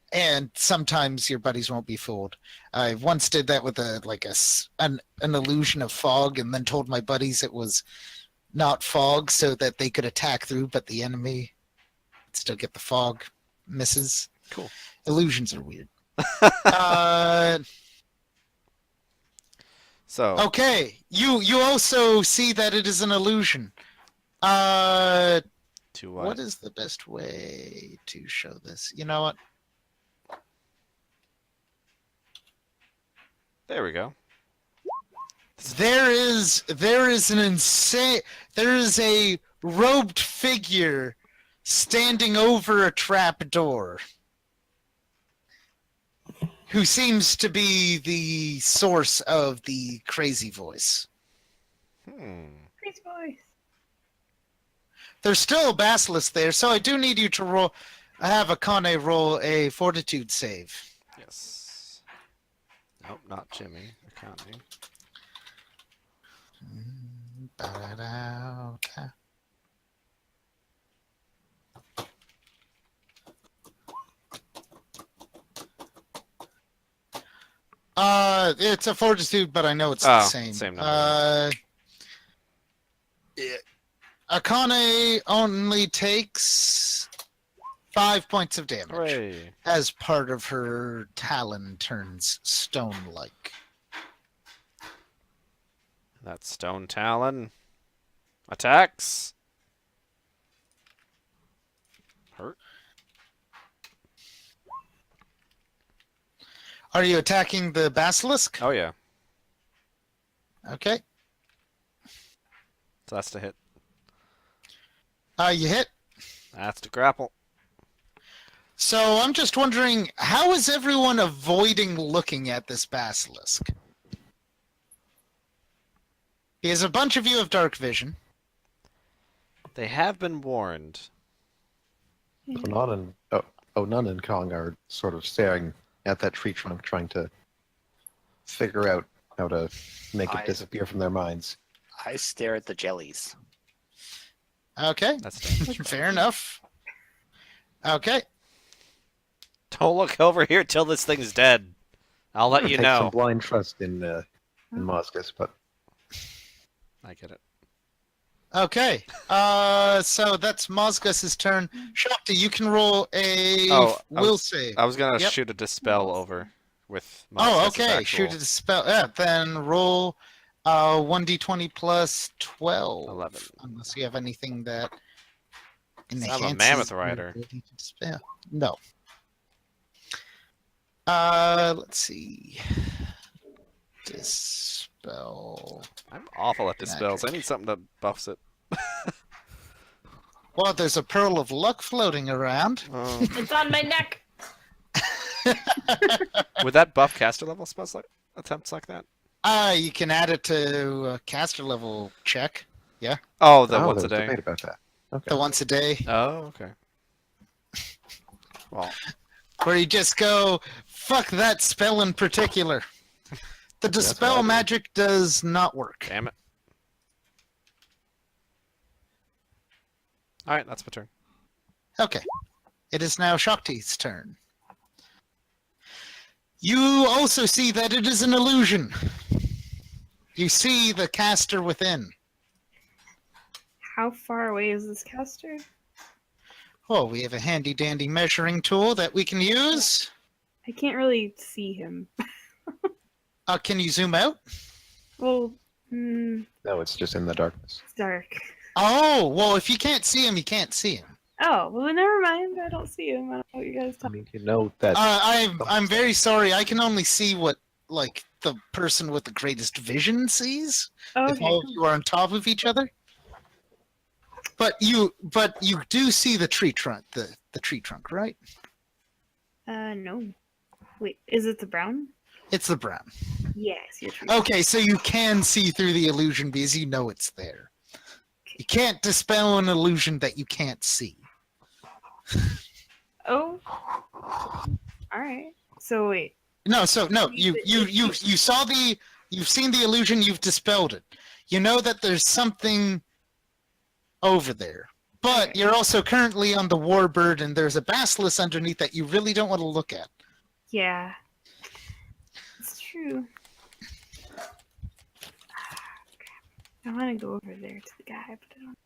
sometimes your buddies won't be fooled. I once did that with an illusion of fog, and then told my buddies it was not fog, so that they could attack through, but the enemy would still get the fog misses. Cool. Illusions are weird. So Okay, you also see that it is an illusion. to what? What is the best way to show this? You know what? There we go. There is a robed figure standing over a trap door, who seems to be the source of the crazy voice. Crazy voice. There's still a basilisk there, so I do need you to have Akane roll a fortitude save. Yes. Nope, not Jimmy. Accounting. Ba-da-da-da. It's a fortitude, but I know it's the same. Same number. Akane only takes 5 points of damage Hooray. as part of her talon turns stone-like. That stone talon attacks. Hurt. Are you attacking the basilisk? Oh yeah. Okay. So that's to hit. You hit. That's to grapple. So I'm just wondering, how is everyone avoiding looking at this basilisk? Because a bunch of you have dark vision. They have been warned. Onun and Kong are sort of staring at that tree trunk, trying to figure out how to make it disappear from their minds. I stare at the jellies. Okay, That's fair enough. Okay, Don't look over here till this thing's dead. I'll let you Take some know. blind trust in Moscus, but I get it. okay. So that's Mosgus's turn. Shakti, you can roll a will save. I was gonna Yep. shoot a dispel over with. Oh, Moscus's okay. actual Shoot a dispel. Yeah, then roll 1d20 plus 12. 11. Unless you have anything that I'm a enhances mammoth your rider. ability to dispel. No. Let's see. Dispel. I'm awful at dispels. I need something that buffs it. Well, there's a pearl of luck floating around. It's on my neck. Would that buff caster level spells like attempts like that? You can add it to a caster level check. Oh, the once a there's day. debate about that. Okay. The once a day. Oh, okay. Well, Where you just go, fuck that spell in particular. The That's dispel what I do. magic does not work. damn it. All right, that's my turn. Okay. It is now Shakti's turn. You also see that it is an illusion. You see the caster within. How far away is this caster? Oh, we have a handy dandy measuring tool that we can use. I can't really see him. Can you zoom out? Well, No, it's just in the darkness. it's dark. Oh, well, if you can't see him, you can't see him. Oh, well, then never mind. I don't see him. I don't know what you guys I talking. mean, you know that. I'm very sorry. I can only see what like the person with the greatest vision sees. Oh, If okay. all of you are on top of each other. But you do see the tree trunk, the tree trunk, right? No. Wait, is it the brown? It's the brown. Yes, you're true. Okay, so you can see through the illusion because you know it's there. You can't dispel an illusion that you can't see. Oh. All right. So wait. No, you saw you've seen the illusion, you've dispelled it. You know that there's something over there. But Okay. you're also currently on the warbird and there's a basilisk underneath that you really don't want to look at. Yeah. It's true. I want to go over there to the guy, but I don't.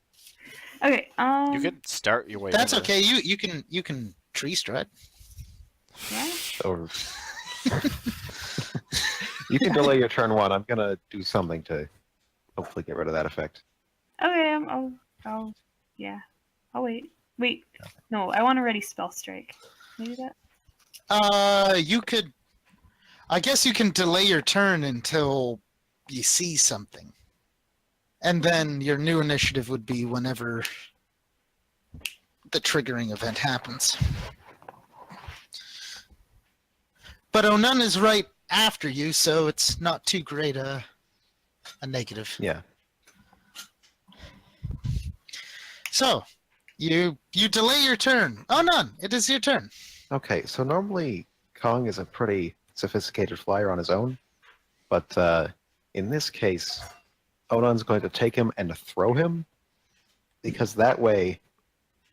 Okay. You could start your way. That's over. okay. You can tree strut. Yeah. Or... you can delay your turn 1. I'm gonna do something to hopefully get rid of that effect. Okay. I'll. Yeah. I'll wait. Wait. No, I want to ready spell strike. Can I do that? You could. I guess you can delay your turn until you see something, and then your new initiative would be whenever the triggering event happens. But Onun is right after you, so it's not too great a negative. Yeah. So, you delay your turn. Onun, it is your turn. Okay, so normally Kong is a pretty sophisticated flyer on his own, but in this case, Onun's going to take him and throw him, because that way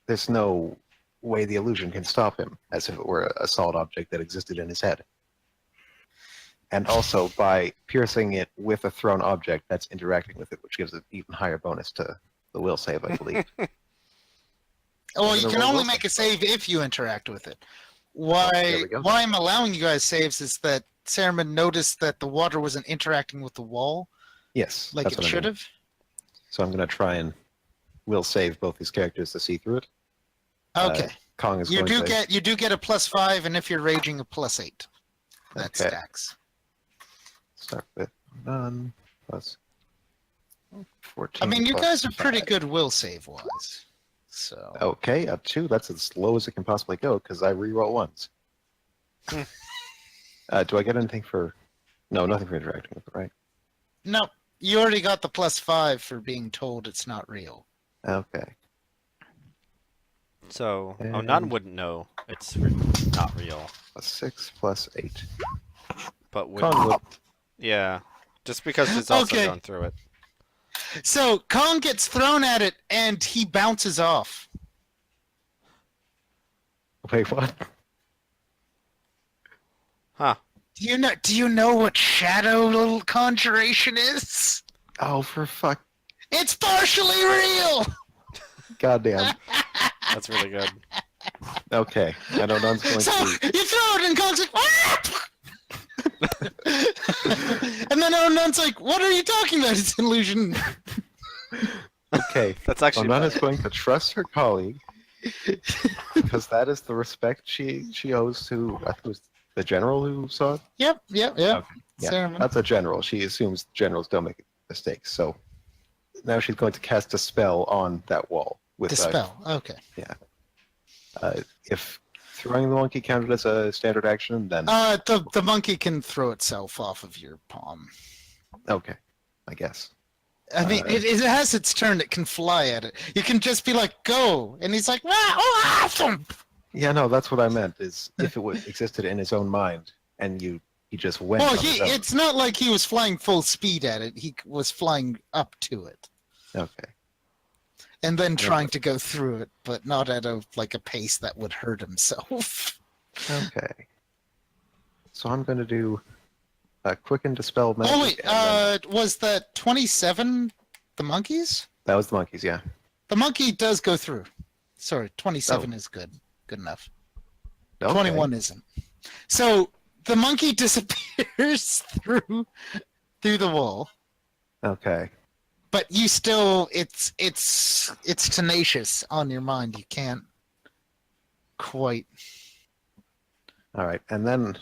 there's no way the illusion can stop him, as if it were a solid object that existed in his head. And also, by piercing it with a thrown object, that's interacting with it, which gives an even higher bonus to the will save, I believe. Well, you Gonna can roll only will make a save if you interact with it. there we go. Why I'm allowing you guys saves is that Saruman noticed that the water wasn't interacting with the wall Yes, like that's it what I should mean. have. So I'm going to try and will save both these characters to see through it. Okay. Kong is You going to... do get a +5, and if you're raging, a +8. That Okay. stacks. Start with none plus 14. I mean, you plus guys are pretty 5. good will save wise. So Okay, a 2. That's as low as it can possibly go because I reroll ones. Do I get anything for? No, nothing for interacting with it, right? no, you already got the +5 for being told it's not real. Okay. So And- Onun wouldn't know it's not real, Plus 6 plus 8. but would. Kong would. Yeah, just because it's also Okay. gone through it. So Kong gets thrown at it, and he bounces off. Wait, what? Huh. Do you know what shadow conjuration is? Oh, for fuck. It's partially real. Goddamn. That's really good. Okay. I know none's going So to. you throw it, and Kong's like, "Ah!" And then Onun's like, "What are you talking about? It's an illusion." Okay. That's actually Onan is going to trust her colleague because that is the respect she owes to. I think it was the general who saw it. Yep. Okay. Yeah, Saruman. that's a general. She assumes generals don't make mistakes. So now she's going to cast a spell on that wall with Dispel. Okay. if throwing the monkey counted as a standard action, then The monkey can throw itself off of your palm. okay, I guess. I mean, it has its turn. It can fly at it. You can just be like, "Go," and he's like, "Ah, oh, awesome!" Yeah, no, that's what I meant. Is if it existed in his own mind and he just went. Well, on his own. it's not like he was flying full speed at it. He was flying up to it Okay. and then trying to go through it, but not at a pace that would hurt himself. Okay. So I'm going to do a quicken dispel magic. Oh wait, and then- was that 27 the monkeys? that was the monkeys. Yeah. The monkey does go through. Sorry, 27 is good enough. Okay. 21 isn't. So the monkey disappears through the wall, Okay. but you still it's tenacious on your mind. You can't quite. All right, and then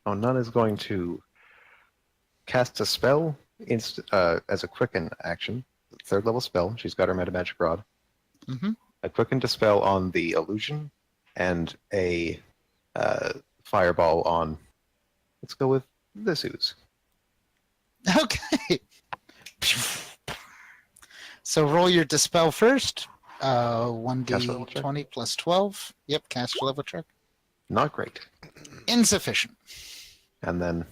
Onun is going to cast a spell as a quicken action. Third level spell. She's got her meta magic rod. Mm-hmm. A quicken dispel on the illusion, and a fireball on. Let's go with this ooze. Okay. So roll your dispel first. Cast level check? 1d20 plus 12. Yep, cast level check. Not great. Insufficient. And then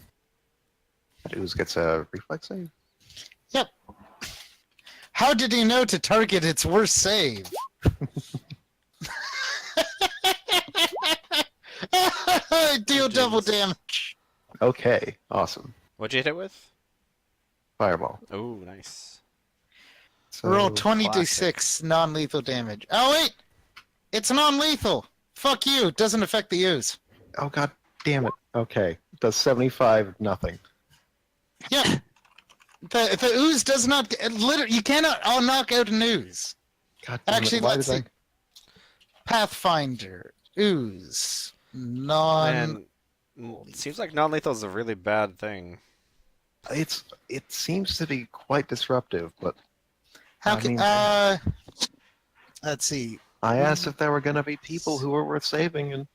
that ooze gets a reflex save. Yep. How did he know to target its worst save? Deal double damage. Okay, awesome. What'd you hit it with? Fireball. Oh, nice. So, Roll 20d6 non-lethal damage. Oh wait, it's non-lethal. Fuck you. Doesn't affect the ooze. Oh god damn it. Okay. Does 75 nothing. Yeah. The ooze does not. Literally, you cannot knock out an ooze. God damn Actually, it. Why let's did see. Pathfinder ooze non. Man, it seems like non-lethal is a really bad thing. it seems to be quite disruptive, but How I can mean- let's see. I asked if there were gonna be people who were worth saving, and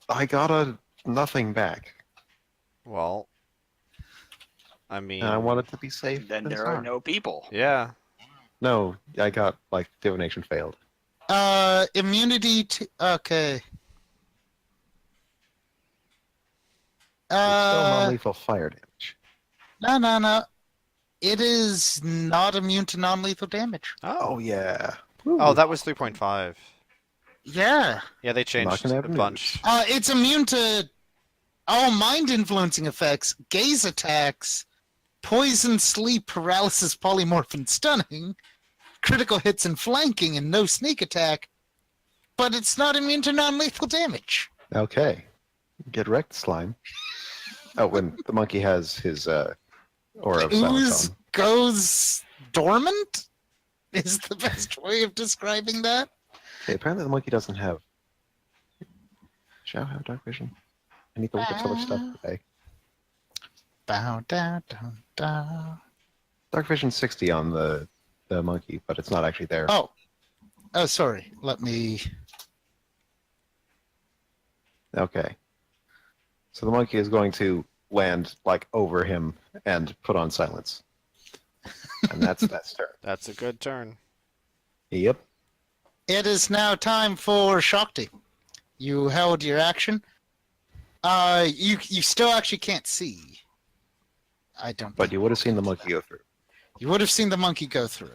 I got a nothing back. Well, I mean, And I want it to be safe. Then and there are sound. no people. yeah. No, I got like divination failed. Immunity to okay. It's still non-lethal fire damage. No. It is not immune to non-lethal damage. Oh yeah. Oh, that was 3.5. Yeah. Yeah, they changed Knocking out a an bunch. It's immune to all mind-influencing effects, gaze attacks, poison, sleep, paralysis, polymorph, and stunning, critical hits and flanking, and no sneak attack. But it's not immune to non-lethal damage. Okay. Get wrecked, slime. Oh, when the monkey has his aura of The silence ooze on. goes dormant? Is the best way of describing that? Okay, apparently the monkey doesn't have. Shall I have dark vision? I need to look at so much stuff today. Bow down, down, down. Dark vision 60 on the monkey, but it's not actually there. Oh, sorry. Let me. Okay. So the monkey is going to land like over him and put on silence. And that's turn. That's a good turn. Yep. It is now time for Shakti. You held your action. You still actually can't see. I don't. But think. you would have seen the monkey go through. You would have seen the monkey go through.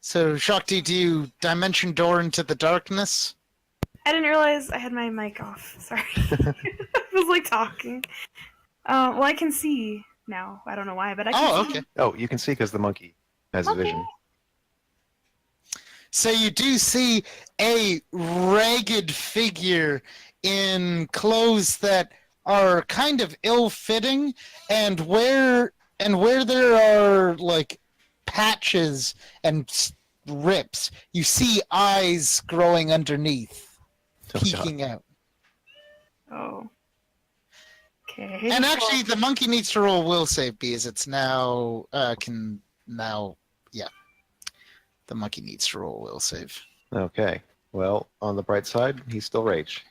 So Shakti, do you dimension door into the darkness? I didn't realize I had my mic off. Sorry. I was like talking. Well, I can see now. I don't know why, but I can Oh, see. okay. Oh, you can see because the monkey has Okay. vision. So you do see a ragged figure in clothes that are kind of ill-fitting, and where there are like patches and rips, you see eyes growing underneath, Oh, God. peeking out. Oh. Okay. And actually, the monkey needs to roll will save because it's now the monkey needs to roll will save. Okay. Well, on the bright side, he's still rage.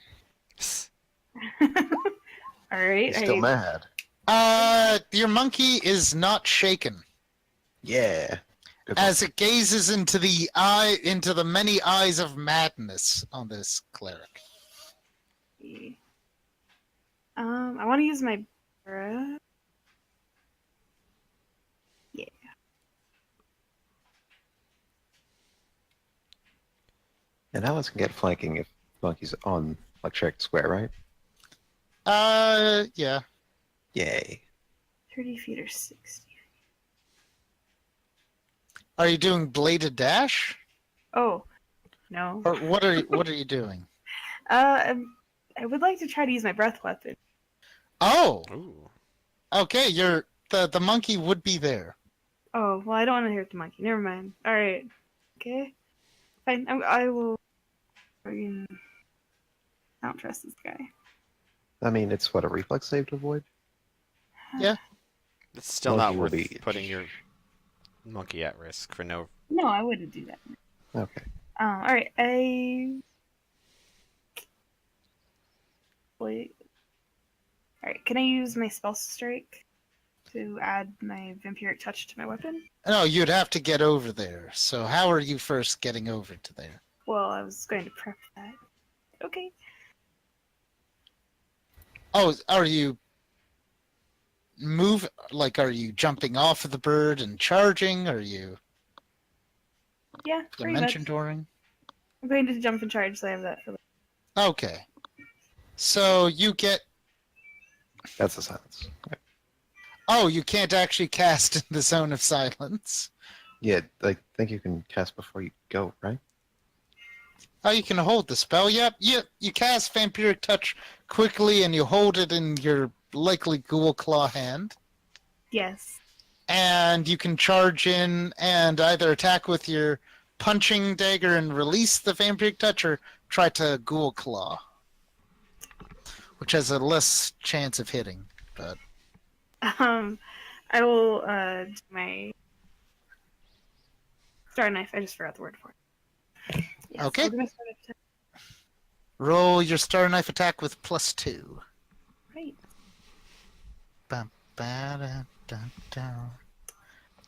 All right. He's still mad. Your monkey is not shaken Yeah. Good as it gazes into the many eyes of madness on this cleric. I want to use my breath. Yeah. And Alice can get flanking if the monkey's on like checked square, right? Yeah. Yay. 30 feet or 60. Are you doing bladed dash, Oh, no. or what are you doing? I would like to try to use my breath weapon. Oh, Ooh. okay. The monkey would be there. Oh, well, I don't want to hurt the monkey. Never mind. All right. Okay. Fine. I will. I don't trust this guy. I mean, it's what, a reflex save to avoid? Yeah. It's still Monkey not will worth be- putting your monkey at risk for no. No, I wouldn't do that. Okay. All right. Wait. All right. Can I use my spell strike to add my vampiric touch to my weapon? No, you'd have to get over there. So how are you first getting over to there? Well, I was going to prep that. Okay. Oh, are you are you jumping off of the bird and charging? Are you Yeah. Pretty dimension much. touring? I'm going to jump and charge, so I have that for. Okay. So you get. That's a silence. Oh, you can't actually cast in the zone of silence. Yeah, I think you can cast before you go, right? Oh, you can hold the spell. Yep. You cast Vampiric Touch quickly, and you hold it in your likely Ghoul Claw hand. Yes. And you can charge in and either attack with your punching dagger and release the Vampiric Touch, or try to Ghoul Claw, which has a less chance of hitting. But I will do my star knife. I just forgot the word for it. Yes, Okay. I'll do my star knife attack. roll your Star Knife attack with +2. Right. Bum, ba, da, da.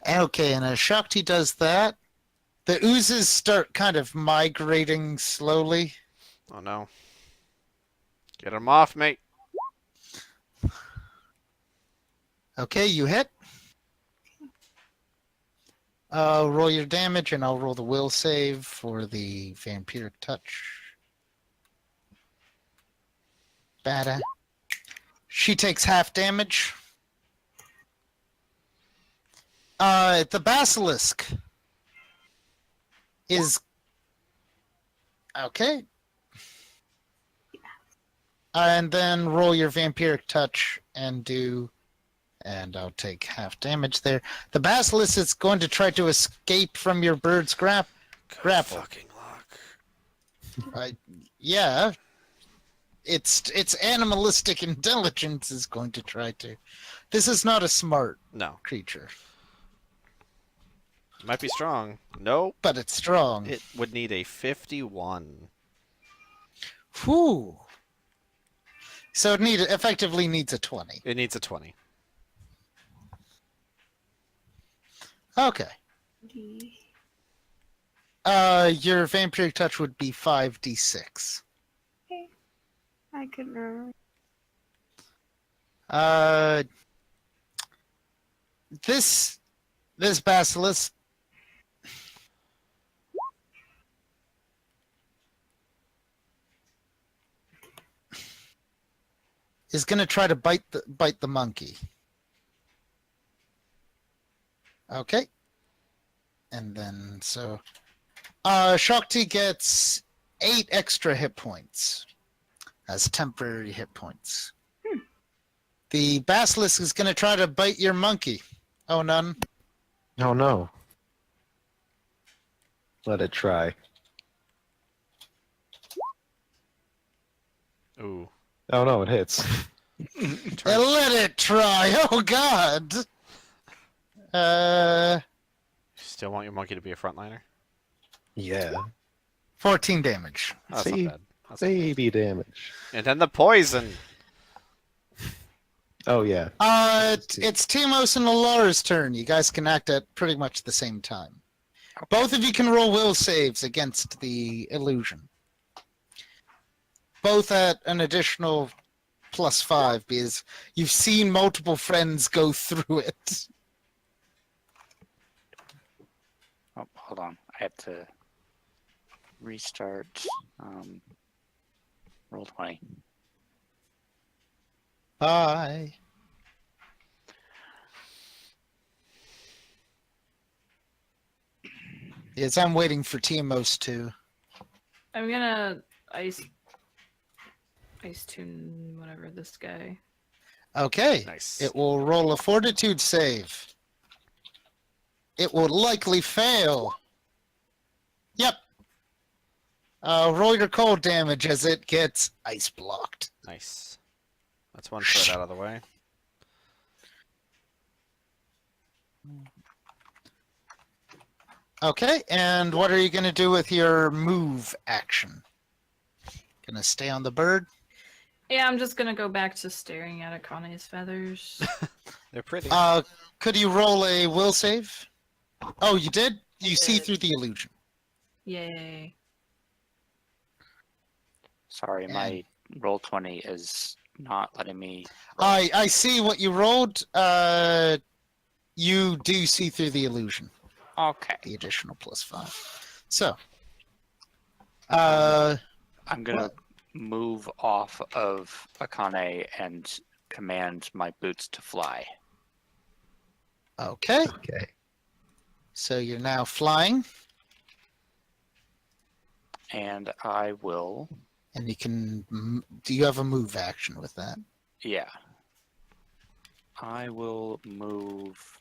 Okay, and as Shakti does that, the oozes start kind of migrating slowly. Oh no. Get him off, mate. Okay, you hit. Roll your damage, and I'll roll the will save for the Vampiric Touch. Bada. She takes half damage. The Basilisk is... Okay. And then roll your Vampiric Touch and do... And I'll take half damage there. The Basilisk is going to try to escape from your bird's grapple. Fucking luck. Yeah. Its animalistic intelligence is going to try to... This is not a smart No. creature, Might be strong. Nope. but it's strong. It would need a 51. Whew. So it effectively needs a 20. It needs a 20. Okay. Your Vampiric Touch would be 5d6. Okay. I couldn't remember. This Basilisk is going to try to bite the monkey. Okay. And then so Shakti gets 8 extra hit points as temporary hit points. The Basilisk is going to try to bite your monkey. Oh, none. Oh no. Let it try. Ooh. Oh no, it hits. Let it try. Oh, God. Still want your monkey to be a frontliner? Yeah. 14 damage. That's See? not bad. That's not bad. Baby damage. And then the poison. Oh yeah. It's Timos and Alara's turn. You guys can act at pretty much the same time. Both of you can roll will saves against the illusion. Both at an additional +5 because you've seen multiple friends go through it. Oh, hold on. I have to restart Roll20. Bye. Yes, I'm waiting for Timos to. I'm gonna ice tune whatever this guy. Okay. Nice. It will roll a fortitude save. It will likely fail. Yep. Roll your cold damage as it gets ice blocked. Nice. That's one foot out of the way. Okay, and what are you going to do with your move action? Gonna stay on the bird? Yeah, I'm just gonna go back to staring at Akane's feathers. They're pretty. Could you roll a will save? Oh, you did? You see did. through the illusion. Yay. Sorry, And- my Roll20 is not letting me. I see what you rolled. You do see through the illusion. Okay. The additional +5. So, I'm gonna move off of Akane and command my boots to fly. okay. Okay. So you're now flying, And I will. and you can. Do you have a move action with that? Yeah. I will move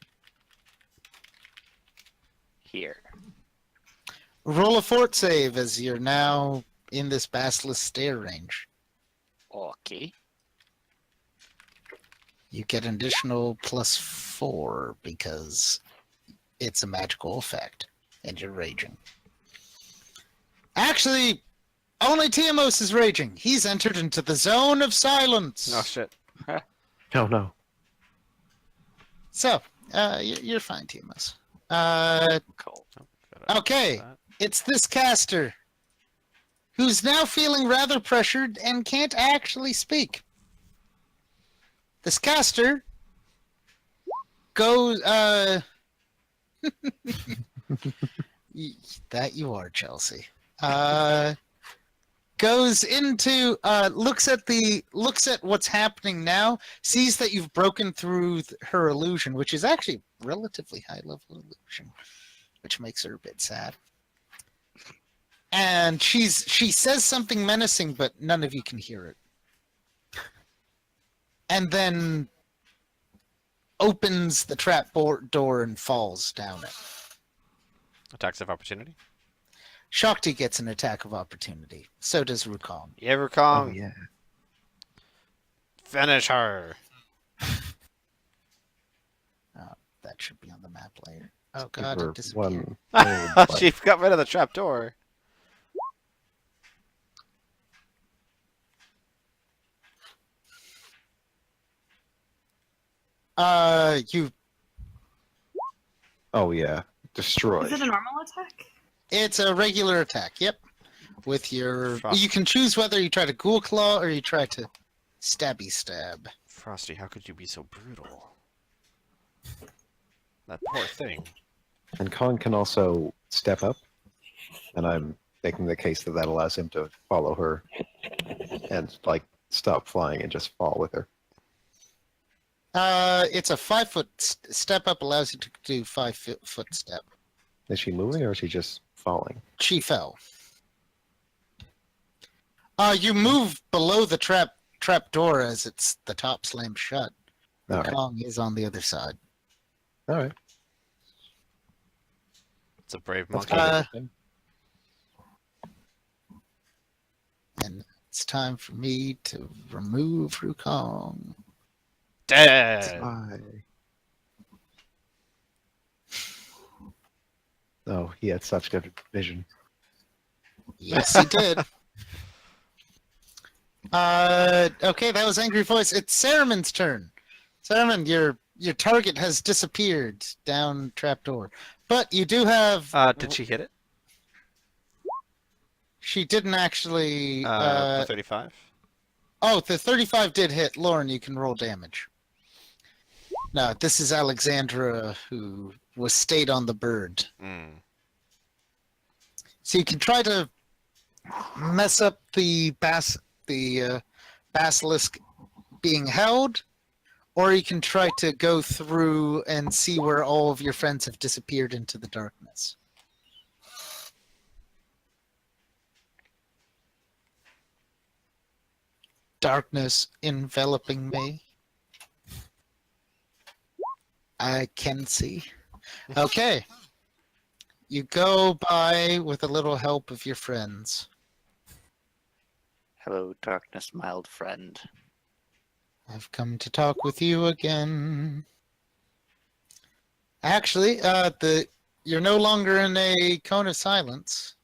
here. Roll a fort save as you're now in this basilisk stare range. Okay. You get an additional +4 because it's a magical effect, and you're raging. Actually, only Tiamos is raging. He's entered into the zone of silence. Oh shit. Oh no. So, you're fine, Tiamos. Cool. Okay. It's this caster who's now feeling rather pressured and can't actually speak. This caster goes, that you are, Chelsea. Goes into, looks at what's happening now, sees that you've broken through her illusion, which is actually relatively high level illusion, which makes her a bit sad. And she says something menacing, but none of you can hear it. And then opens the trap door and falls down it. Attacks of opportunity. Shakti gets an attack of opportunity. So does Rukong. Yeah, Oh Rukong. yeah. Finish her. That should be on the map later. Oh Give god, her it disappeared. one. She got rid of the trap door. You. Oh yeah. Destroy. Is it a normal attack? It's a regular attack. Yep. With your, Fuck. you can choose whether you try to ghoul claw or you try to stabby stab. Frosty, how could you be so brutal? That poor thing. And Kong can also step up, and I'm making the case that that allows him to follow her and like stop flying and just fall with her. It's a 5-foot step up, allows you to do 5-foot step. Is she moving or is she just falling? She fell. You move below the trap door as it's the top slammed shut. All right. Kong is on the other side. All right. It's a brave That's monkey. kind of interesting. And it's time for me to remove Rukong. Dead. Bye. Oh, he had such good vision. Yes, he did. Okay, that was Angry Voice. It's Saruman's turn. Saruman, your target has disappeared down trapdoor. But you do have... Did she hit it? She didn't actually... The 35? Oh, the 35 did hit. Lauren, you can roll damage. No, this is Alexandra, who was stayed on the bird. Mm. So you can try to mess up the basilisk being held, or you can try to go through and see where all of your friends have disappeared into the darkness. Darkness enveloping me. I can see. Okay. You go by with a little help of your friends. Hello, darkness, mild friend. I've come to talk with you again. Actually, you're no longer in a cone of silence.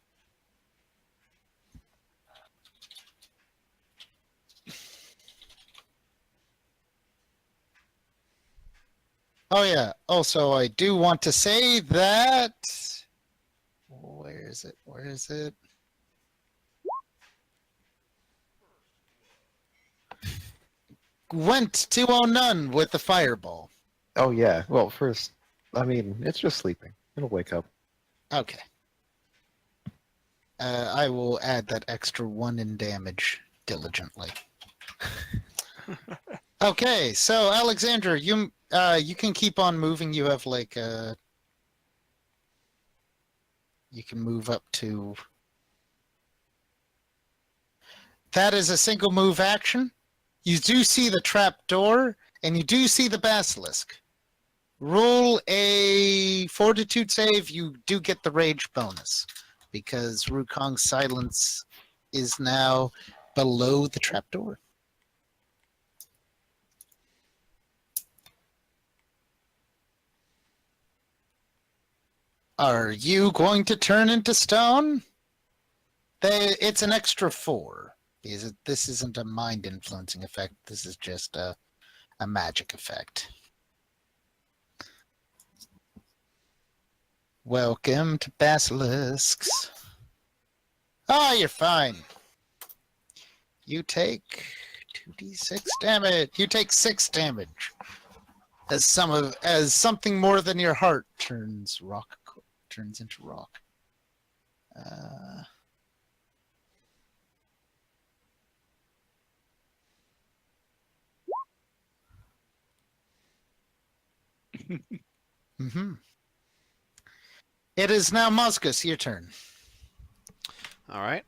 Oh yeah. Also, I do want to say that. Where is it? Where is it? Went to Onun with the fireball. Oh yeah. Well, first, I mean, it's just sleeping. It'll wake up. Okay. I will add that extra 1 in damage diligently. Okay, so Alexandra, you can keep on moving. You have like you can move up to. That is a single move action. You do see the trap door, and you do see the basilisk. Roll a fortitude save. You do get the rage bonus because Rukong's silence is now below the trap door. Are you going to turn into stone? It's an extra 4. This isn't a mind influencing effect. This is just a magic effect. Welcome to basilisks. Ah, you're fine. You take 2d6 damage. You take 6 damage. As something more than your heart turns into rock. Mm-hmm. It is now Moscus, your turn. All right.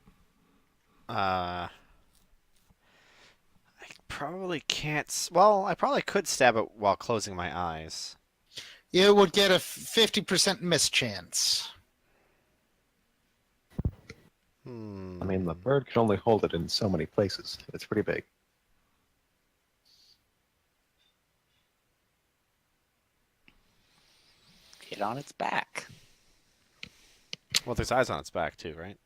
I probably can't. Well, I probably could stab it while closing my eyes. You would get a 50% miss chance. I mean, the bird can only hold it in so many places. It's pretty big. Get on its back. Well, there's eyes on its back too, right?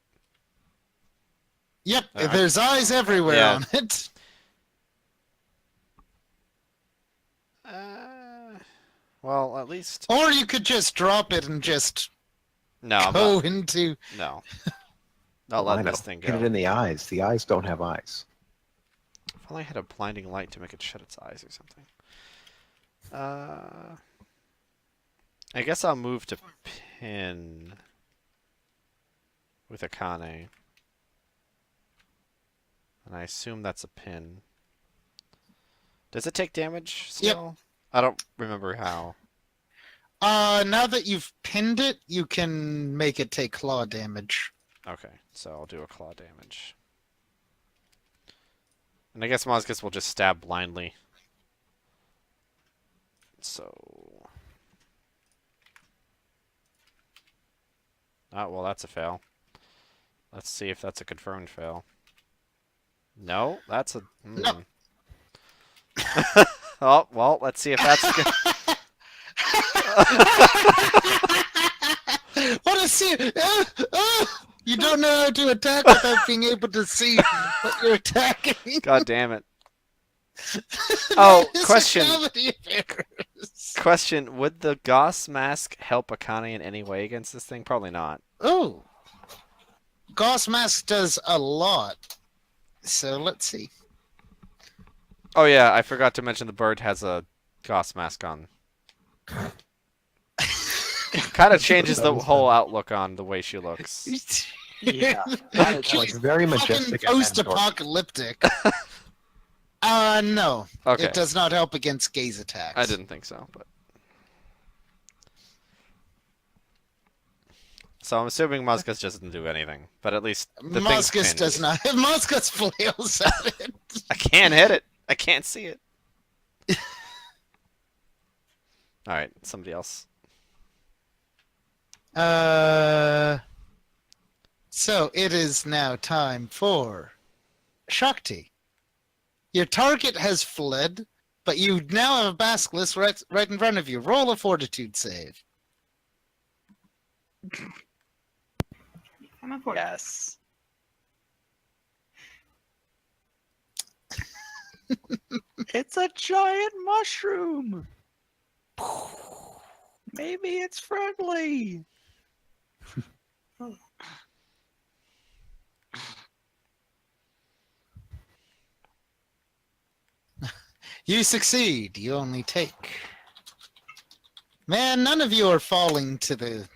Yep, Alright. there's eyes everywhere Yeah. on it. Well, at least Or you could just drop it and just no. I'm go not, into. no. Not Oh, I letting know. this thing Hit it go. in the eyes. The eyes don't have eyes. If only I had a blinding light to make it shut its eyes or something. I guess I'll move to pin with Akane. And I assume that's a pin. Does it take damage still? I don't remember how. Now that you've pinned it, you can make it take claw damage. Okay, so I'll do a claw damage. And I guess Moscus will just stab blindly. So... Oh, well, that's a fail. Let's see if that's a confirmed fail. No, that's a... No. Oh, well, let's see if that's... What a see! You don't know how to attack without being able to see what you're attacking. God damn it. Oh, It's a question. comedy of errors. Question, would the Goss mask help Akane in any way against this thing? Probably not. Oh. Goss Mask does a lot. So let's see. Oh yeah, I forgot to mention the bird has a Goss mask on. Kind of changes the whole outlook on the way she looks. Yeah. It's like very majestic and post-apocalyptic. No. Okay. It does not help against gaze attacks. I didn't think so, but... So I'm assuming Moscus doesn't do anything, but at least the thing's Moscus pinned. does not. Moscus flails at it. I can't hit it. I can't see it. All right, somebody else. So it is now time for Shakti. Your target has fled, but you now have a basilisk right in front of you. Roll a fortitude save. I'm a four. Yes. It's a giant mushroom. Maybe it's friendly. You succeed. You only take. Man, none of you are falling to the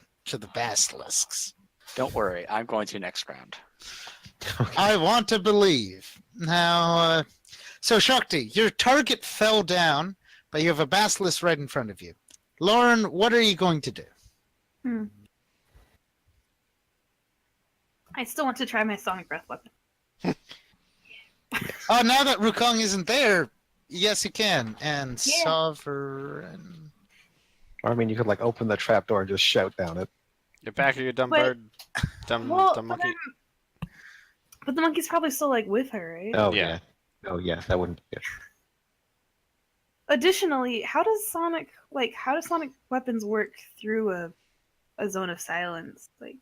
basilisks. Don't worry, I'm going to next round. I want to believe. Now, so Shakti, your target fell down, but you have a basilisk right in front of you. Lauren, what are you going to do? I still want to try my sonic breath weapon. Oh, now that Rukong isn't there, yes, you can. And Yeah. Sovereign. Or I mean, you could like open the trapdoor and just shout down it. Get back here, you dumb But- bird. Dumb But monkey. But the monkey's probably still like with her, right? Oh Yeah. yeah. Oh yeah, that wouldn't be good. Additionally, how do sonic weapons work through a zone of silence? Like,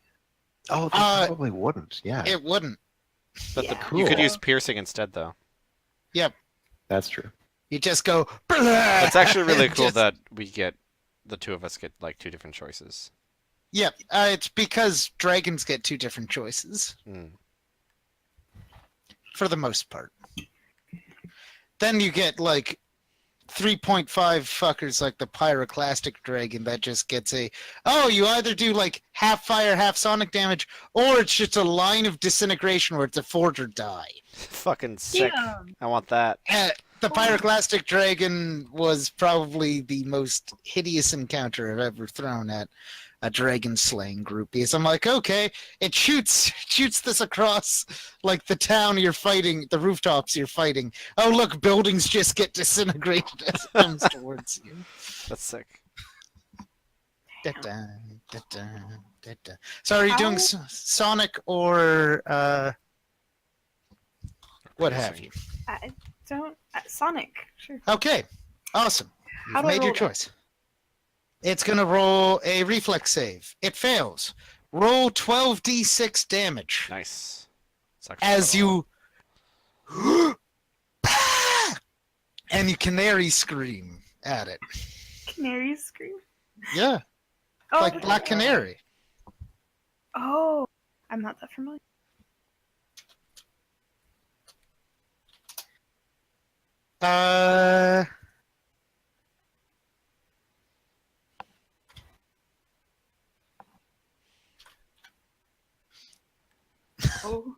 Oh, they probably wouldn't. Yeah, It wouldn't. But yeah. you could Cool. use piercing instead, though. that's true. You just go. It's actually really cool Just- that the two of us get like two different choices. Yep, it's because dragons get two different choices Hmm. for the most part. Then you get like 3.5 fuckers like the pyroclastic dragon that just gets you either do like half fire, half sonic damage, or it's just a line of disintegration where it's a fort or die. Fucking sick. Damn. I want that. The pyroclastic dragon was probably the most hideous encounter I've ever thrown at a dragon slaying group, because I'm like, okay, it shoots this across like the town you're fighting, the rooftops you're fighting. Oh look, buildings just get disintegrated as it comes towards you. That's sick. Da-da, da-da, da-da. So are you doing Sonic or what have you? I don't. Sonic, sure. Okay, awesome. How You've do I made your roll that? choice. It's going to roll a reflex save. It fails. Roll 12d6 damage Nice. It's actually as quite a lot. you and you canary scream at it. Canary scream. Yeah, Oh, like Black Canary. Oh, I'm not that familiar. Uh, Oh.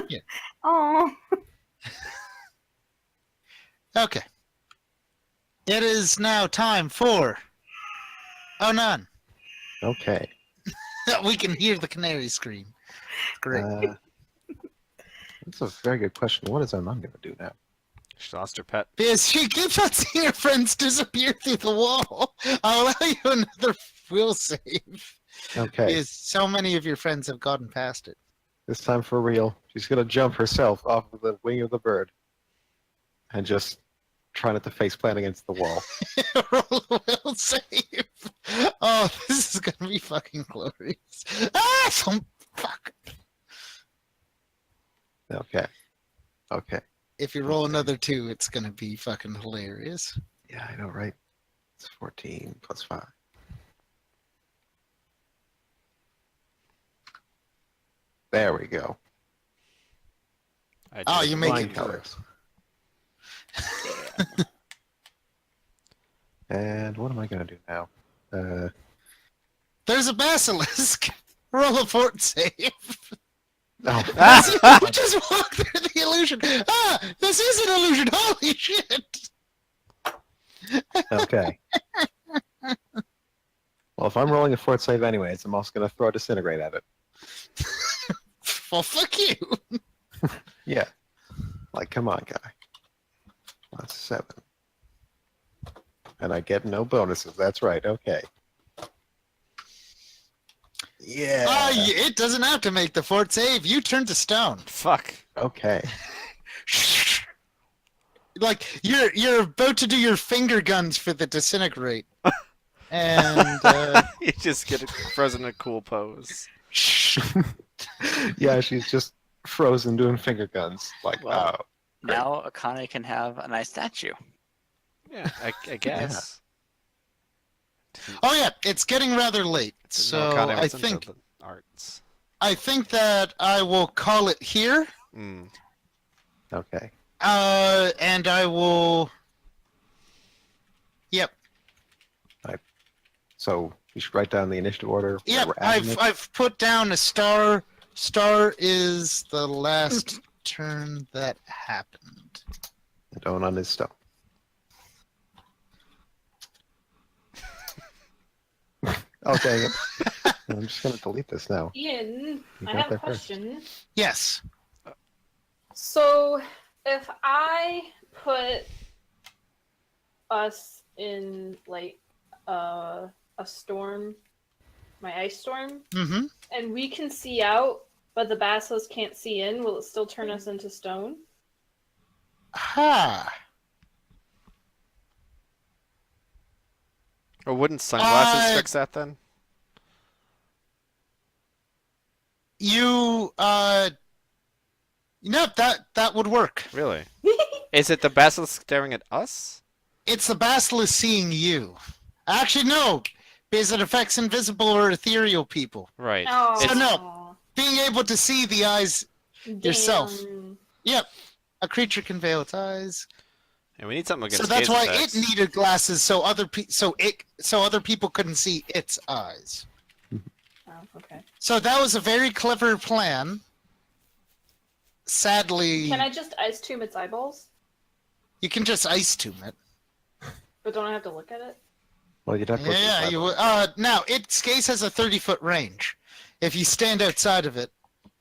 Yeah. Oh. okay. It is now time for Onun. Okay. We can hear the canary scream. Great. That's a very good question. What is Onun going to do now? She lost her pet. Because she keeps on seeing her friends disappear through the wall. I'll allow you another will save. Okay. Because so many of your friends have gotten past it. This time for real. She's going to jump herself off of the wing of the bird and just try not to face plant against the wall. Roll a will save. Oh, this is going to be fucking glorious. Ah, some fuck. Okay. Okay. If you roll another 2, it's going to be fucking hilarious. Yeah, I know, right? It's 14 plus 5. There we go. I Oh, did. you make Flying it through. colors. And what am I going to do now? There's a basilisk. Roll a fort save. Oh, You just walk through the illusion. Ah, this is an illusion. Holy shit. okay. Well, if I'm rolling a fort save anyways, I'm also going to throw a disintegrate at it. Well, fuck you. Yeah. Like, come on, guy. That's 7. And I get no bonuses. That's right. Okay. Yeah. It doesn't have to make the fort save. You turn to stone. Fuck. Okay. Like you're about to do your finger guns for the disintegrate, and You just get frozen in a cool pose. Yeah, she's just frozen doing finger guns. Like, Well, oh. Now Akane can have a nice statue. Yeah, I guess. oh yeah, it's getting rather late. So Okada I was into think the arts. that I will call it here. Mm. Okay. And I will. Yep. So you should write down the initiative order. where Yep. we're at in it. I've put down a star. Star is the last turn that happened. And Onun is stone. Oh, dang it. I'm just going to delete this now. Ian, You I got have a there first. question. Yes. So, if I put us in like a storm, my ice storm, Mm-hmm. and we can see out, but the basilisk can't see in, will it still turn us into stone? Ha. Or wouldn't sunglasses Uh, fix that then? You that would work. Really? Is it the basilisk staring at us? It's the basilisk seeing you. Actually, no, because it affects invisible or ethereal people. Right. Oh, So no. Being able to see the eyes yourself. damn. Yep. A creature can veil its eyes. And we need something against So that's gaze why effects. it needed glasses so other other people couldn't see its eyes. Oh, okay. So that was a very clever plan. Sadly, Can I just ice tomb its eyeballs? you can just ice tomb it. But don't I have to look at it? Well, you'd have to look Yeah, at the you sidewalk. would. Now its gaze has a 30-foot range. If you stand outside of it,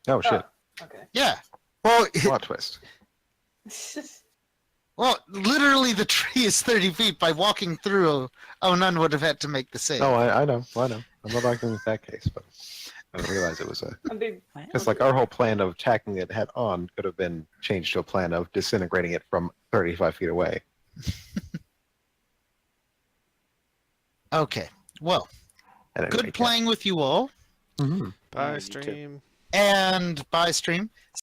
Oh, shit. Okay. yeah. Well, Plot twist. well, literally the tree is 30 feet. By walking through, none would have had to make the save. No, I know. I know. I'm not arguing with that case, but I didn't realize it was a... A big. Because, like, our whole plan of attacking it head on could have been changed to a plan of disintegrating it from 35 feet away. Okay. Well, At any good rate, playing with you all, yeah. Mhm. Bye, you too. stream. and bye stream.